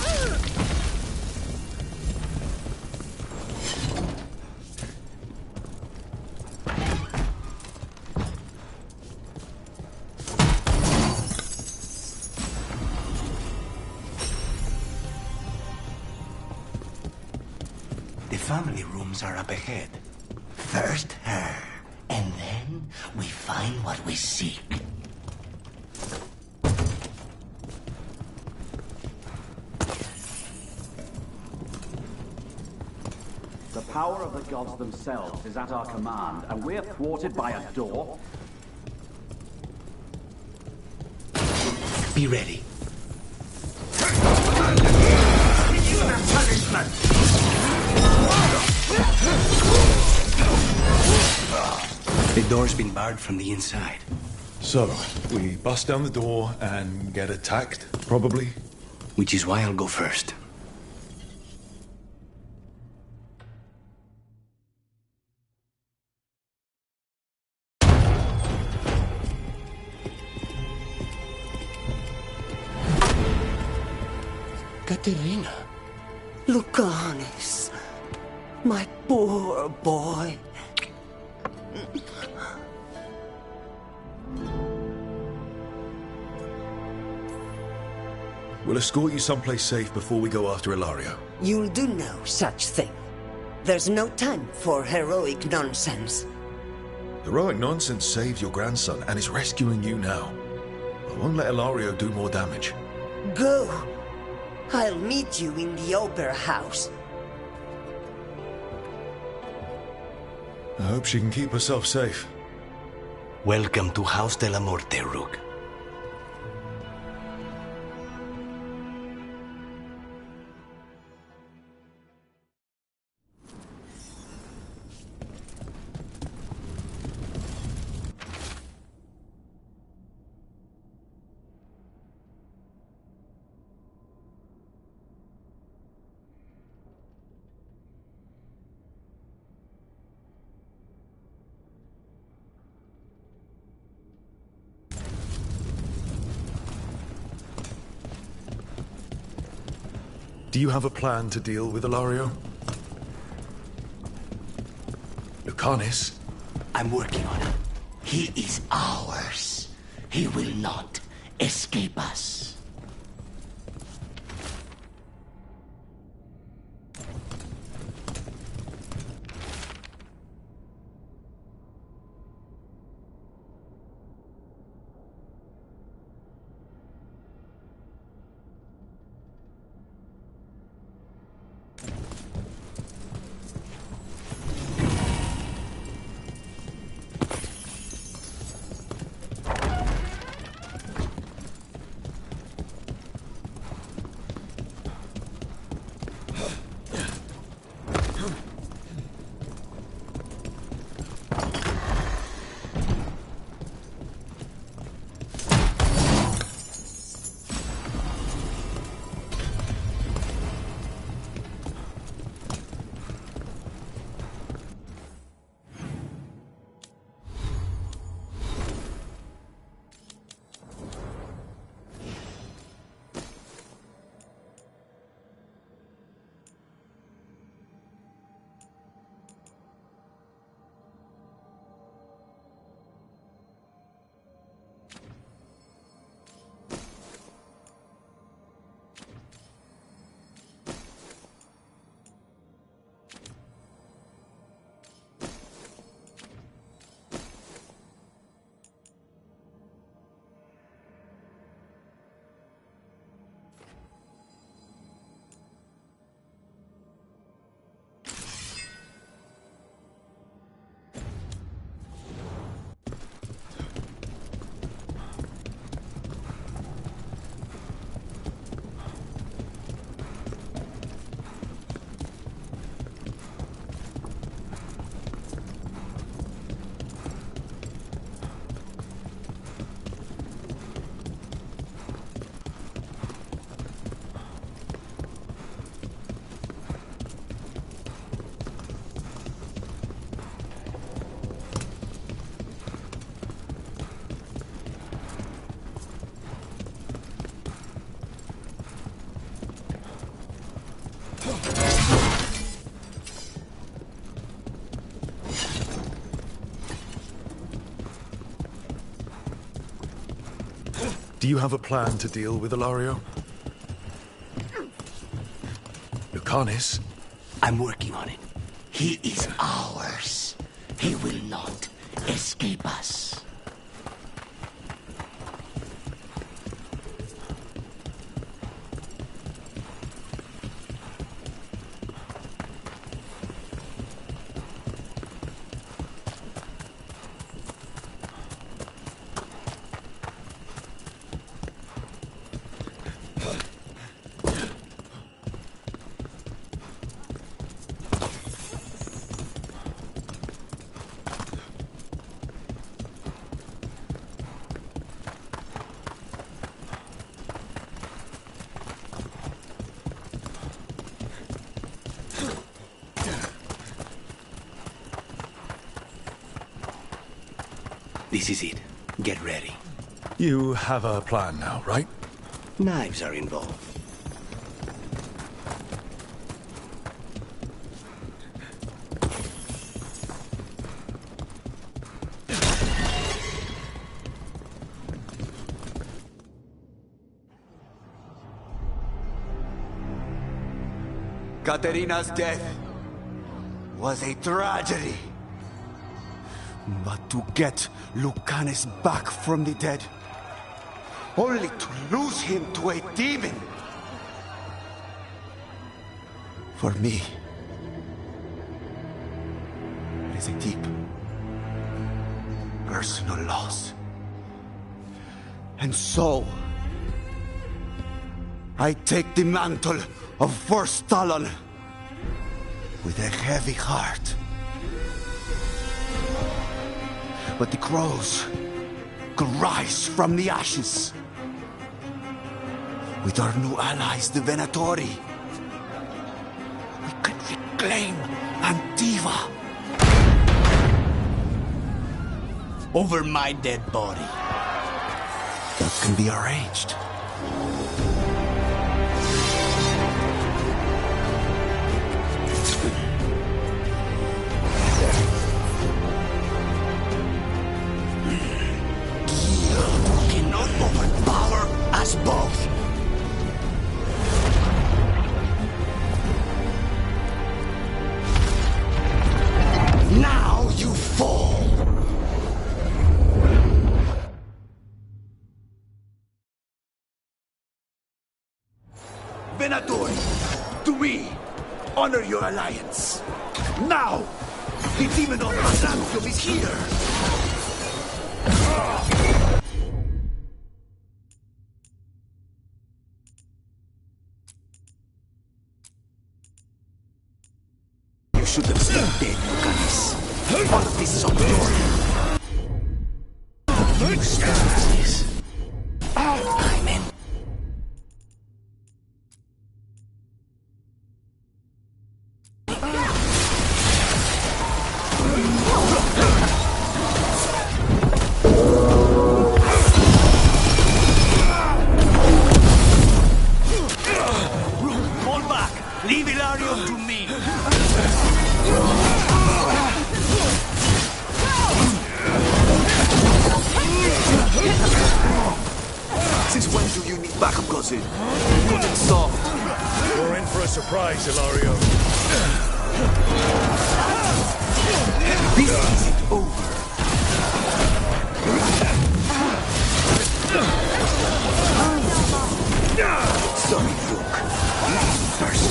The family rooms are up ahead. First her, and then we find what we seek. The power of the gods themselves is at our command, and we're thwarted by a door? Be ready. The door's been barred from the inside. So, we bust down the door and get attacked, probably? Which is why I'll go first. Katerina. Lucanis. My poor boy. We'll escort you someplace safe before we go after Ilario. You'll do no such thing. There's no time for heroic nonsense. Heroic nonsense saved your grandson and is rescuing you now. I won't let Ilario do more damage. Go. I'll meet you in the opera house. I hope she can keep herself safe. Welcome to House de la Morte, Rook. Do you have a plan to deal with Ilario? Lucanis? I'm working on it. He is ours. He will not escape us. Do you have a plan to deal with Ilario? Lucanis? I'm working on it. He is ours. He will not escape us. This is it. Get ready. You have a plan now, right? Knives are involved. Katerina's death was a tragedy. But to get Lucanis back from the dead, only to lose him to a demon. For me, it is a deep, personal loss. And so, I take the mantle of First Talon with a heavy heart. But the crows could rise from the ashes. With our new allies, the Venatori, we could reclaim Antiva. Over my dead body. That can be arranged. Venatori, to me, honor your alliance. Now, the demon of Byzantium is here. You should have stayed dead, Lucanus. All of this is on your hand. You stand this. I'm in. Fall back! Leave Ilario to me! Since when do you need backup, cousin? Good and soft. We're in for a surprise, Ilario. This isn't over. Sorry, Luke. First.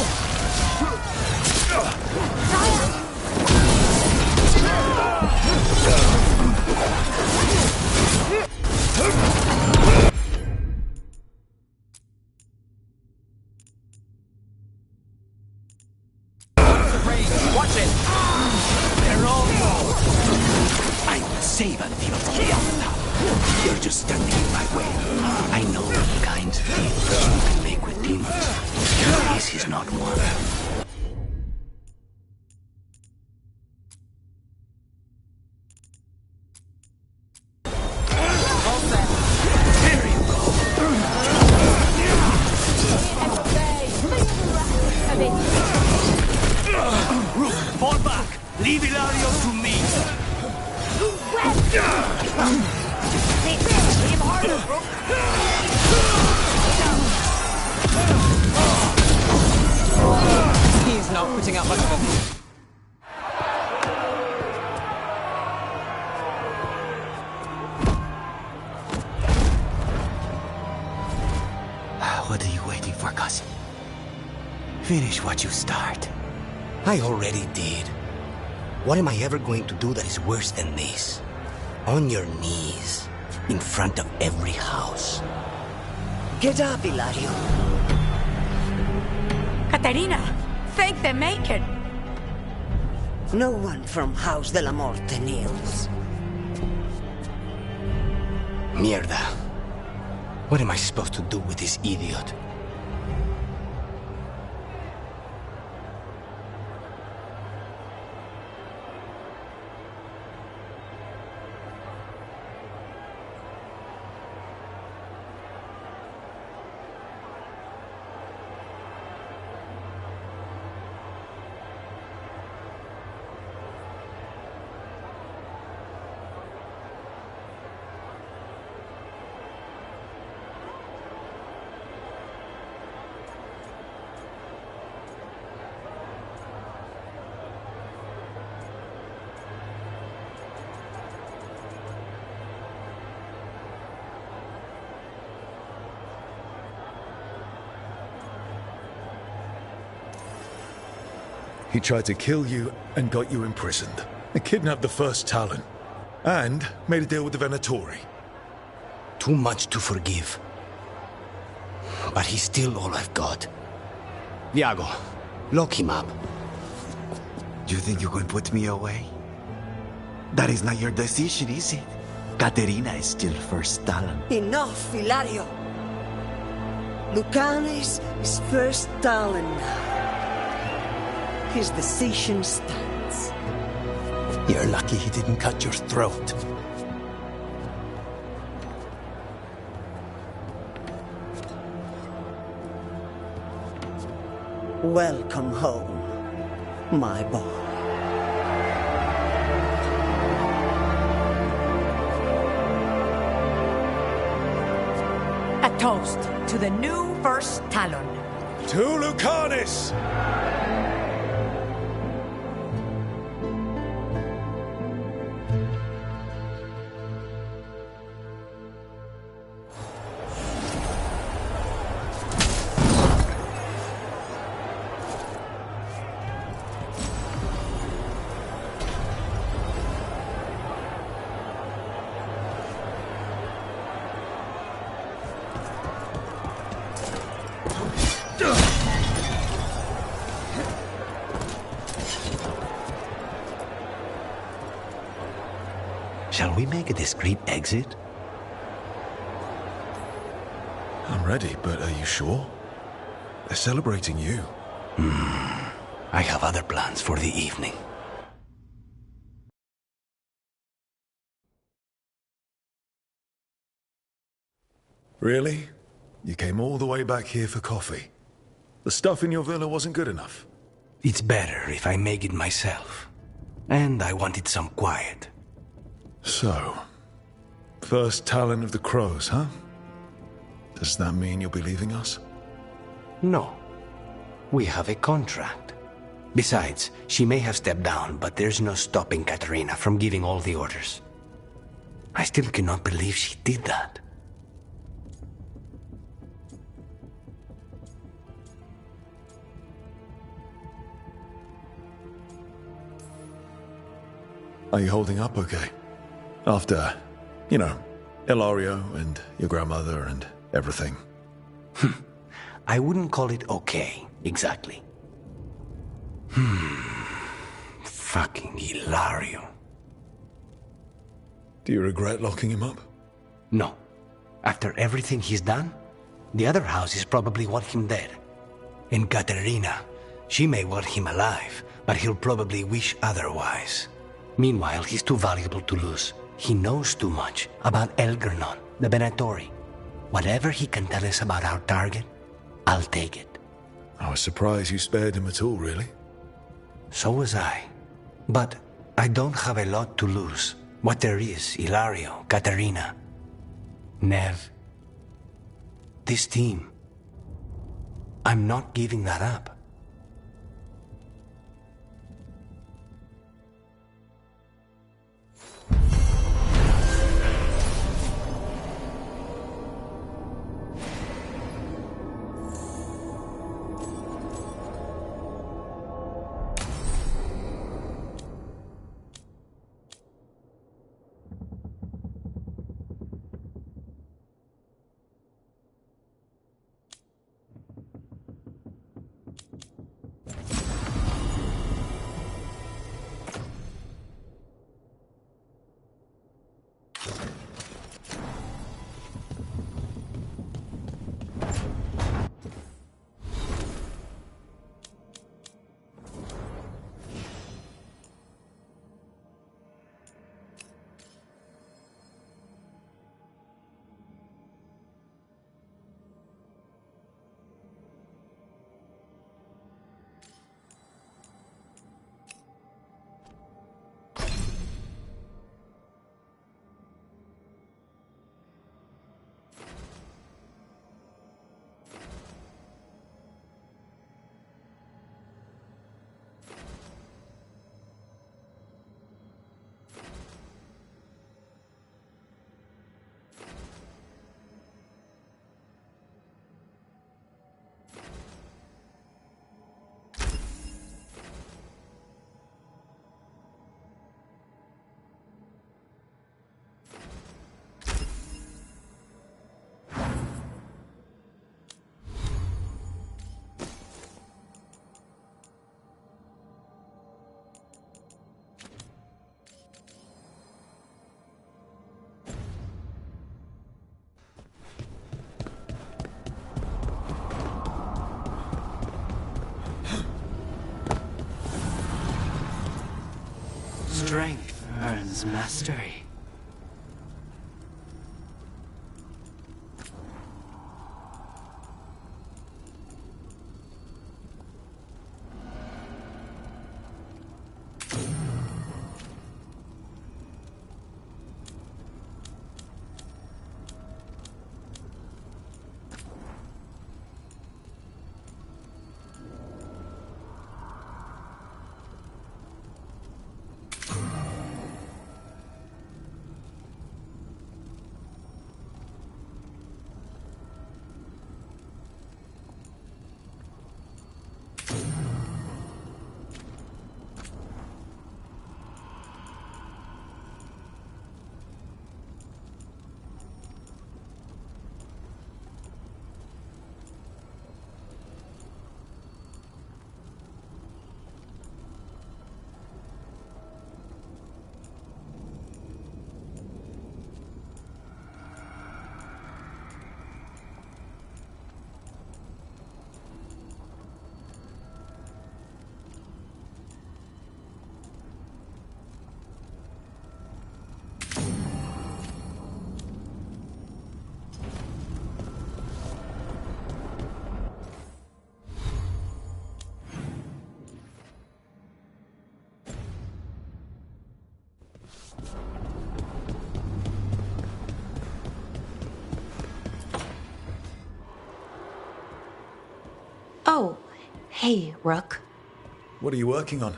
Watch it! They're all yours! I will save Antioch. You're just standing in my way. I know the kinds of deals you can make with demons. This is not one. Fall back! Leave Ilario to me! Leave harder, bro! He's not putting up much of a... What are you waiting for, cousin? Finish what you start. I already did. What am I ever going to do that is worse than this? On your knees, in front of every house. Get up, Ilario. Caterina, thank the Maker. No one from House de la Morte kneels. Mierda. What am I supposed to do with this idiot? He tried to kill you and got you imprisoned. He kidnapped the first Talon. And made a deal with the Venatori. Too much to forgive. But he's still all I've got. Viago, lock him up. You think you can put me away? That is not your decision, is it? Caterina is still first Talon. Enough, Ilario. Lucanus is first Talon now. His decision stands. You're lucky he didn't cut your throat. Welcome home, my boy. A toast to the new first Talon. To Lucanus! we make a discreet exit? I'm ready, but are you sure? They're celebrating you. I have other plans for the evening. Really? You came all the way back here for coffee? The stuff in your villa wasn't good enough? It's better if I make it myself. And I wanted some quiet. So, first Talon of the Crows, huh? Does that mean you'll be leaving us? No. We have a contract. Besides, she may have stepped down, but there's no stopping Katerina from giving all the orders. I still cannot believe she did that. Are you holding up okay? After, Ilario and your grandmother and everything. I wouldn't call it okay, exactly. Fucking Ilario. Do you regret locking him up? No. After everything he's done, the other houses probably want him dead. And Katerina, she may want him alive, but he'll probably wish otherwise. Meanwhile, he's too valuable to lose. He knows too much about Elgernon, the Benatori. Whatever he can tell us about our target, I'll take it. I was surprised you spared him at all, really. So was I. But I don't have a lot to lose. What there is, Ilario, Katerina, Nev. This team. I'm not giving that up. Strength earns mastery. Oh, hey, Rook. What are you working on?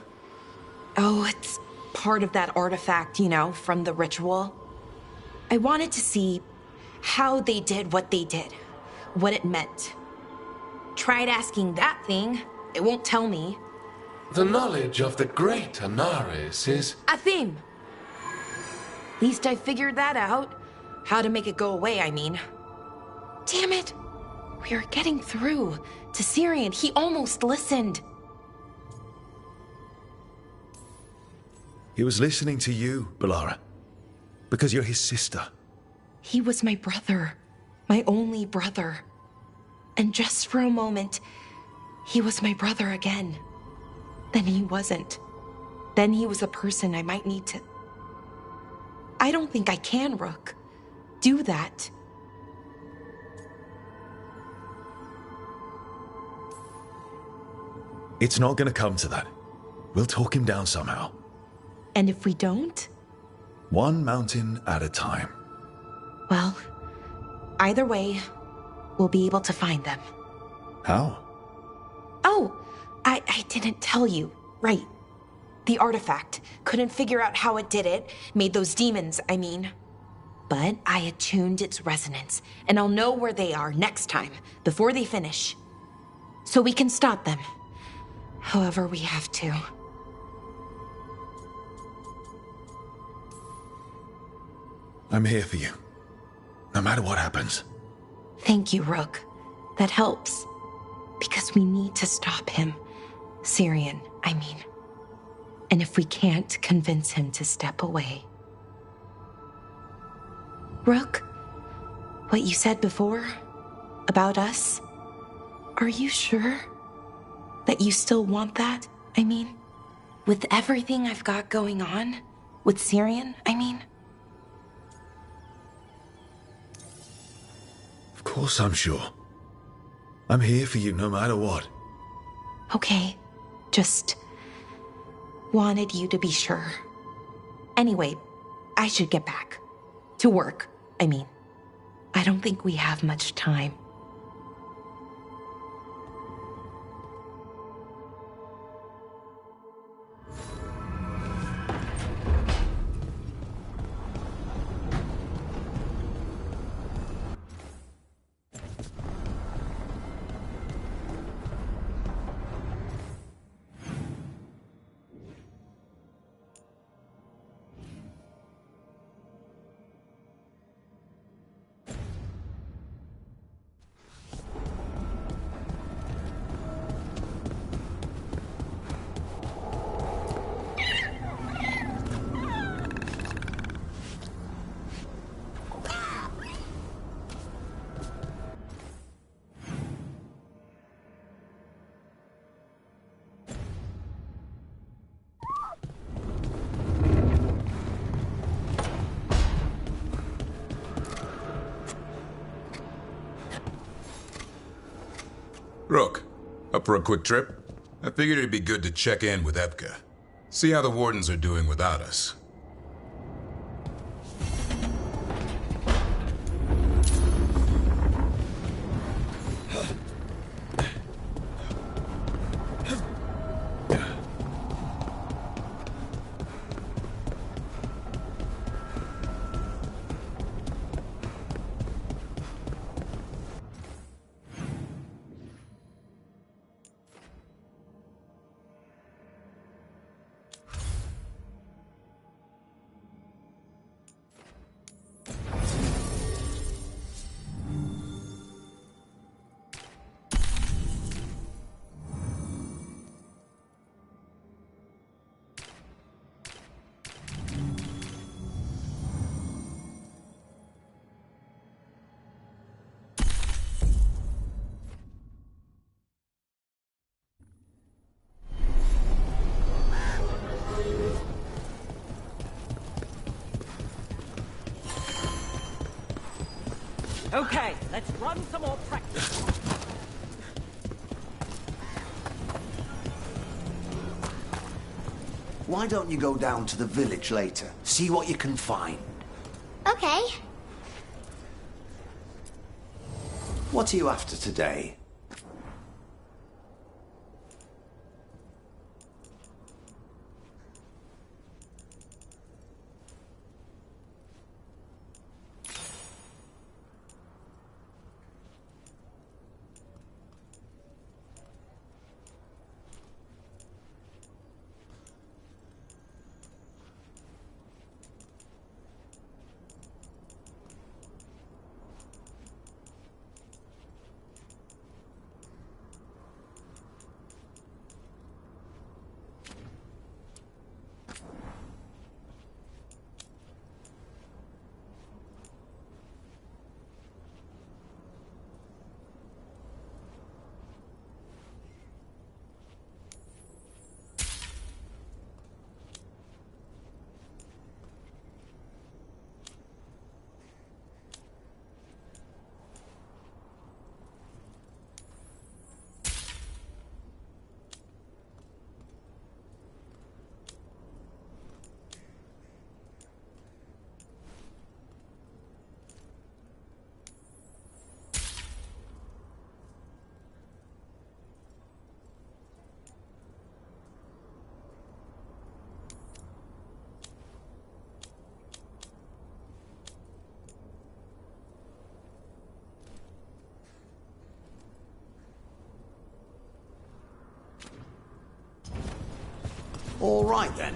Oh, it's part of that artifact, you know, from the ritual. I wanted to see how they did what they did, what it meant. Tried asking that thing. It won't tell me. The knowledge of the great Anaris is... A theme. At least I figured that out. How to make it go away, I mean. Damn it. We are getting through to Syrian. He almost listened. He was listening to you, Balara. Because you're his sister. He was my brother. My only brother. And just for a moment, he was my brother again. Then he wasn't. Then he was a person I might need to... I don't think I can, Rook. Do that. It's not gonna come to that. We'll talk him down somehow. And if we don't? One mountain at a time. Well, either way, we'll be able to find them. How? Oh, I didn't tell you. Right. The artifact. Couldn't figure out how it did it. Made those demons, I mean. But I attuned its resonance, and I'll know where they are next time, before they finish. So we can stop them. However we have to. I'm here for you. No matter what happens. Thank you, Rook. That helps. Because we need to stop him. Syrian, I mean. And if we can't convince him to step away... Rook, what you said before about us, are you sure that you still want that? I mean, with everything I've got going on, with Syrian, I mean. Of course I'm sure. I'm here for you no matter what. Okay, just wanted you to be sure. Anyway, I should get back. To work, I mean. I don't think we have much time. Rook, up for a quick trip? I figured it'd be good to check in with Evka. See how the Wardens are doing without us. Okay, let's run some more practice. Why don't you go down to the village later? See what you can find. Okay. What are you after today? All right, then.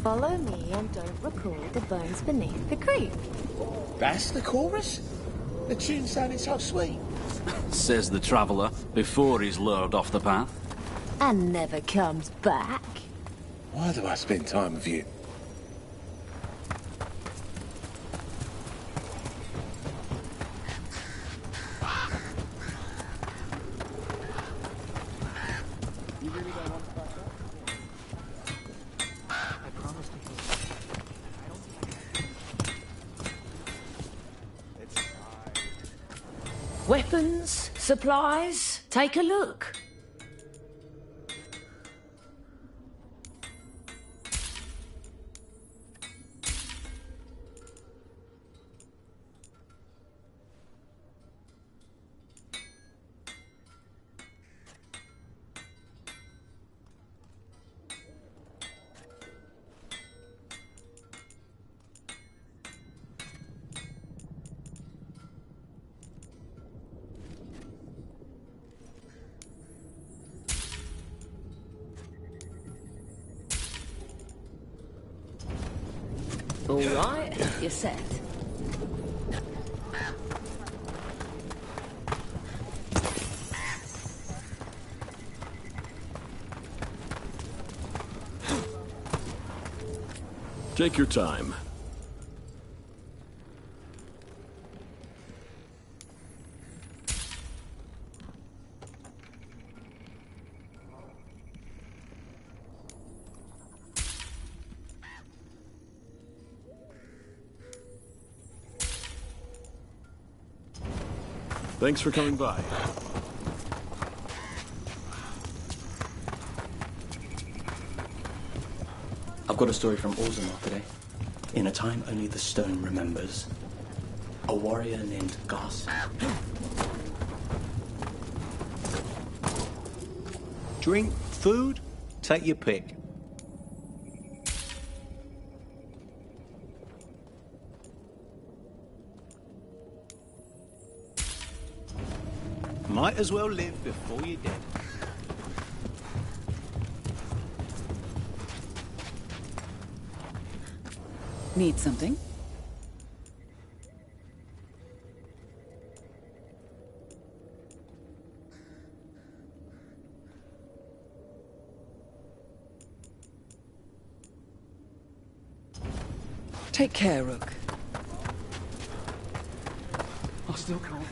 Follow me and don't record the bones beneath the creek. That's the chorus? The tune sounded so sweet. Says the traveller before he's lured off the path. And never comes back. Why do I spend time with you? Weapons, supplies, take a look. All right, you're set. Take your time. Thanks for coming by. I've got a story from Orzammar today. In a time only the stone remembers. A warrior named Gas. Drink, food, take your pick. Might as well live before you're dead. Need something? Take care, Rook. I still can't.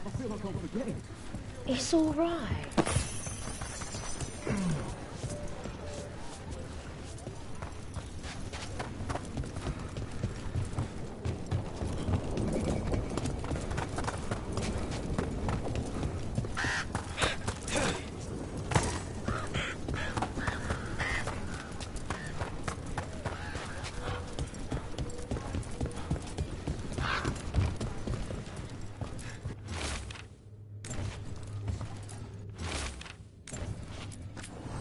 I feel like I'm forgetting. It's all right.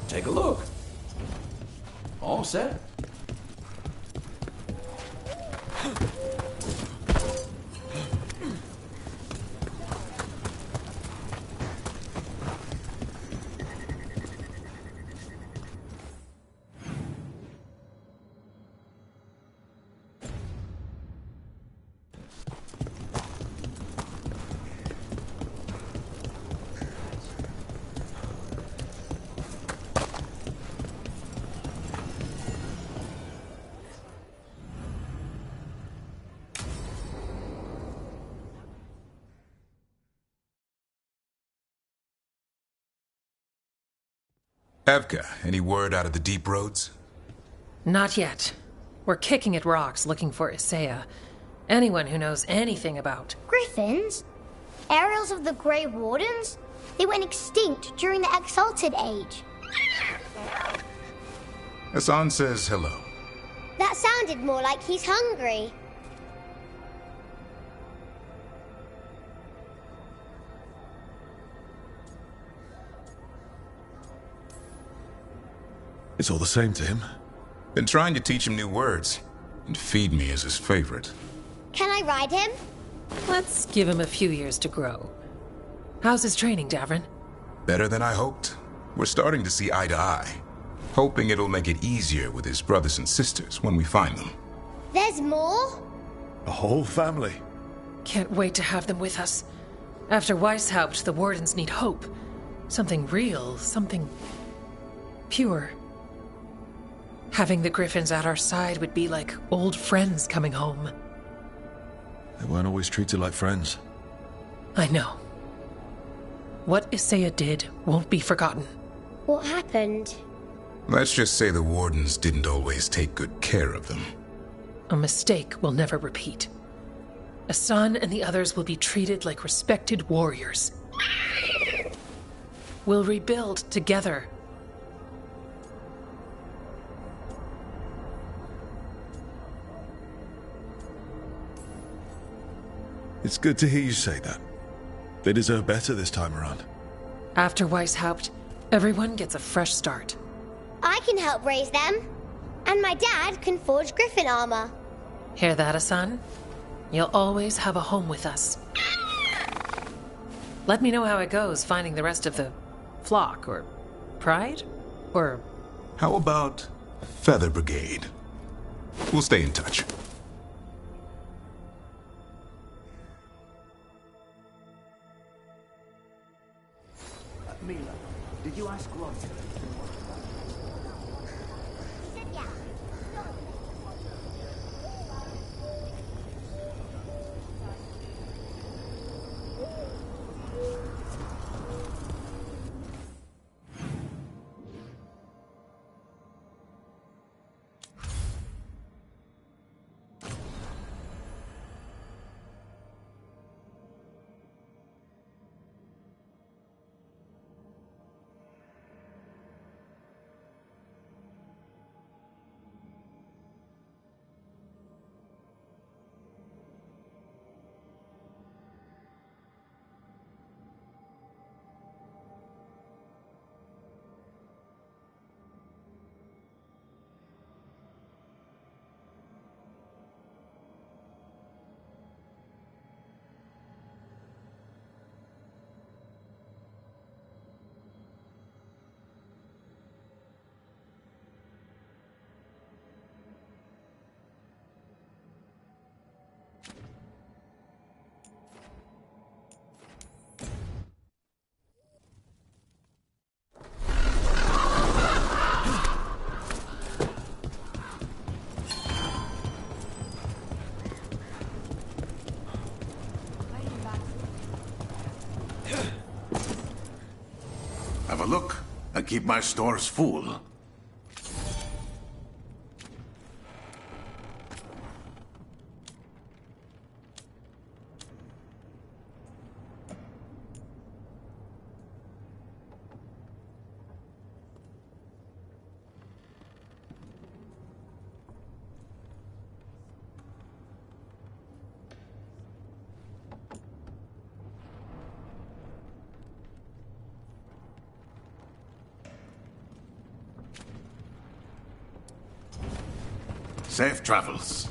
Take a look. All set. Evka, any word out of the deep roads? Not yet. We're kicking at rocks looking for Isaiah. Anyone who knows anything about... Griffins? Aerials of the Grey Wardens? They went extinct during the Exalted Age. Hassan says hello. That sounded more like he's hungry. It's all the same to him. Been trying to teach him new words, and feed me is his favorite. Can I ride him? Let's give him a few years to grow. How's his training, Davrin? Better than I hoped. We're starting to see eye to eye. Hoping it'll make it easier with his brothers and sisters when we find them. There's more? A whole family. Can't wait to have them with us. After Weishaupt, the Wardens need hope. Something real, something pure. Having the Griffins at our side would be like old friends coming home. They weren't always treated like friends. I know. What Isaiah did won't be forgotten. What happened? Let's just say the Wardens didn't always take good care of them. A mistake we'll never repeat. Asan and the others will be treated like respected warriors. We'll rebuild together. It's good to hear you say that. They deserve better this time around. After Weishaupt, everyone gets a fresh start. I can help raise them. And my dad can forge Griffin armor. Hear that, Asan? You'll always have a home with us. Let me know how it goes finding the rest of the flock, or pride, or... How about Feather Brigade? We'll stay in touch. Mila, did you ask Rod? Have a look. I keep my stores full. Safe travels.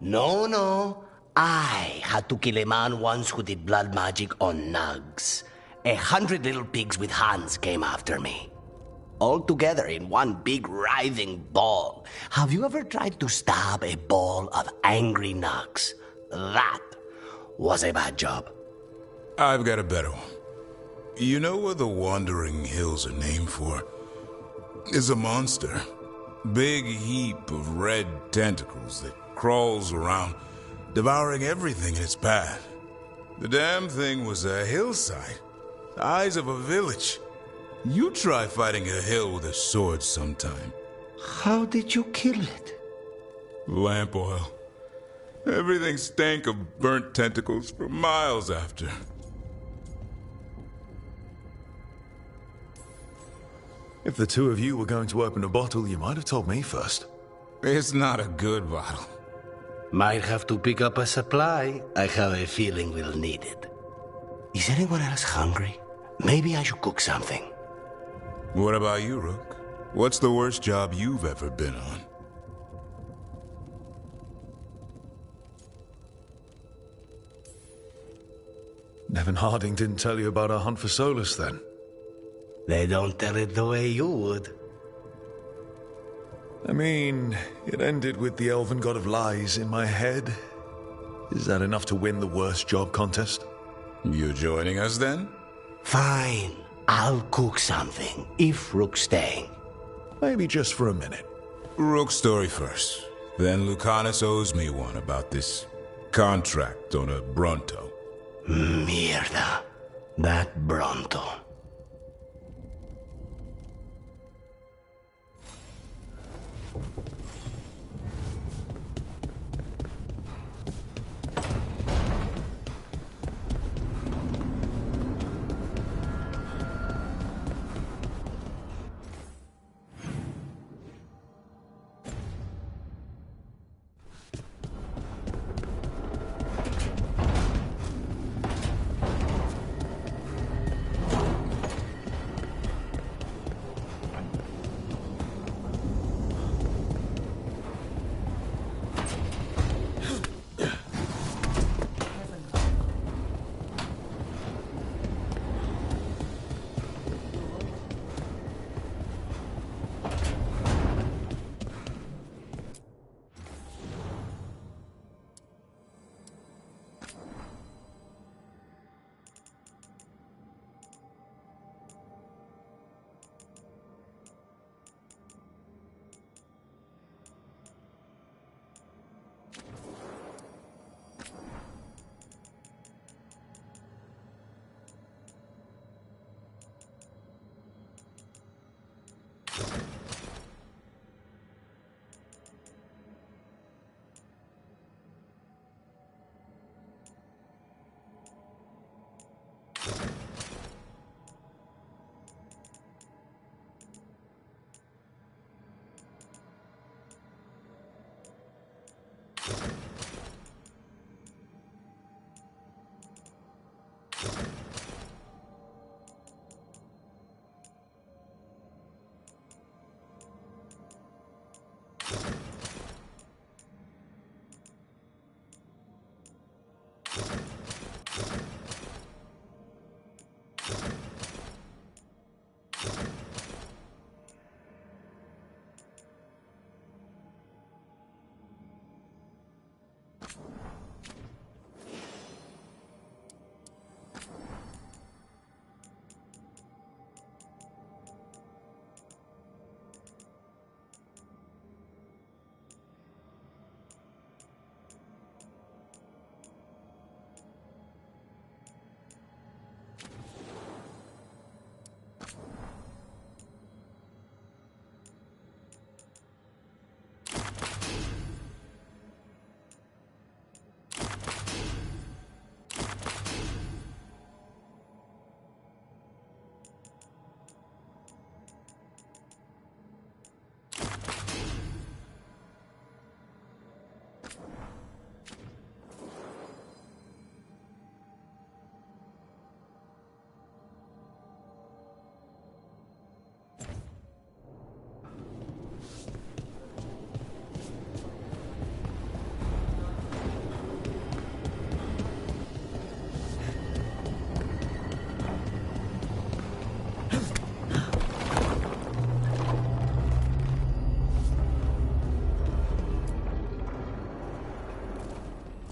No. I had to kill a man once who did blood magic on nugs. 100 little pigs with hands came after me. All together in one big writhing ball. Have you ever tried to stab a ball of angry nugs? That was a bad job. I've got a better one. You know what the Wandering Hills are named for? It's a monster. Big heap of red tentacles that crawls around, devouring everything in its path. The damn thing was a hillside, the eyes of a village. You try fighting a hill with a sword sometime. How did you kill it? Lamp oil. Everything stank of burnt tentacles for miles after. If the two of you were going to open a bottle, you might have told me first. It's not a good bottle. Might have to pick up a supply. I have a feeling we'll need it. Is anyone else hungry? Maybe I should cook something. What about you, Rook? What's the worst job you've ever been on? Nevin Harding didn't tell you about our hunt for Solus, then? They don't tell it the way you would. I mean, it ended with the elven god of lies in my head. Is that enough to win the worst job contest? You joining us, then? Fine. I'll cook something, if Rook's staying. Maybe just for a minute. Rook's story first. Then Lucanus owes me one about this contract on a Bronto. Mierda. That Bronto.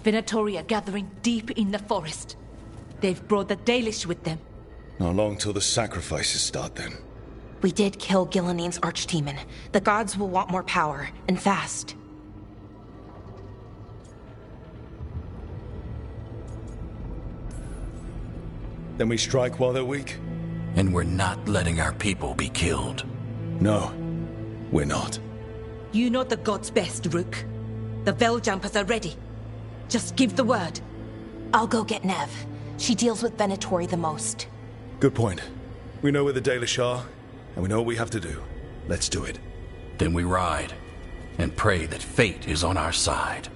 Venatori are gathering deep in the forest. They've brought the Dalish with them. Not long till the sacrifices start, then. We did kill Gillening's archdemon. The gods will want more power, and fast. Then we strike while they're weak? And we're not letting our people be killed. No, we're not. You know the gods best, Rook. The Veiljumpers are ready. Just give the word. I'll go get Nev. She deals with Venatori the most. Good point. We know where the Dalish are, and we know what we have to do. Let's do it. Then we ride, and pray that fate is on our side.